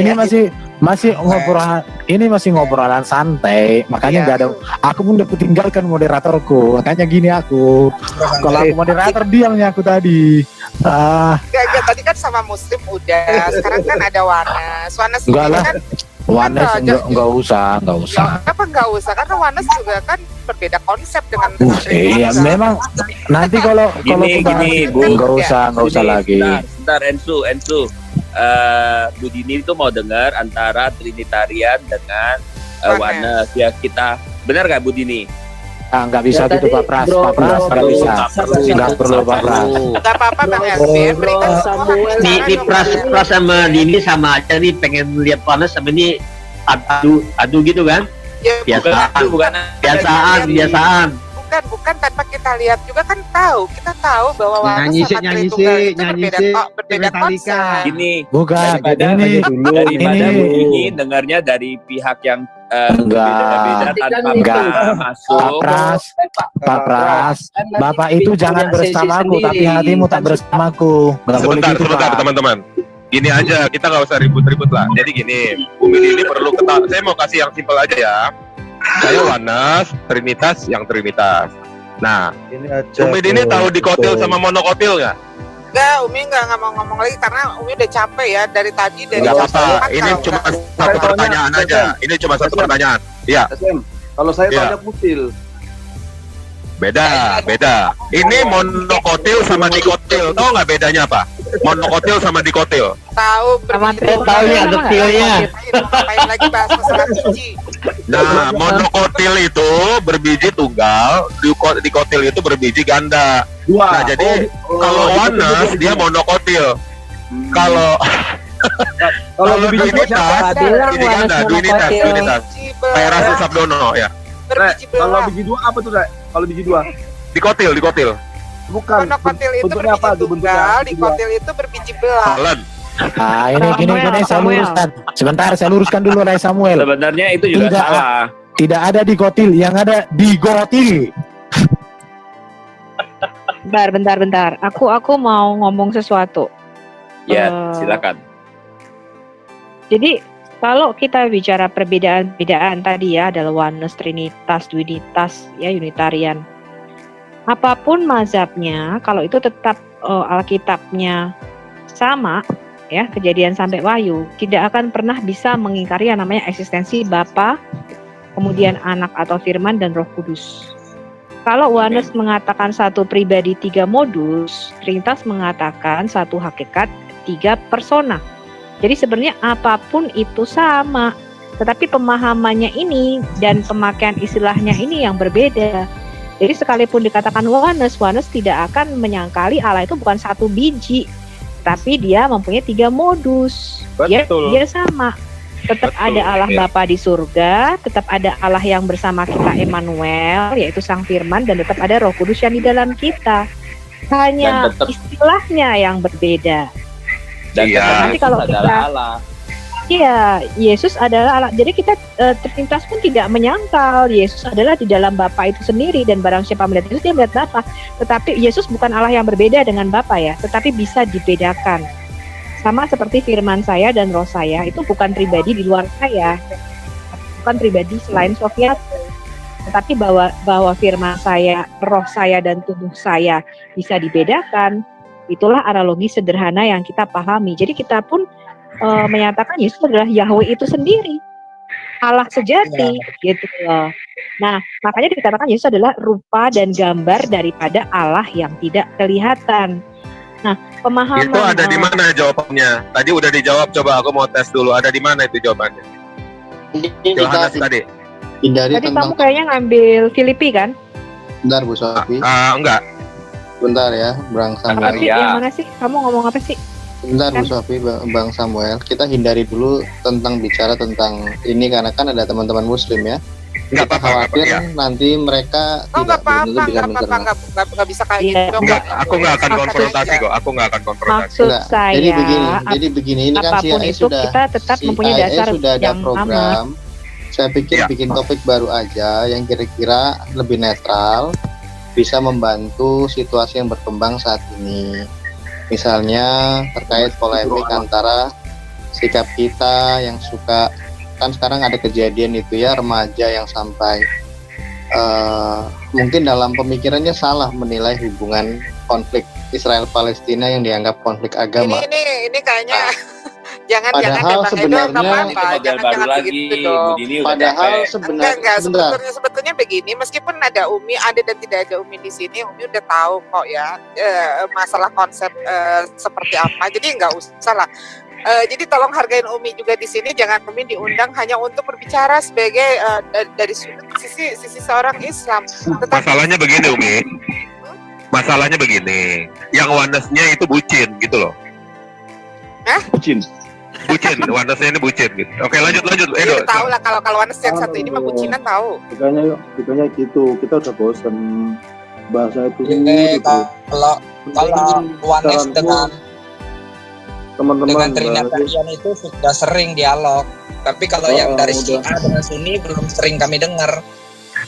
ini masih ngobrolan santai, makanya nggak ada. Aku pun udah tinggalkan moderatorku, makanya gini aku. Kalau aku moderator diamnya aku tadi. Gak, tadi kan sama Muslim udah, sekarang kan ada Wanas. Wanas Enggak ini lah. kan Wanes enggak usah. kenapa nggak usah? Karena Wanas juga kan berbeda konsep dengan Iya, memang nanti kalau Gini, Bu. nggak usah lagi. Sebentar, Ensu. Bu Dini itu mau dengar antara Trinitarian dengan Wanes. Ya kita benar nggak Bu Dini? Nggak bisa Ya, gitu Pak Pras, nggak bisa. Nggak perlu Pak Pras. nggak apa-apa Bang Erwin, berikan semua hak Di bicara dong, Pras Bang. sama Dini sama aja nih, pengen lihat Wanes sama ini adu gitu kan? Ya, Biasaan. bukan tanpa kita lihat juga kan kita tahu bahwa Wanas Nyanyi sama sih, Tritunggal itu nyanyi berbeda sih. berbeda konsep. Gini, Bukan, daripada ini Bu Dini dengarnya dari pihak yang berbeda-beda tanpa masuk. Pak Pras, Bapak itu jangan bersamaku, tapi hatimu tak bersamaku. Nggak boleh gitu, Sebentar, Pak. teman-teman. Gini aja, kita nggak usah ribut-ribut lah. Jadi gini, Umi ini perlu ketahui. Saya mau kasih yang simpel aja ya. Saya Wanas, Trinitas yang Trinitas. Nah, Umi ini tahu dikotil sama monokotil nggak? Enggak, Umi nggak mau ngomong lagi karena Umi udah capek ya dari tadi dari Nggak apa-apa. Ini cuma satu pertanyaan aja. Ini cuma satu pertanyaan. Iya. Kalau saya Iya. tanya kutil. Beda. Ini monokotil sama dikotil. Tahu nggak bedanya apa? Monokotil sama dikotil. tahu Tahunya detilnya. Ngapain lagi bahas masalah biji? Nah, monokotil itu berbiji tunggal, dikotil itu berbiji ganda. Nah, jadi kalau Wanas dia monokotil. Kalau Duinitas, ini ganda, Duinitas. Kayak Rasul Sabdono ya. Kalau biji dua apa tuh, Rek? Kalau biji dua? Dikotil. Bukan. Monokotil itu Bentuknya apa berbiji tuh bentuknya? tunggal, dikotil itu berbiji belah. Halen. Nah, ini saya luruskan. Sebentar, saya luruskan dulu Rai Samuel. Sebenarnya itu juga Tidak. salah. Tidak ada dikotil, yang ada digotil. Bentar. Aku mau ngomong sesuatu. Ya, Eh, silakan. Jadi kalau kita bicara perbedaan-perbedaan tadi ya adalah oneness, trinitas, duinitas, ya unitarian. Apapun mazhabnya, kalau itu tetap Alkitabnya sama, ya Kejadian sampai Wahyu, tidak akan pernah bisa mengingkari yang namanya eksistensi Bapa, kemudian Anak atau Firman dan Roh Kudus. Kalau oneness mengatakan satu pribadi 3 modus, Trinitas mengatakan satu hakikat 3 persona. Jadi sebenarnya apapun itu sama, tetapi pemahamannya ini dan pemakaian istilahnya ini yang berbeda. Jadi sekalipun dikatakan oneness tidak akan menyangkali Allah itu bukan satu biji, tapi dia mempunyai 3 modus. Dia sama. Tetap ada Allah Bapa di surga, tetap ada Allah yang bersama kita Emmanuel, yaitu Sang Firman, dan tetap ada Roh Kudus yang di dalam kita. Hanya istilahnya yang berbeda. Dan nanti kalau kita Allah. Iya, Yesus adalah Allah. Jadi kita Trinitas pun tidak menyangkal Yesus adalah di dalam Bapa itu sendiri, dan barang siapa melihat Yesus dia melihat Bapa. Tetapi Yesus bukan Allah yang berbeda dengan Bapa ya, tetapi bisa dibedakan. Sama seperti firman saya dan roh saya itu bukan pribadi di luar saya, bukan pribadi selain Sofia, tetapi bahwa firman saya, roh saya dan tubuh saya bisa dibedakan. Itulah analogi sederhana yang kita pahami. Jadi kita pun menyatakan Yesus adalah Yahweh itu sendiri, Allah sejati, gitu loh. Nah, makanya dikatakan Yesus adalah rupa dan gambar daripada Allah yang tidak kelihatan. Nah, pemahaman Itu ada di mana jawabannya? Tadi udah dijawab, coba aku mau tes dulu. Ada di mana itu jawabannya? Yohanes tadi. Hindari Tadi tentang kamu kayaknya ngambil Filipi kan? bentar Bu Sofi. Enggak. Bentar ya, Bang Apa Samuel. sih? Yang mana sih? Kamu ngomong apa sih? Bentar Bu Sofi, Bang Samuel. Kita hindari dulu tentang bicara tentang ini karena kan ada teman-teman Muslim ya. Kita khawatir nanti mereka tidak benar-benar bisa mencerna. Nggak bisa kayak gitu. Aku nggak akan konfrontasi kok. Aku nggak akan konfrontasi. Maksud saya, Jadi begini, ini kan apapun CIA itu kita tetap mempunyai dasar sudah ada yang program. Saya pikir Ya. bikin topik baru aja yang kira-kira lebih netral, bisa membantu situasi yang berkembang saat ini. Misalnya terkait polemik antara sikap kita yang suka, kan sekarang ada kejadian itu ya, remaja yang sampai mungkin dalam pemikirannya salah menilai hubungan konflik Israel-Palestina yang dianggap konflik agama. Ini kayaknya jangan Padahal sebenarnya jangan begitu dong. Padahal sebenarnya sebetulnya begini, meskipun ada Umi, ada dan tidak ada Umi di sini, Umi udah tahu kok ya masalah konsep seperti apa. Jadi nggak usah lah. Jadi tolong hargain Umi juga di sini, jangan Umi diundang hanya untuk berbicara sebagai dari sisi seorang Islam. Masalahnya begini, Umi. Masalahnya begini. Yang oneness-nya itu bucin gitu loh. Bucin, oneness-nya ini bucin gitu. Oke, lanjut Edo. Tahu lah kalau oneness yang satu ini mah bucinan tahu. Makanya gitu, kita udah bosan bahasa itu. Kalau oneness dengan teman-teman. Dengan Trinitarian itu sudah sering dialog. Tapi kalau yang dari udah. Syiah dengan Sunni belum sering kami dengar.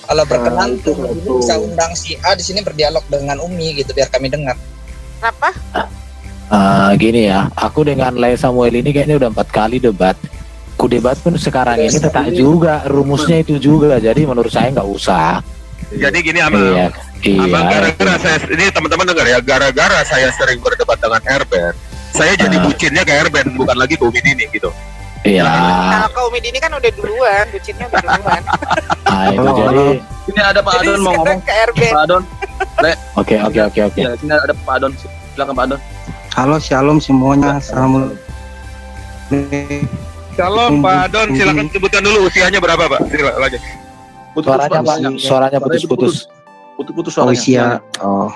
Kalau berkenan itu Umi satu. bisa undang Syiah di sini berdialog dengan Umi gitu biar kami dengar. Kenapa? Gini ya, aku dengan Lay Samuel ini kayaknya udah 4 kali debat. Ku debat pun sekarang ini tetap juga rumusnya itu juga. Jadi menurut saya nggak usah. Jadi gini Abang, Iya. Abang gara-gara saya ini teman-teman dengar ya, gara-gara saya sering berdebat dengan Herben, saya jadi bucinnya ke Herben bukan lagi ke Umi Dini gitu. Iya. Kalau ke Umi Dini kan udah duluan, bucinnya udah duluan. Itu jadi. Ini ada Pak Adon mau ngomong. Ke Erben. Pak Adon. Oke. Ya, sini ada Pak Adon. Silakan Pak Adon. Halo, shalom semuanya. Assalamualaikum. Shalom Pak Adon, silakan sebutkan dulu usianya berapa Pak? Silakan lagi. Suaranya putus-putus. Putus-putus Oh, suaranya. iya. Oh.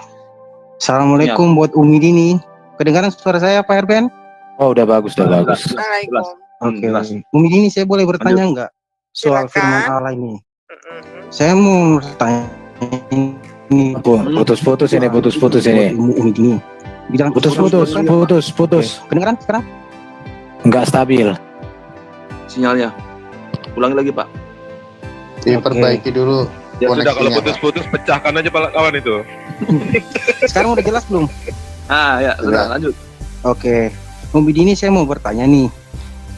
Assalamualaikum buat Umi Dini. Kedengaran suara saya Pak Erben? Oh, udah bagus. Assalamualaikum. Oke. Umi Dini, saya boleh bertanya nggak soal firman Allah ini? Saya mau bertanya ini. Putus-putus ini. Umi Dini. Bilang Putus. Kedengaran sekarang? Nggak stabil. Sinyalnya. Ulangi lagi Pak. Diperbaiki dulu. Ya sudah, kalau koneksinya, Pak. putus-putus pecahkan aja Pak kawan itu. Sekarang udah jelas belum? Ya sudah lanjut. Oke. Umi Dini, saya mau bertanya nih.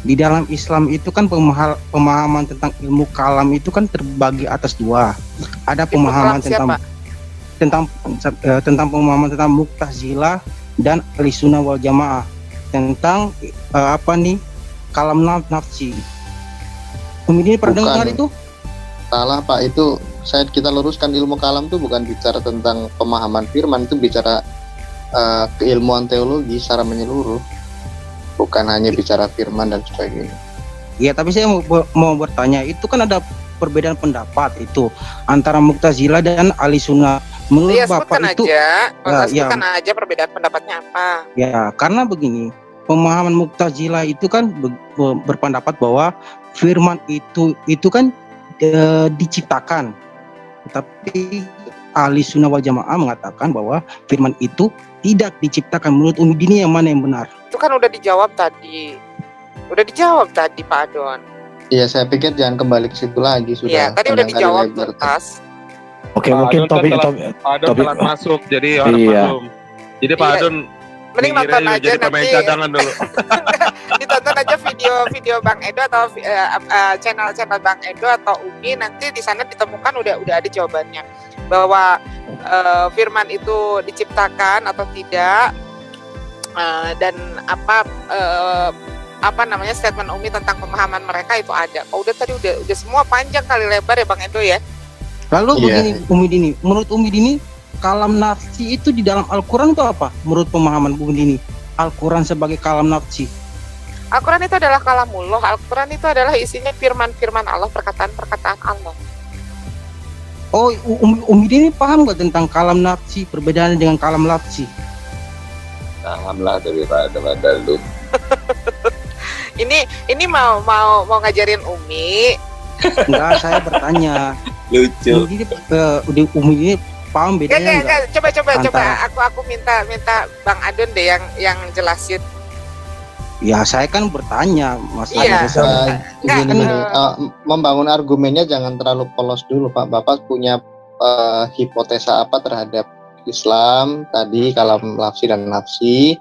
Di dalam Islam itu kan pemahaman tentang ilmu kalam itu kan terbagi atas dua. Ada pemahaman tentang pemahaman tentang Mu'tazilah dan Ahlussunnah wal Jamaah tentang kalam nafsi. Umi Dini pernah dengar itu? Salah Pak, itu kita luruskan, ilmu kalam itu bukan bicara tentang pemahaman firman, itu bicara keilmuan teologi secara menyeluruh, bukan hanya bicara firman dan sebagainya. Ya, tapi saya mau bertanya, itu kan ada perbedaan pendapat itu antara Mu'tazilah dan Ahlussunnah. Menurut Iya, Bapak sebutkan itu sebutkan aja perbedaan pendapatnya apa. ya, karena begini, pemahaman Mu'tazilah itu kan berpendapat bahwa firman itu kan diciptakan, tapi Ahlussunnah wal Jamaah mengatakan bahwa firman itu tidak diciptakan. Menurut Umi Dini yang mana yang benar? Itu kan udah dijawab tadi. Pak Adon. Iya, saya pikir jangan kembali ke situ lagi, sudah. Iya, tadi udah panjang kali dijawab lebar. tuntas. Oke, Pak mungkin Adon kan Pak Adon telat masuk, jadi harus maklum. Jadi Pak Iya. Adon Mending nonton aja jadi pemain nanti. cadangan dulu. Ditonton aja video Bang Edo atau channel Bang Edo atau Umi, nanti di sana ditemukan udah ada jawabannya bahwa firman itu diciptakan atau tidak, dan statement Umi tentang pemahaman mereka itu ada. Oh, udah semua panjang kali lebar ya Bang Edo ya. Lalu Iya. begini Umi Dini, menurut Umi Dini kalam nafsi itu di dalam Al-Quran itu apa? Menurut pemahaman Umi Dini, Al-Quran sebagai kalam nafsi. Al-Quran itu adalah kalamullah. Al-Quran itu adalah isinya firman-firman Allah, perkataan-perkataan Allah. Oh, Umi Dini paham nggak tentang kalam nafsi, perbedaannya dengan kalam nafsi? Alhamdulillah daripada lu. Ini mau ngajarin Umi. Enggak, saya bertanya. Lucu. Umi Dini paham bedanya enggak? Coba. Aku minta Bang Adon deh yang jelasin. Ya, saya kan bertanya, Mas. Iya. Gini, membangun argumennya jangan terlalu polos dulu Pak. Bapak punya hipotesa apa terhadap Islam tadi, kalam nafsi dan nafsi?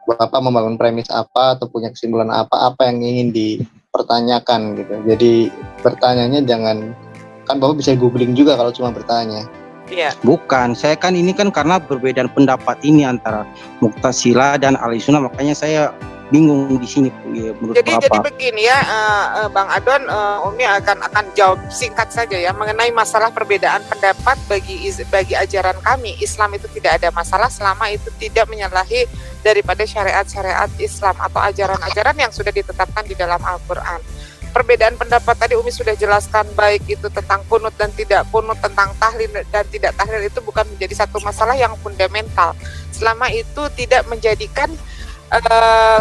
Bapak membangun premis apa atau punya kesimpulan apa yang ingin dipertanyakan gitu. Jadi bertanyanya jangan, kan Bapak bisa googling juga kalau cuma bertanya. Iya. Bukan, saya kan ini kan karena perbedaan pendapat ini antara Mu'tazilah dan Ahlussunnah, makanya saya bingung di sini ya, menurut Jadi Bapak. begini ya, Bang Adon, Umi akan jawab singkat saja ya mengenai masalah perbedaan pendapat bagi ajaran kami. Islam itu tidak ada masalah selama itu tidak menyalahi daripada syariat-syariat Islam atau ajaran-ajaran yang sudah ditetapkan di dalam Al-Quran. Perbedaan pendapat tadi Umi sudah jelaskan, baik itu tentang kunut dan tidak kunut, tentang tahlil dan tidak tahlil, itu bukan menjadi satu masalah yang fundamental selama itu tidak menjadikan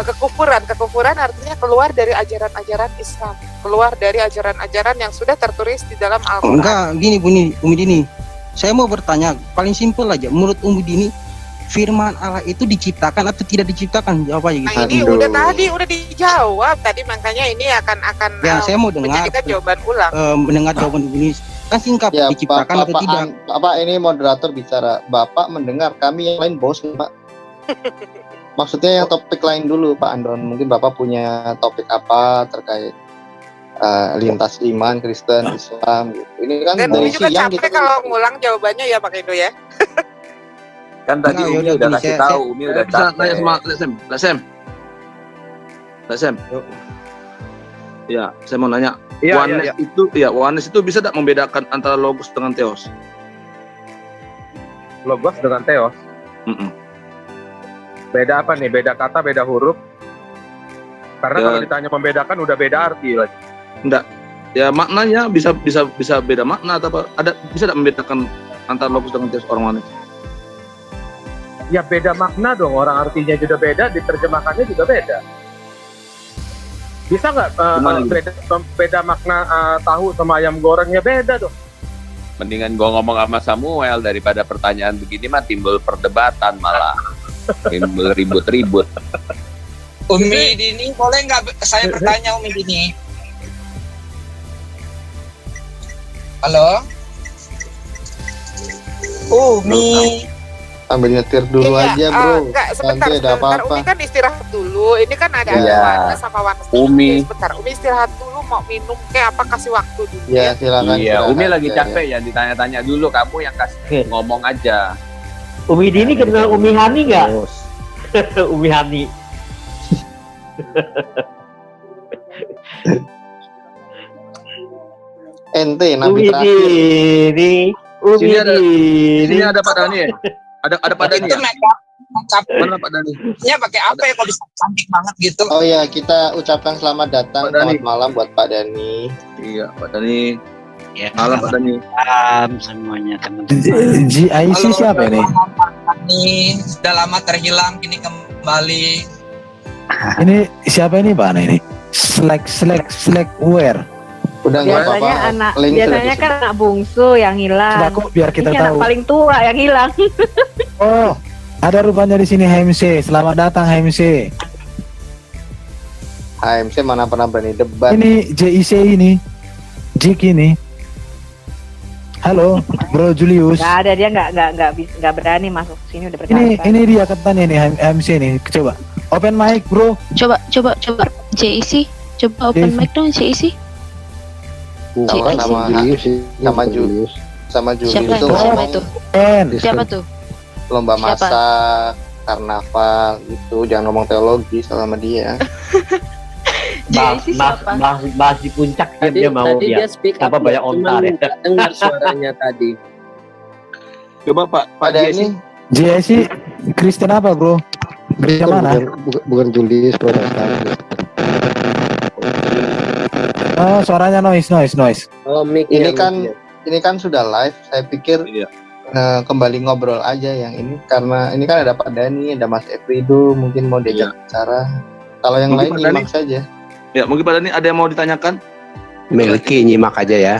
kekufuran artinya keluar dari ajaran-ajaran Islam, keluar dari ajaran-ajaran yang sudah tertulis di dalam Al-Quran. Enggak, gini Umi Dini, saya mau bertanya paling simpel aja, menurut Umi Dini firman Allah itu diciptakan atau tidak diciptakan? Jawab aja gitu. Nah, ini udah dijawab tadi, makanya ini akan Ya, saya mau dengar menjadikan jawaban ulang. mendengar jawaban ini. Kan singkat, Ya, diciptakan atau tidak? Bapak ini moderator bicara. Bapak mendengar, kami yang lain bosan, Pak. Maksudnya yang topik lain dulu, Pak Andon. Mungkin Bapak punya topik apa terkait lintas iman, Kristen, Islam gitu. Ini kan Dan dari Umi juga siang capek kita kalau ngulang jawabannya ya Pak Edo ya. Kan tadi Umi udah kasih tahu, Umi udah bisa capek. nanya sama Lesem. Ya, saya mau nanya. Oneness itu bisa tidak membedakan antara logos dengan theos? Logos dengan theos. Beda apa nih? Beda kata, beda huruf. Karena Ya. kalau ditanya membedakan udah beda arti lagi. Enggak. Ya maknanya bisa beda makna atau apa? Bisa tidak membedakan antara logos dengan theos orang oneness? Ya beda makna dong, orang artinya juga beda, diterjemahkannya juga beda. Bisa nggak beda makna tahu sama ayam gorengnya beda dong? Mendingan gua ngomong sama Samuel daripada pertanyaan begini mah timbul perdebatan malah. Timbul ribut-ribut. Umi Dini, boleh nggak saya bertanya Umi Dini? Halo? Umi. Sambil nyetir dulu aja, Bro. Enggak, sebentar, Nanti ada sebentar. apa-apa. Umi kan istirahat dulu. Ini kan ada Iya. Wana sama Wana. Umi. Sebentar, Umi istirahat dulu, mau minum kayak apa, kasih waktu dulu. Ya, silakan. Iya, silakan. Umi lagi Ya, capek ya ditanya-tanya dulu, kamu yang kasih ngomong aja. Umi Dini kenal Umi Hani nggak? Umi Hani. Ente Umi nabi terakhir. Dini. Umi Sini ada Pak Dani ya? Ada Pak Dani Itu ya? makeup Mana Pak Dani? nya pakai apa ya kalau bisa cantik banget gitu? Oh ya, kita ucapkan selamat datang, Pak Dani. selamat malam buat Pak Dani. Iya, Pak Dani. Ya, Malam Pak Dani. malam semuanya teman-teman. GIC siapa ini? Ini sudah lama terhilang, kini kembali. Ini siapa ini Pak ini? Slack where? Udah nggak Biasanya apa-apa. anak, Link biasanya sudah kan anak bungsu yang hilang. Sudah kok biar kita Ini anak tahu. paling tua yang hilang. Oh, ada rupanya di sini HMC. Selamat datang HMC. HMC mana pernah berani debat. Ini JIC ini. Jik ini. Halo, Bro Julius. Nggak ada, dia nggak berani masuk sini udah berkali-kali. Ini dia katanya nih HMC nih. Coba open mic, Bro. Coba JIC. Coba open JIC. mic dong JIC. Sama Julius Siapa itu itu? Siapa tuh? lomba Siapa? masak, karnaval gitu. Jangan ngomong teologi sama dia. JIC siapa? Bahas di puncak dia mau dia. speak Apa banyak ontar ya? dengar suaranya tadi. Coba Pak Dani. JIC Kristen apa, Bro? Gereja mana? Bukan Julius, Protestan. Oh, suaranya noise. Oh, Ini kan sudah live. Saya pikir kembali ngobrol aja yang ini, karena ini kan ada Pak Dani, ada Mas Efrido, mungkin mau diajak bicara. Kalau yang Mungkin lain Pak Dani. nyimak saja. Ya, mungkin Pak Dani ada yang mau ditanyakan? Melki nyimak aja ya.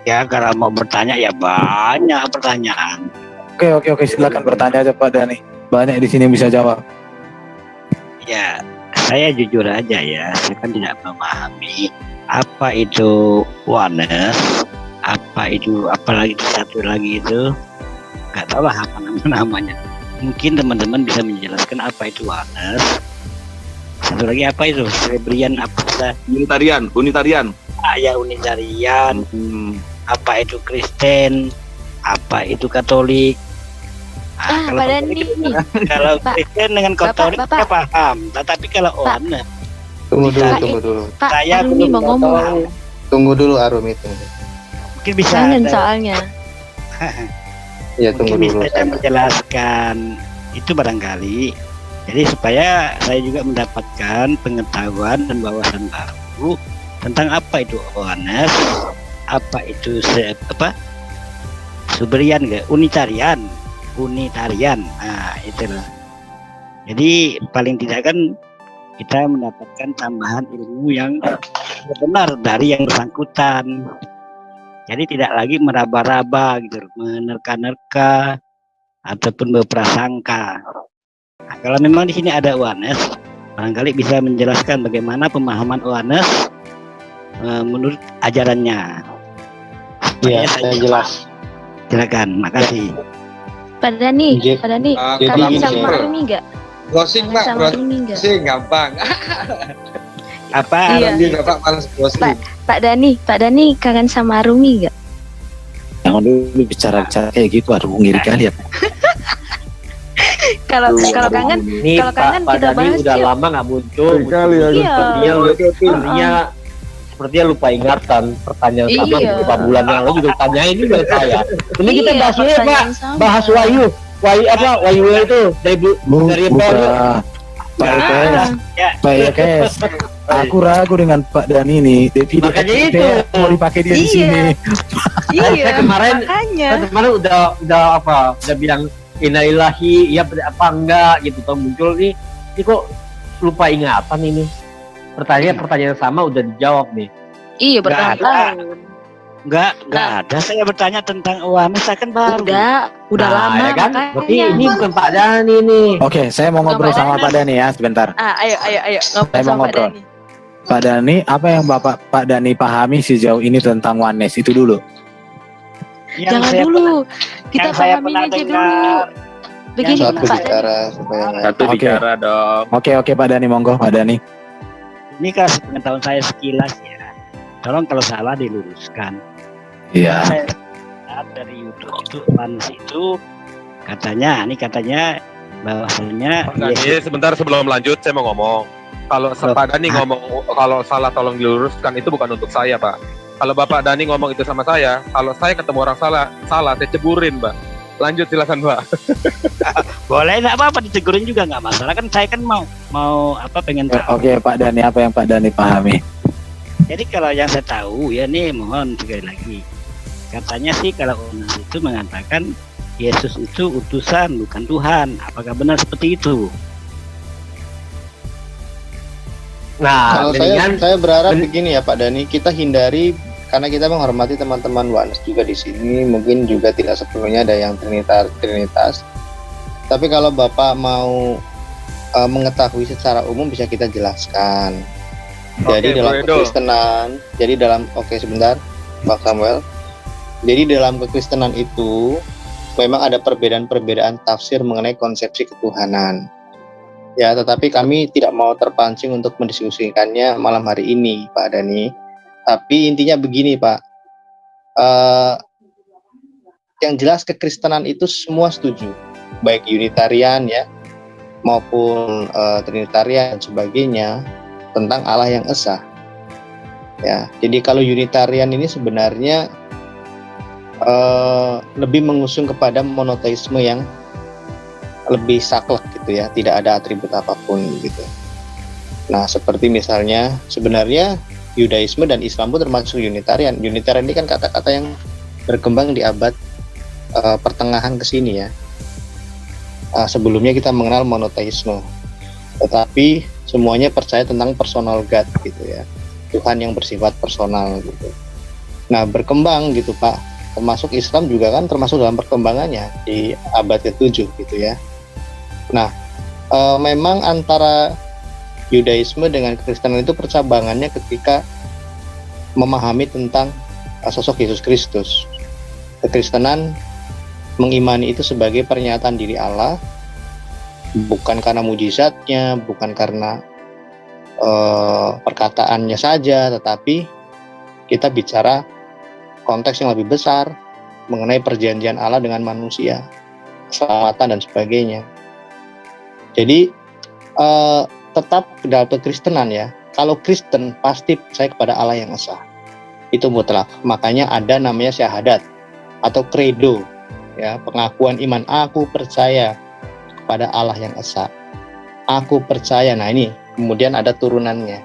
Ya kalau mau bertanya ya banyak pertanyaan. Oke, silakan bertanya aja Pak Dani. Banyak di sini yang bisa jawab. Ya, saya jujur aja ya, saya kan tidak memahami apa itu oneness, apa itu, apalagi satu lagi itu nggak tahu lah apa namanya. Mungkin teman-teman bisa menjelaskan apa itu oneness. Satu lagi apa itu? Cerebrian apa? Unitarian. Ya Unitarian. Apa itu Kristen? Apa itu Katolik? Pak Dani. Kalau Kristen dengan Katolik Bapak. saya paham, tetapi kalau oneness Tunggu dulu. Pak saya Arumi belum mau ngomong. Tunggu dulu Arumi, tunggu. mungkin bisa Kangen ada- soalnya. Ya, tunggu mungkin dulu. bisa saya menjelaskan itu barangkali. Jadi supaya saya juga mendapatkan pengetahuan dan wawasan baru tentang apa itu oneness, apa itu Suberian enggak? Unitarian. Nah, itulah. Jadi paling tidak kan kita mendapatkan tambahan ilmu yang benar dari yang bersangkutan. Jadi tidak lagi meraba-raba gitu, menerka-nerka ataupun berprasangka. Nah, kalau memang di sini ada oneness, barangkali bisa menjelaskan bagaimana pemahaman oneness menurut ajarannya. Iya, saya jelas. Silakan, makasih. Pak Dani, Pak Dani, jadi kangen gini, sama Pak. Rumi nggak? Browsing Kangen Pak, sama Rumi nggak? browsing gampang. Apa? Iya. Ini Bapak males browsing. Pak Dani kangen sama Rumi nggak? Jangan dulu bicara kayak gitu, aduh ngiri kali ya. Kalau kangen, Ini kalau kangen Pak kita Dani bahas udah yuk. lama nggak muncul. Sekali ya. Iya. Sepertinya lupa ingatan pertanyaan sama Iya. beberapa bulan yang lalu juga tanyain juga saya. Ini kita Iya, bahas ini Pak, pertanyaan sama. bahas Wahyu itu dari dari Paul. Pak EKS, Pak EKS. Aku ragu dengan Pak Dani ini. Video Makanya FTP itu. mau dipakai dia di Iya. sini. Iya, Saya kemarin makanya. udah bilang innalillahi ya apa enggak gitu toh muncul nih. Ini kok lupa ingatan ini. Pertanyaan sama udah dijawab nih. Iya, Nggak ada. bertahun-tahun. Nggak ada. Saya bertanya tentang oneness, saya kan baru. Udah lama ya kan? makanya. Berarti ini bukan Pak Dani nih. Oke, saya mau ngobrol Nggak sama mau. Pak Dani ya sebentar. Ayo ngobrol Saya mau sama Pak ngobrol. Dani. Pak Dani, apa yang Pak Dani pahami sejauh ini tentang oneness itu dulu? Jangan dulu, kita pahamin aja dulu. Begini Satu Pak Dani. bicara supaya Satu Oke. bicara dong. Oke Pak Dani, monggo Pak Dani. Ini kan pengetahuan saya sekilas ya. Tolong kalau salah diluruskan. Iya. Saya lihat dari YouTube itu oneness itu katanya bahwasanya Dani, sebentar sebelum lanjut saya mau ngomong. Kalau Pak Dani ngomong kalau salah tolong diluruskan, itu bukan untuk saya Pak. Kalau Bapak Dani ngomong itu sama saya, kalau saya ketemu orang salah saya ceburin Pak. Lanjut silakan Pak. boleh, nggak apa-apa ditegurin juga nggak masalah kan. Saya kan mau pengen tahu. Oke Pak Dani, apa yang Pak Dani pahami? Jadi kalau yang saya tahu ya nih, mohon sekali lagi, katanya sih kalau oneness itu mengatakan Yesus itu utusan bukan Tuhan. Apakah benar seperti itu? Nah, kalau saya berharap begini ya Pak Dani, kita hindari karena kita menghormati teman-teman oneness juga di sini, mungkin juga tidak sepenuhnya ada yang trinitas. Tapi kalau Bapak mau mengetahui secara umum bisa kita jelaskan. Jadi dalam kekristenan, sebentar Pak Samuel. Jadi dalam kekristenan itu memang ada perbedaan-perbedaan tafsir mengenai konsepsi ketuhanan. Ya, tetapi kami tidak mau terpancing untuk mendiskusikannya malam hari ini, Pak Dani. Tapi intinya begini, Pak. Yang jelas kekristenan itu semua setuju, baik Unitarian ya, maupun Trinitarian dan sebagainya, tentang Allah yang esa. Ya, jadi kalau Unitarian ini sebenarnya lebih mengusung kepada monoteisme yang lebih saklek gitu ya, tidak ada atribut apapun gitu. Nah, seperti misalnya sebenarnya Yudaisme dan Islam pun termasuk Unitarian. Unitarian ini kan kata-kata yang berkembang di abad pertengahan ke sini ya. Sebelumnya kita mengenal monoteisme, tetapi semuanya percaya tentang personal God gitu ya, Tuhan yang bersifat personal gitu. Nah, berkembang gitu Pak, termasuk Islam juga kan termasuk dalam perkembangannya di abad ke-7 gitu ya. Nah, memang antara Yudaisme dengan Kekristenan itu percabangannya ketika memahami tentang sosok Yesus Kristus. Kekristenan mengimani itu sebagai pernyataan diri Allah, bukan karena mujizatnya, bukan karena perkataannya saja, tetapi kita bicara konteks yang lebih besar mengenai perjanjian Allah dengan manusia, keselamatan dan sebagainya. Jadi tetap dalam kekristenan ya, kalau Kristen pasti percaya kepada Allah yang esa, itu mutlak. Makanya ada namanya syahadat atau credo ya, pengakuan iman. Aku percaya kepada Allah yang esa, aku percaya. Nah ini kemudian ada turunannya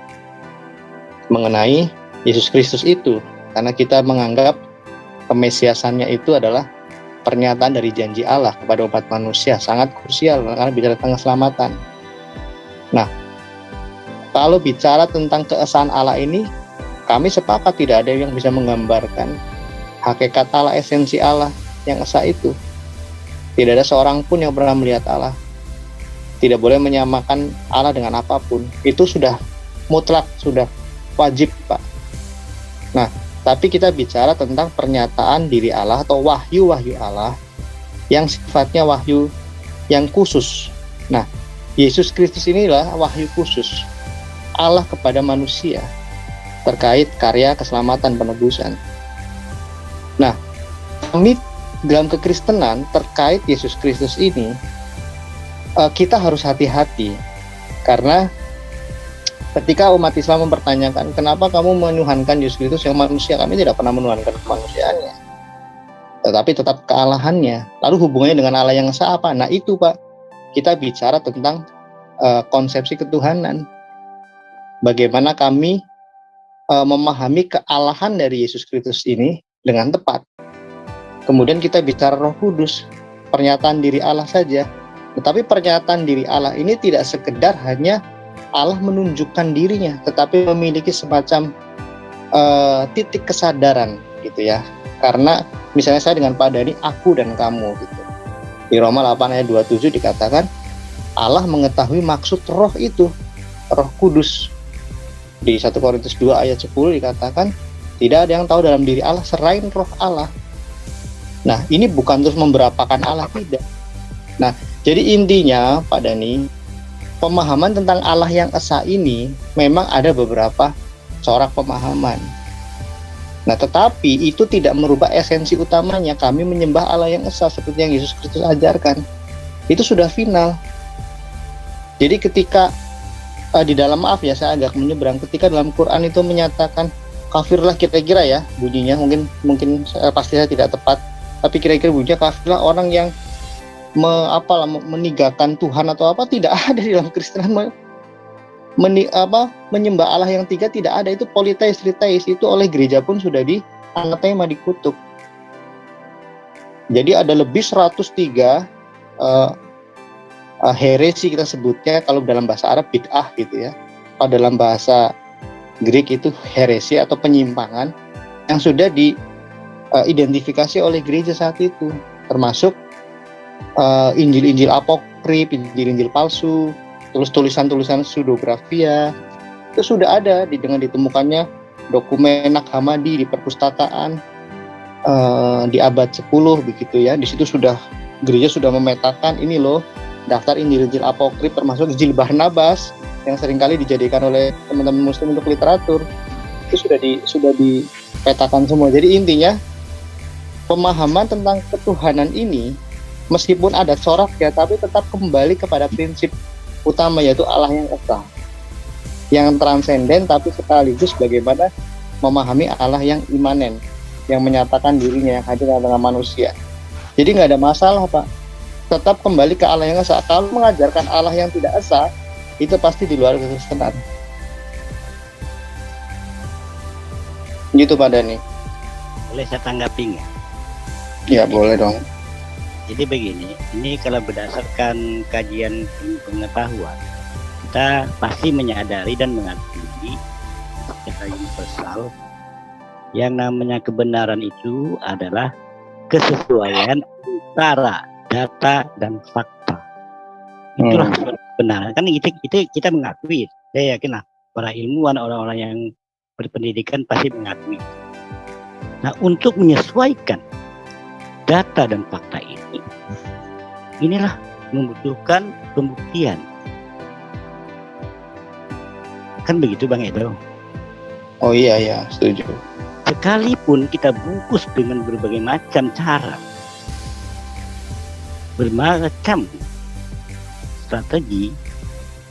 mengenai Yesus Kristus itu, karena kita menganggap kemesiasannya itu adalah pernyataan dari janji Allah kepada umat manusia, sangat krusial karena bicara tentang keselamatan. Nah, kalau bicara tentang keesaan Allah ini, kami sepakat tidak ada yang bisa menggambarkan hakikat Allah, esensi Allah yang esa itu. Tidak ada seorang pun yang pernah melihat Allah. Tidak boleh menyamakan Allah dengan apapun. Itu sudah mutlak, sudah wajib, Pak. Nah, tapi kita bicara tentang pernyataan diri Allah atau wahyu-wahyu Allah yang sifatnya wahyu yang khusus. Nah, Yesus Kristus inilah wahyu khusus Allah kepada manusia terkait karya keselamatan penebusan. Nah, kami dalam kekristenan terkait Yesus Kristus ini kita harus hati-hati, karena ketika umat Islam mempertanyakan kenapa kamu menuhankan Yesus Kristus yang manusia, kami tidak pernah menuhankan kemanusiaannya, tetapi tetap kealahannya. Lalu hubungannya dengan Allah yang esa apa? Nah itu Pak, kita bicara tentang konsepsi ketuhanan. Bagaimana kami memahami kealahan dari Yesus Kristus ini dengan tepat. Kemudian kita bicara Roh Kudus, pernyataan diri Allah saja. Tetapi pernyataan diri Allah ini tidak sekedar hanya Allah menunjukkan dirinya, tetapi memiliki semacam titik kesadaran gitu ya. Karena misalnya saya dengan Pak Dhani, aku dan kamu gitu. Di Roma 8 ayat 27 dikatakan Allah mengetahui maksud roh itu, Roh Kudus. Di 1 Korintus 2 ayat 10 dikatakan tidak ada yang tahu dalam diri Allah selain roh Allah. Nah, ini bukan terus memberapakan Allah, tidak. Nah, jadi intinya Pak Dhani, pemahaman tentang Allah yang esa ini memang ada beberapa corak pemahaman. Nah, tetapi itu tidak merubah esensi utamanya. Kami menyembah Allah yang esa seperti yang Yesus Kristus ajarkan. Itu sudah final. Jadi ketika di dalam, maaf ya saya agak menyeberang, ketika dalam Quran itu menyatakan kafirlah, kira-kira ya bunyinya, mungkin pasti saya tidak tepat, tapi kira-kira bunyinya kafirlah orang yang meninggalkan Tuhan atau apa, tidak ada di dalam Kristen. Menyembah Allah yang tiga tidak ada. Itu politeis, triteis, itu oleh gereja pun sudah anatema, dikutuk. Jadi ada lebih 103 heresi kita sebutnya, kalau dalam bahasa Arab bid'ah gitu ya. Kalau dalam bahasa Greek itu heresi atau penyimpangan yang sudah diidentifikasi oleh gereja saat itu, termasuk Injil-Injil apokrif, Injil-Injil palsu, terus tulisan-tulisan pseudografia, itu sudah ada dengan ditemukannya dokumen Nag Hammadi di perpustakaan di abad 10 begitu ya. Di situ gereja sudah memetakan ini loh daftar Injil-Injil apokrif, termasuk Injil Barnabas yang seringkali dijadikan oleh teman-teman Muslim untuk literatur. Itu sudah dipetakan semua. Jadi intinya pemahaman tentang ketuhanan ini meskipun ada corak ya, tapi tetap kembali kepada prinsip utama, yaitu Allah yang esa, yang transenden, tapi sekaligus bagaimana memahami Allah yang imanen, yang menyatakan dirinya, yang hadir dalam manusia. Jadi nggak ada masalah Pak, tetap kembali ke Allah yang esa. Kalau mengajarkan Allah yang tidak esa, itu pasti di luar kekristenan. Gitu Pak Dhani. Boleh saya tanggapi nggak? Ya boleh dong. Jadi begini, ini kalau berdasarkan kajian pengetahuan, kita pasti menyadari dan mengakui secara universal yang namanya kebenaran itu adalah kesesuaian antara data dan fakta. Itulah kebenaran. Kan kita mengakui. Saya yakin lah para ilmuwan, orang-orang yang berpendidikan pasti mengakui. Nah, untuk menyesuaikan data dan fakta inilah membutuhkan pembuktian. Kan begitu Bang Edo? Oh iya, setuju. Sekalipun kita bungkus dengan berbagai macam cara, bermacam strategi,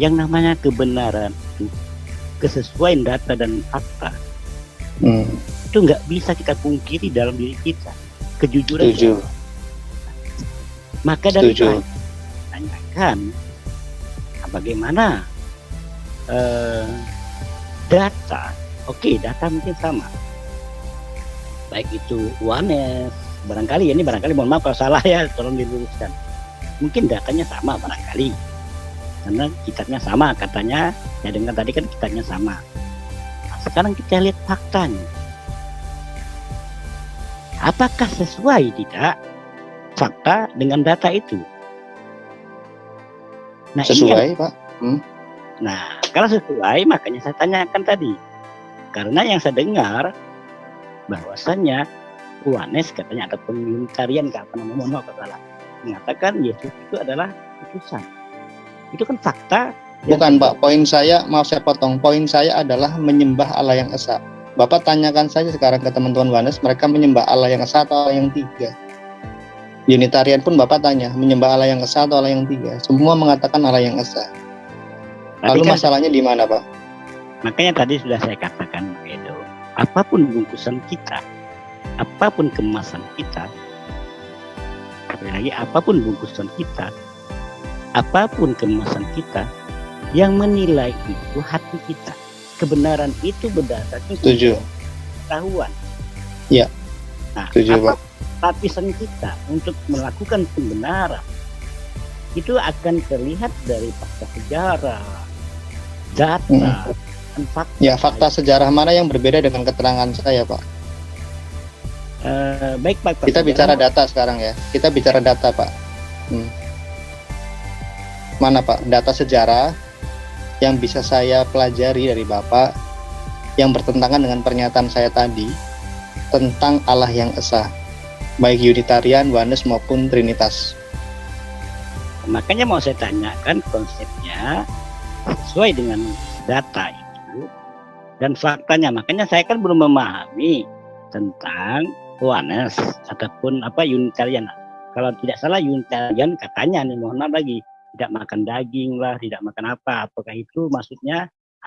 yang namanya kebenaran itu, kesesuaian data dan fakta, itu nggak bisa kita pungkiri dalam diri kita. Kejujuran. Setuju. Maka dari itu tanyakan bagaimana data. Oke, data mungkin sama, baik itu Yohanes, barangkali mohon maaf kalau salah ya, tolong diluruskan. Mungkin datanya sama barangkali, karena kitabnya sama katanya. Ya dengar tadi kan kitabnya sama. Nah, sekarang kita lihat faktanya. Apakah sesuai tidak? fakta dengan data itu. Nah, Sesuai, Pak. Nah, kalau sesuai makanya saya tanyakan tadi. Karena yang saya dengar bahwasannya Yohanes katanya ataupun Unitarian mengatakan Yesus itu adalah utusan. Itu kan fakta. Bukan, Pak. Poin saya, maaf saya potong. Poin saya adalah menyembah Allah yang esa. Bapak tanyakan saja sekarang ke teman-teman Yohanes, mereka menyembah Allah yang esa atau Allah yang tiga. Unitarian pun Bapak tanya, menyembah Allah yang esa atau Allah yang tiga. Semua mengatakan Allah yang esa. Lalu kan, masalahnya di mana, Pak? Makanya tadi sudah saya katakan begitu. Apapun bungkusan kita, apapun kemasan kita, sekali lagi apapun bungkusan kita, apapun kemasan kita, yang menilai itu hati kita. Kebenaran itu berdasarkan pengetahuan. Ya. Nah, Setuju, Pak. lapisan kita untuk melakukan pembenaran itu akan terlihat dari fakta sejarah, data, dan fakta. Ya, fakta sejarah mana yang berbeda dengan keterangan saya, Pak? Baik, Pak. Kita bicara data sekarang ya. Kita bicara data, Pak. Mana, Pak? Data sejarah yang bisa saya pelajari dari Bapak yang bertentangan dengan pernyataan saya tadi tentang Allah yang esa, baik Unitarian, Yohanes maupun Trinitas. Makanya mau saya tanyakan konsepnya sesuai dengan data itu dan faktanya. Makanya saya kan belum memahami tentang Yohanes ataupun Unitarian. Kalau tidak salah Unitarian katanya nih, mohon maaf lagi, tidak makan daging lah, tidak makan apa. Apakah itu maksudnya?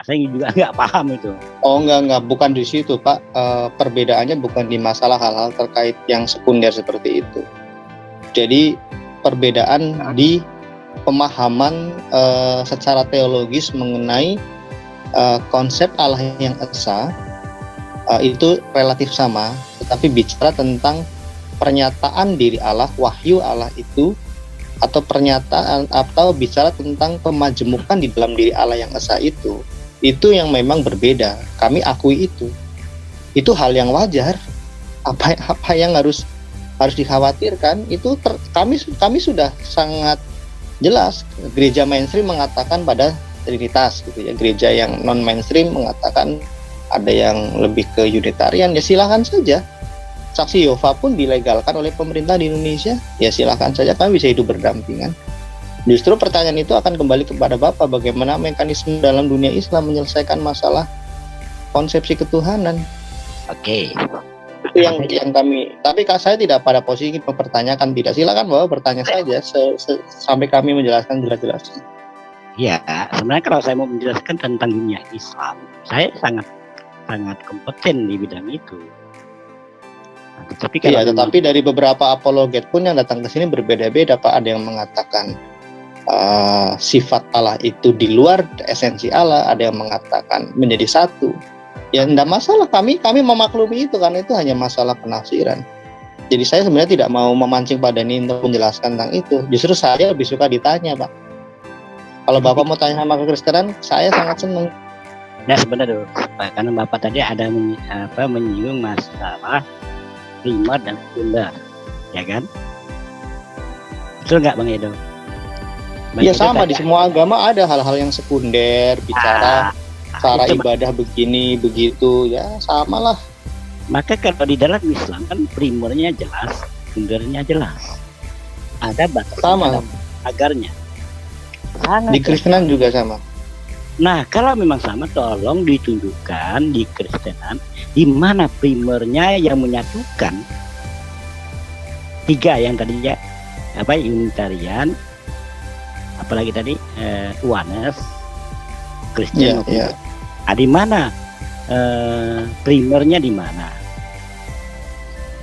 Saya juga nggak paham itu. Oh, enggak, bukan di situ, Pak. Perbedaannya bukan di masalah hal-hal terkait yang sekunder seperti itu. Jadi perbedaan di pemahaman secara teologis mengenai konsep Allah yang esa itu relatif sama, tetapi bicara tentang pernyataan diri Allah, wahyu Allah itu, atau pernyataan atau bicara tentang pemajemukan di dalam diri Allah yang esa itu yang memang berbeda. Kami akui itu hal yang wajar. Apa yang harus dikhawatirkan itu kami sudah sangat jelas. Gereja mainstream mengatakan pada Trinitas gitu ya, gereja yang non mainstream mengatakan ada yang lebih ke Unitarian. Ya silahkan saja. Saksi Yehova pun dilegalkan oleh pemerintah di Indonesia, ya silahkan saja, kami bisa hidup berdampingan. Justru pertanyaan itu akan kembali kepada Bapak, bagaimana mekanisme dalam dunia Islam menyelesaikan masalah konsepsi ketuhanan. Oke. Itu yang kami, tapi saya tidak pada posisi mempertanyakan, tidak. Silakan Bapak bertanya saja sampai kami menjelaskan jelas-jelas. Ya, sebenarnya kalau saya mau menjelaskan tentang dunia Islam, saya sangat kompeten di bidang itu. Tetapi dari beberapa apologet pun yang datang ke sini berbeda-beda, Pak. Ada yang mengatakan sifat Allah itu di luar esensi Allah, ada yang mengatakan menjadi satu. Ya tidak masalah, kami memaklumi itu karena itu hanya masalah penafsiran. Jadi saya sebenarnya tidak mau memancing pada ini untuk menjelaskan tentang itu. Justru saya lebih suka ditanya, Pak. Kalau Bapak mau tanya sama kekristenan, saya sangat senang. Nah sebenarnya karena Bapak tadi ada menyinggung masalah primer dan sekunder, ya kan? Betul nggak, Bang Edo? Iya sama, di semua agama ada hal-hal yang sekunder, bicara cara ibadah begini begitu, ya sama lah. Maka kalau di dalam Islam kan primernya jelas, sekundernya jelas. Ada batas sama agarnya. Di Kristenan juga sama. Nah, kalau memang sama, tolong ditunjukkan di Kristenan di mana primernya yang menyatukan tiga yang tadinya Unitarian, apalagi tadi Yohanes, Kristen. Di mana primernya di mana?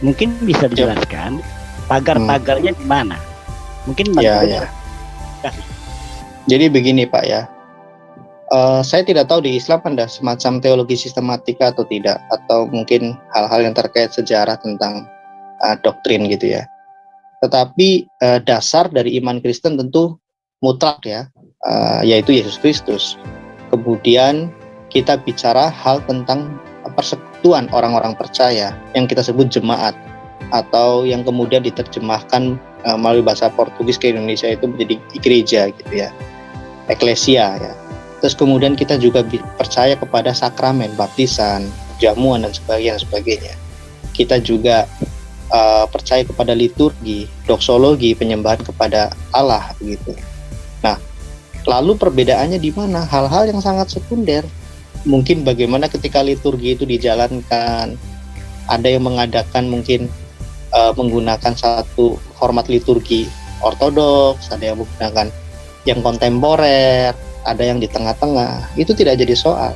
Mungkin bisa dijelaskan pagar-pagarnya di mana? Mungkin Jadi begini, Pak ya. Saya tidak tahu di Islam ada semacam teologi sistematika atau tidak, atau mungkin hal-hal yang terkait sejarah tentang doktrin gitu ya. Tetapi dasar dari iman Kristen tentu mutlak ya, yaitu Yesus Kristus. Kemudian kita bicara hal tentang persekutuan orang-orang percaya yang kita sebut jemaat, atau yang kemudian diterjemahkan melalui bahasa Portugis ke Indonesia itu menjadi gereja gitu ya, eklesia ya. Terus kemudian kita juga percaya kepada sakramen, baptisan, jamuan dan sebagainya. Kita juga percaya kepada liturgi, doksologi, penyembahan kepada Allah begitu. Nah, lalu perbedaannya di mana? Hal-hal yang sangat sekunder. Mungkin bagaimana ketika liturgi itu dijalankan, ada yang mengadakan mungkin menggunakan satu format liturgi ortodoks, ada yang menggunakan yang kontemporer, ada yang di tengah-tengah. Itu tidak jadi soal.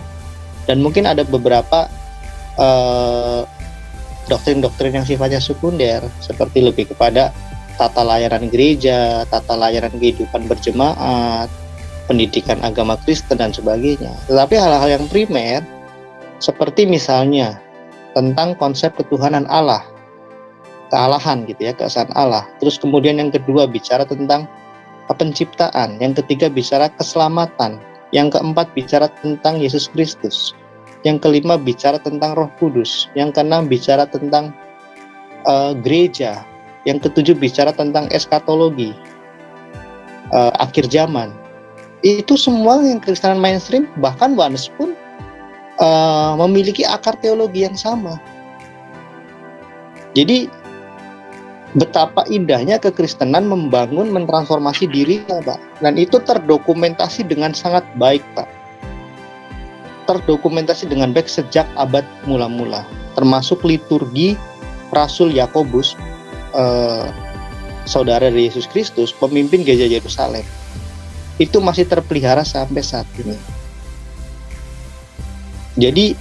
Dan mungkin ada beberapa doktrin-doktrin yang sifatnya sekunder, seperti lebih kepada tata layanan gereja, tata layanan kehidupan berjemaat, pendidikan agama Kristen dan sebagainya. Tetapi hal-hal yang primer seperti misalnya tentang konsep ketuhanan Allah, kealahan gitu ya, keesaan Allah. Terus kemudian yang kedua bicara tentang penciptaan, yang ketiga bicara keselamatan, yang keempat bicara tentang Yesus Kristus, yang kelima bicara tentang Roh Kudus, yang keenam bicara tentang gereja, yang ketujuh bicara tentang eskatologi, akhir zaman. Itu semua yang Kristenan mainstream, bahkan Oneness pun memiliki akar teologi yang sama. Jadi betapa indahnya kekristenan membangun, mentransformasi dirinya, Pak. Dan itu terdokumentasi dengan sangat baik, Pak. Terdokumentasi dengan baik sejak abad mula-mula, termasuk liturgi Rasul Yakobus, saudara dari Yesus Kristus, pemimpin gereja Yerusalem. Itu masih terpelihara sampai saat ini. Jadi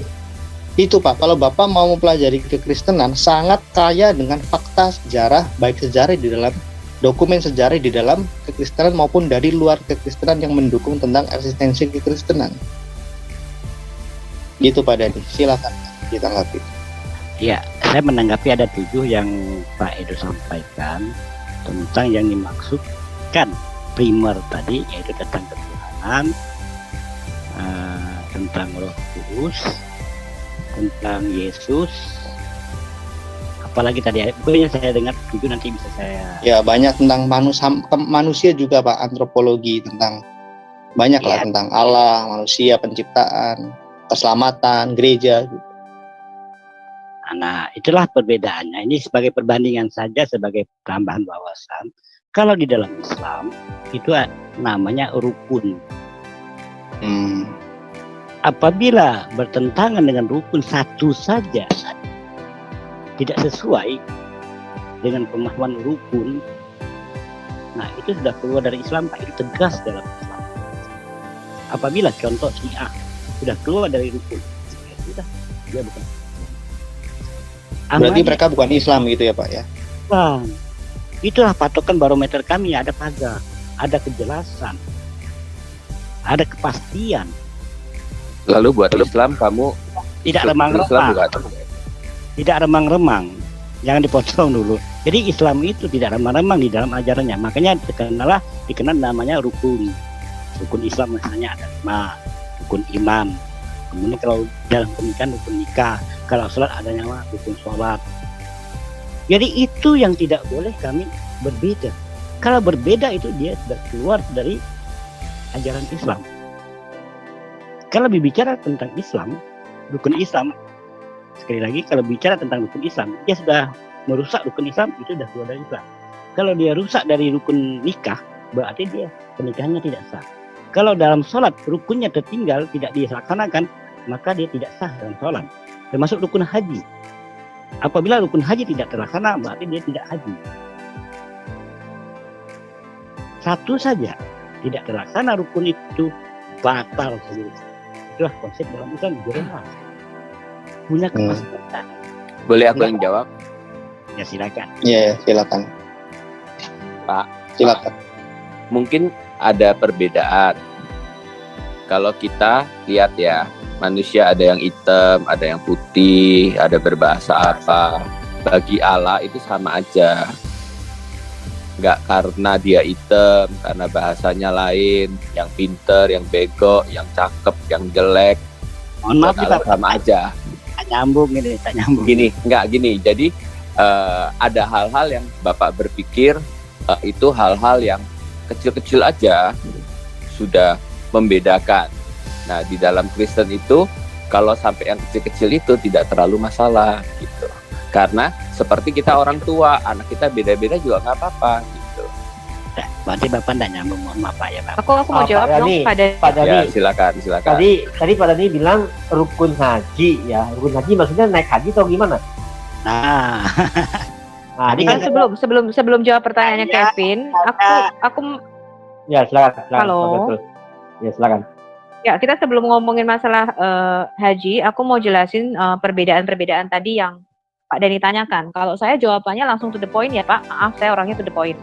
itu Pak, kalau Bapak mau mempelajari kekristenan, sangat kaya dengan fakta sejarah, baik sejarah di dalam dokumen sejarah di dalam kekristenan maupun dari luar kekristenan yang mendukung tentang eksistensi kekristenan. Gitu Pak Dani, silakan ditanggapi. Ya, saya menanggapi ada 7 yang Pak Edo sampaikan tentang yang dimaksudkan primer tadi, yaitu tentang ketuhanan, tentang Roh Kudus, tentang Yesus, apalagi tadi pokoknya saya dengar 7, nanti bisa saya. Ya, banyak tentang manusia juga Pak, antropologi, tentang banyak lah tentang Allah, manusia, penciptaan, keselamatan, gereja gitu. Nah, itulah perbedaannya. Ini sebagai perbandingan saja, sebagai tambahan wawasan. Kalau di dalam Islam itu namanya rukun. Apabila bertentangan dengan rukun satu saja, tidak sesuai dengan pemahaman rukun, nah itu sudah keluar dari Islam, Pak. Itu tegas dalam Islam. Apabila contoh Syiah sudah keluar dari rukun, ya sudah, dia bukan. Berarti mereka bukan Islam gitu ya Pak ya? Bang, itulah patokan barometer kami. Ada pagar, ada kejelasan, ada kepastian. Lalu buat Islam kamu tidak remang-remang. Tidak remang-remang. Jangan dipotong dulu. Jadi Islam itu tidak remang-remang di dalam ajarannya. Makanya dikenal namanya rukun. Rukun Islam misalnya ada 5. Rukun iman. Kemudian kalau dalam pernikahan rukun nikah. Kalau sholat ada nama rukun sholat. Jadi itu yang tidak boleh kami berbeda. Kalau berbeda itu dia sudah keluar dari ajaran Islam. Kalau berbicara tentang Islam, rukun Islam, sekali lagi kalau bicara tentang rukun Islam, dia sudah merusak rukun Islam, itu sudah keluar dari Islam. Kalau dia rusak dari rukun nikah, berarti dia pernikahannya tidak sah. Kalau dalam sholat rukunnya tertinggal, tidak dilaksanakan, maka dia tidak sah dalam sholat. Termasuk rukun haji. Apabila rukun haji tidak terlaksana, berarti dia tidak haji. Satu saja tidak terlaksana rukun itu, batal saja. Itulah konsep dalam Islam, jelas. Punya kepastian. Boleh aku yang jawab? Ya silakan. Iya, silakan. Pak, silakan. Mungkin ada perbedaan. Kalau kita lihat ya, manusia ada yang hitam, ada yang putih, ada berbahasa apa. Bagi Allah itu sama aja. Nggak karena dia hitam, karena bahasanya lain, yang pinter, yang bego, yang cakep, yang jelek. Mohon maaf Allah sama aja. Tak nyambung ini, tak nyambung. Gini. Jadi ada hal-hal yang Bapak berpikir itu hal-hal yang kecil-kecil aja sudah membedakan. Nah, di dalam Kristen itu kalau sampai yang kecil-kecil itu tidak terlalu masalah gitu. Karena seperti kita orang tua, anak kita beda-beda juga nggak apa-apa gitu. Nah, berarti Bapak nggak nyambung, mohon maaf Pak ya Pak. Aku mau jawab dong pada Ya, silakan. Tadi Pak Dani bilang rukun haji ya. Rukun haji maksudnya naik haji atau gimana? Nah, ini kan kan sebelum jawab pertanyaannya Kevin, aku ya silakan. Halo. Betul. Ya silakan. ya kita sebelum ngomongin masalah haji, aku mau jelasin perbedaan-perbedaan tadi yang Pak Dani tanyakan. Kalau saya jawabannya langsung to the point ya Pak. Maaf, saya orangnya to the point.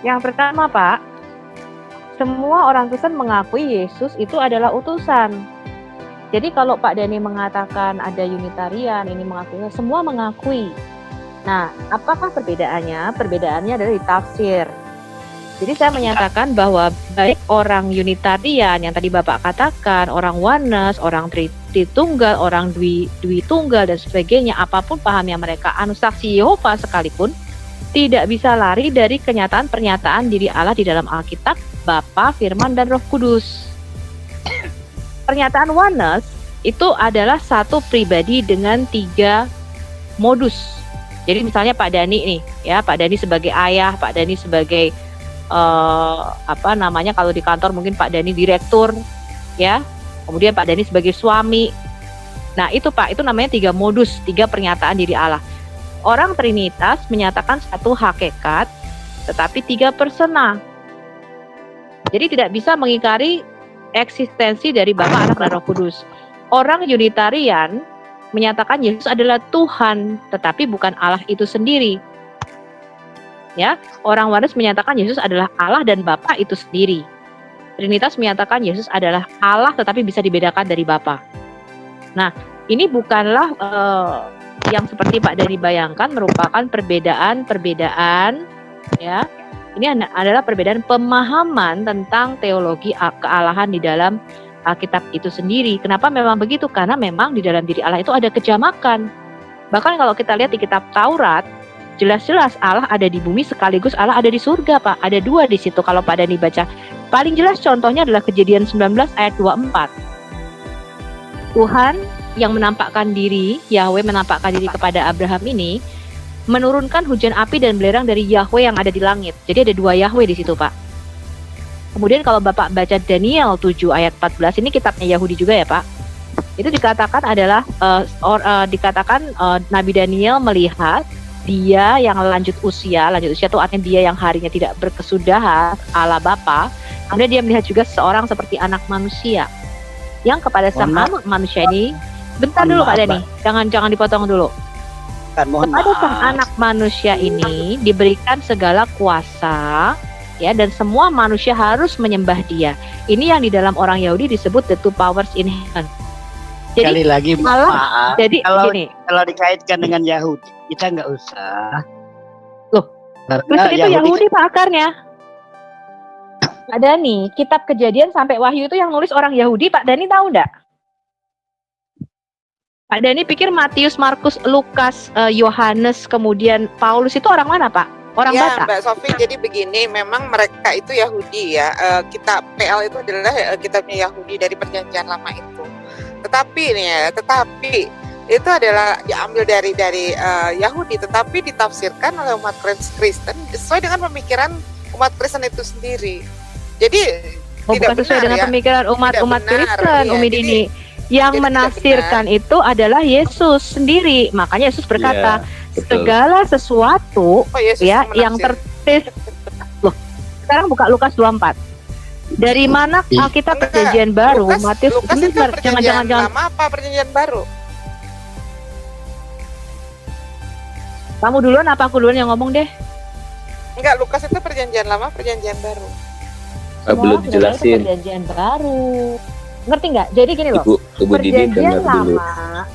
Yang pertama Pak, semua orang Kristen mengakui Yesus itu adalah utusan. Jadi kalau Pak Dani mengatakan ada Unitarian, ini mengakui, semua mengakui. Nah, apakah perbedaannya? Perbedaannya adalah di tafsir. Jadi saya menyatakan bahwa baik orang Unitarian yang tadi Bapak katakan, orang Oneness, orang Tritunggal, orang Dwi Tunggal dan sebagainya, apapun pahamnya mereka, saksi Yehova sekalipun, tidak bisa lari dari kenyataan pernyataan diri Allah di dalam Alkitab, Bapa, Firman, dan Roh Kudus. Pernyataan Oneness itu adalah satu pribadi dengan 3 modus. Jadi misalnya Pak Dani nih, ya Pak Dani sebagai ayah, Pak Dani sebagai kalau di kantor mungkin Pak Dani direktur, ya. Kemudian Pak Dani sebagai suami. Nah itu Pak, itu namanya 3 modus, 3 pernyataan diri Allah. Orang Trinitas menyatakan satu hakikat, tetapi 3 persona. Jadi tidak bisa mengingkari eksistensi dari Bapa, Anak, dan Roh Kudus. Orang Unitarian menyatakan Yesus adalah Tuhan, tetapi bukan Allah itu sendiri. Ya, orang Oneness menyatakan Yesus adalah Allah dan Bapa itu sendiri. Trinitas menyatakan Yesus adalah Allah, tetapi bisa dibedakan dari Bapa. Nah, ini bukanlah yang seperti Pak Dani bayangkan merupakan perbedaan, ya. Ini adalah perbedaan pemahaman tentang teologi kealahan di dalam Alkitab itu sendiri. Kenapa memang begitu? Karena memang di dalam diri Allah itu ada kejamakan. Bahkan kalau kita lihat di kitab Taurat, jelas-jelas Allah ada di bumi sekaligus Allah ada di surga, Pak. Ada 2 di situ kalau Pak Dani baca. Paling jelas contohnya adalah Kejadian 19 ayat 24. Tuhan yang menampakkan diri, Yahweh menampakkan diri kepada Abraham ini, menurunkan hujan api dan belerang dari Yahweh yang ada di langit. Jadi ada 2 Yahweh di situ, Pak. Kemudian kalau Bapak baca Daniel 7 ayat 14, ini kitabnya Yahudi juga ya, Pak. Itu dikatakan adalah Nabi Daniel melihat dia yang lanjut usia itu artinya dia yang harinya tidak berkesudahan ala Bapa. Kemudian dia melihat juga seorang seperti anak manusia yang kepada sang anak manusia ini, bentar dulu Pak Dani, jangan dipotong dulu. Kepada sang anak manusia ini diberikan segala kuasa, ya, dan semua manusia harus menyembah dia. Ini yang di dalam orang Yahudi disebut the 2 powers in heaven. Jadi sekali lagi malah, jadi kalau dikaitkan dengan Yahudi kita nggak usah. Loh, Kristen itu Yahudi Pak akarnya. Pak Dani, kitab Kejadian sampai Wahyu itu yang nulis orang Yahudi, Pak Dani tahu enggak? Pak Dani pikir Matius, Markus, Lukas, Yohanes, kemudian Paulus itu orang mana, Pak? Orang ya, Batak? Mbak Sofi, jadi begini, memang mereka itu Yahudi ya. Kitab PL itu adalah kitabnya Yahudi dari Perjanjian Lama itu. Tetapi itu adalah diambil dari Yahudi, tetapi ditafsirkan oleh umat Kristen sesuai dengan pemikiran umat Kristen itu sendiri. Jadi bukan sesuai dengan pemikiran umat Kristen, Umi Dini. Yang menafsirkan itu adalah Yesus sendiri. Makanya Yesus berkata, segala sesuatu ya yang tertulis. Loh, sekarang buka Lukas 24. Dari mana Alkitab Perjanjian Baru? Matius, jangan. Lama apa Perjanjian Baru? Kamu duluan apa aku duluan yang ngomong deh? Enggak, Lukas itu Perjanjian Lama, Perjanjian Baru. Belum dijelasin. Perjanjian Baru. Ngerti nggak? Jadi gini loh. Ibu Didi dengar dulu.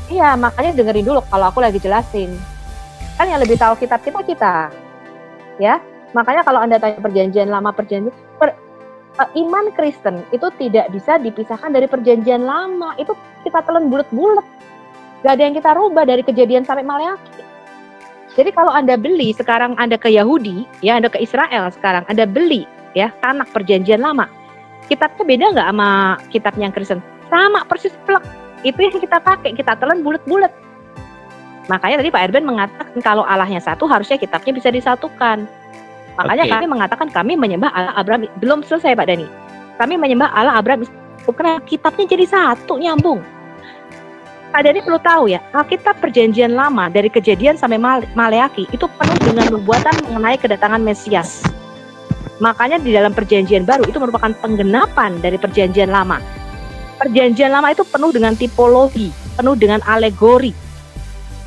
Iya, makanya dengerin dulu kalau aku lagi jelasin. Kan yang lebih tahu kitab kita. Ya. Makanya kalau Anda tanya Perjanjian Lama, iman Kristen itu tidak bisa dipisahkan dari Perjanjian Lama. Itu kita telan bulat-bulat. Gak ada yang kita rubah dari Kejadian sampai Maleakhi. Jadi kalau Anda beli sekarang, Anda ke Yahudi, ya Anda ke Israel sekarang, Anda beli ya Tanak Perjanjian Lama. Kitabnya beda nggak sama kitabnya yang Kristen? Sama persis plek. Itu yang kita pakai, kita telan bulat-bulat. Makanya tadi Pak Erben mengatakan kalau Allahnya satu, harusnya kitabnya bisa disatukan. Makanya kami mengatakan kami menyembah Allah Abraham. Belum selesai Pak Dani. Kami menyembah Allah Abraham. Karena kitabnya jadi satu, nyambung. Pak Dani perlu tahu ya, Alkitab Perjanjian Lama dari Kejadian sampai Maleaki itu penuh dengan nubuatan mengenai kedatangan Mesias. Makanya di dalam Perjanjian Baru itu merupakan penggenapan dari Perjanjian Lama. Perjanjian Lama itu penuh dengan tipologi, penuh dengan alegori.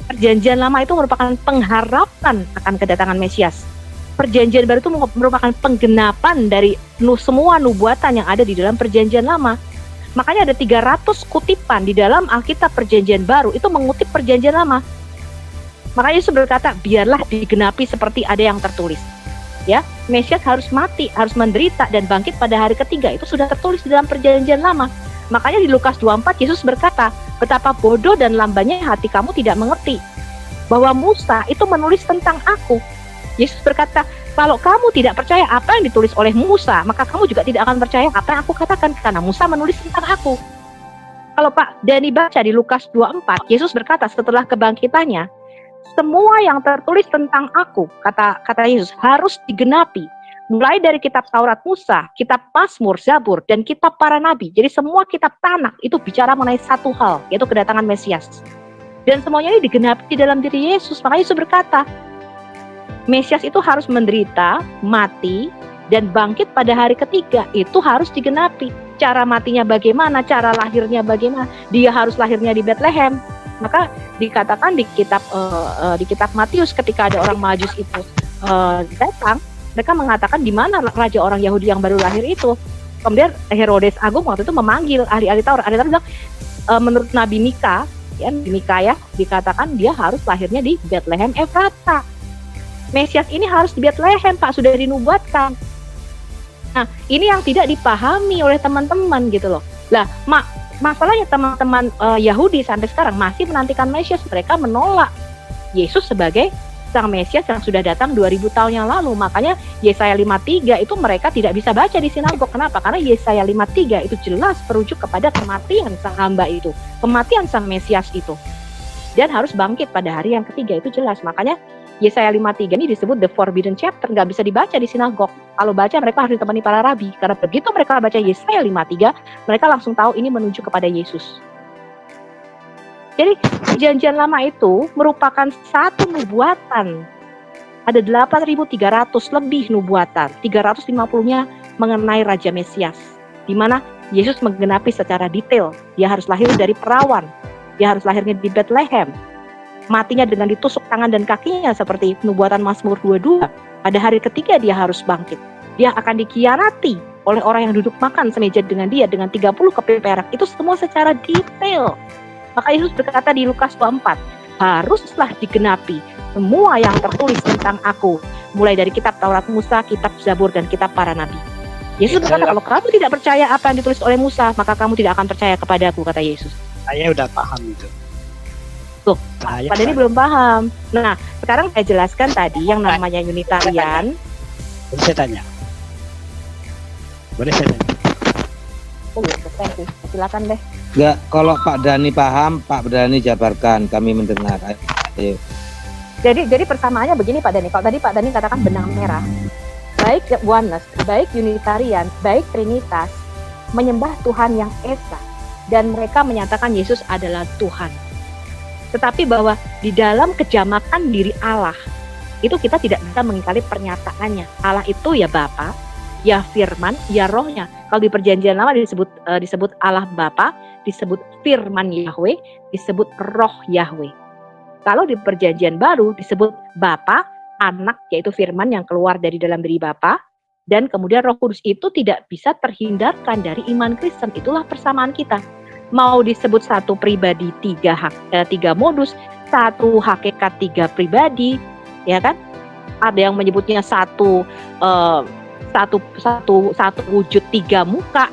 Perjanjian Lama itu merupakan pengharapan akan kedatangan Mesias. Perjanjian Baru itu merupakan penggenapan dari semua nubuatan yang ada di dalam Perjanjian Lama. Makanya ada 300 kutipan di dalam Alkitab Perjanjian Baru itu mengutip Perjanjian Lama. Makanya Yesus berkata, biarlah digenapi seperti ada yang tertulis. Ya, Mesias harus mati, harus menderita dan bangkit pada hari ketiga. Itu sudah tertulis di dalam Perjanjian Lama. Makanya di Lukas 24 Yesus berkata, betapa bodoh dan lambannya hati kamu tidak mengerti bahwa Musa itu menulis tentang aku. Yesus berkata, kalau kamu tidak percaya apa yang ditulis oleh Musa, maka kamu juga tidak akan percaya apa yang aku katakan, karena Musa menulis tentang aku. Kalau Pak Dani baca di Lukas 24, Yesus berkata setelah kebangkitannya, semua yang tertulis tentang aku, kata Yesus, harus digenapi. Mulai dari kitab Taurat Musa, kitab Mazmur, Zabur, dan kitab para nabi. Jadi semua kitab Tanak itu bicara mengenai satu hal, yaitu kedatangan Mesias. Dan semuanya ini digenapi di dalam diri Yesus. Maka Yesus berkata, Mesias itu harus menderita, mati, dan bangkit pada hari ketiga. Itu harus digenapi. Cara matinya bagaimana, cara lahirnya bagaimana. Dia harus lahirnya di Bethlehem. Maka dikatakan di kitab Matius ketika ada orang Majus itu datang, mereka mengatakan di mana raja orang Yahudi yang baru lahir itu. Kemudian Herodes Agung waktu itu memanggil ahli-ahli Taurat. Ahli Taurat bilang, menurut Nabi Mika, ya, dikatakan dia harus lahirnya di Bethlehem Efrata. Mesias ini harus di Bethlehem, Pak, sudah dinubuatkan. Nah, ini yang tidak dipahami oleh teman-teman gitu loh. Lah, masalahnya teman-teman Yahudi sampai sekarang masih menantikan Mesias. Mereka menolak Yesus sebagai sang Mesias yang sudah datang 2000 tahun yang lalu. Makanya Yesaya 53 itu mereka tidak bisa baca di sinagog. Kenapa? Karena Yesaya 53 itu jelas merujuk kepada kematian sang hamba itu, kematian sang Mesias itu. Dan harus bangkit pada hari yang ketiga, itu jelas. Makanya Yesaya 53 ini disebut the forbidden chapter, nggak bisa dibaca di sinagog. Kalau baca mereka harus ditemani para rabi, karena begitu mereka baca Yesaya 53, mereka langsung tahu ini menuju kepada Yesus. Jadi Perjanjian Lama itu merupakan satu nubuatan. Ada 8.300 lebih nubuatan, 350-nya mengenai Raja Mesias, di mana Yesus menggenapi secara detail. Dia harus lahir dari perawan, dia harus lahirnya di Bethlehem, matinya dengan ditusuk tangan dan kakinya seperti nubuatan Mazmur 22. Pada hari ketiga dia harus bangkit. Dia akan dikhianati oleh orang yang duduk makan semeja dengan dia dengan 30 keping perak. Itu semua secara detail. Maka Yesus berkata di Lukas 24, haruslah digenapi semua yang tertulis tentang aku, mulai dari kitab Taurat Musa, kitab Zabur, dan kitab para nabi. Yesus berkata, kalau kamu tidak percaya apa yang ditulis oleh Musa, maka kamu tidak akan percaya kepadaku, kata Yesus. Saya udah paham itu. Tuh, Pak Dani belum paham. Nah, sekarang saya jelaskan tadi yang namanya Unitarian. Boleh saya tanya? Boleh saya tanya? Oh iya, silakan deh. Enggak, kalau Pak Dani paham, Pak Dani jabarkan, kami mendengar. Ayo. Jadi persamaannya begini Pak Dani. Kalau tadi Pak Dani katakan benang merah, baik oneness, baik Unitarian, baik Trinitas menyembah Tuhan yang Esa, dan mereka menyatakan Yesus adalah Tuhan. Tetapi bahwa di dalam kejamakan diri Allah itu kita tidak bisa mengingkari pernyataannya. Allah itu ya Bapa, ya Firman, ya Rohnya. Kalau di Perjanjian Lama disebut Allah Bapa, disebut Firman Yahweh, disebut Roh Yahweh. Kalau di Perjanjian Baru disebut Bapa, Anak, yaitu Firman yang keluar dari dalam diri Bapa, dan kemudian Roh Kudus. Itu tidak bisa terhindarkan dari iman Kristen. Itulah persamaan kita. Mau disebut satu pribadi tiga modus, satu hakikat tiga pribadi, ya kan? Ada yang menyebutnya satu wujud tiga muka.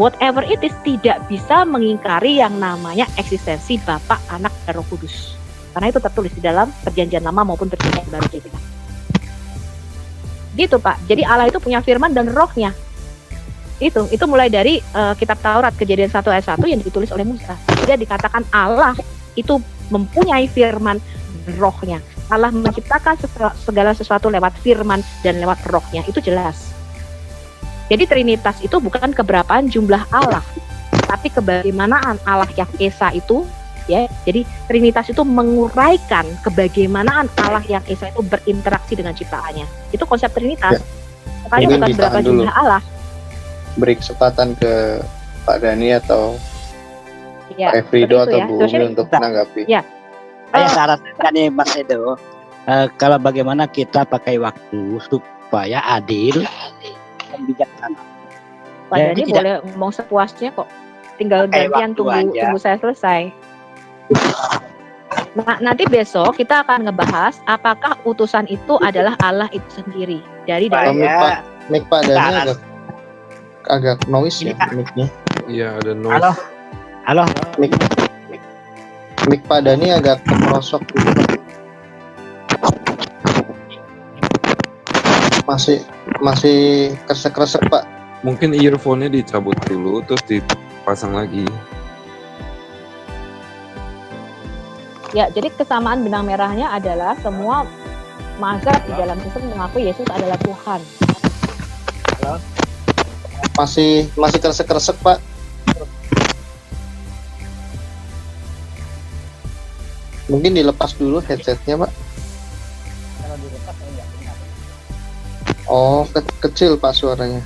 Whatever it is, tidak bisa mengingkari yang namanya eksistensi Bapa, Anak, dan Roh Kudus. karena itu tertulis di dalam perjanjian lama maupun perjanjian baru gitu. Gitu Pak. Jadi Allah itu punya firman dan rohnya. Itu mulai dari kitab Taurat Kejadian 1 ayat 1 yang ditulis oleh Musa. Jadi dikatakan Allah itu mempunyai firman dan rohnya. Allah menciptakan segala sesuatu lewat firman dan lewat rohnya. Itu jelas. Jadi Trinitas itu bukan keberapaan jumlah Allah, tapi kebagaimanaan Allah yang Esa itu, ya. Jadi Trinitas itu menguraikan kebagaimanaan Allah yang Esa itu berinteraksi dengan ciptaannya. Itu konsep Trinitas. Makanya bukan berapa jumlah Allah. Beri kesempatan ke Pak Dani atau Ya, Pak Efrido atau ya. Bu Umi untuk menanggapi. Ya. Saya sarankan nih Mas Edo, kalau bagaimana kita pakai waktu supaya adil dan bijaksana. Pak Dani boleh ngomong sepuasnya kok. Tinggal gantian tunggu saya selesai. Nah, nanti besok kita akan ngebahas apakah utusan itu adalah Allah itu sendiri. Dari Mik Pak Dani agak noise ya mic-nya. Iya, ada noise. Halo. Mik Pak Dani agak keprosok gitu. Masih kresek-kresek Pak. Mungkin earphone-nya dicabut dulu terus dipasang lagi. Ya, jadi kesamaan benang merahnya adalah semua mazhab di dalam Kristen mengaku Yesus adalah Tuhan. Masih kresek-kresek Pak. Mungkin dilepas dulu headsetnya Pak. Oh, kecil Pak suaranya.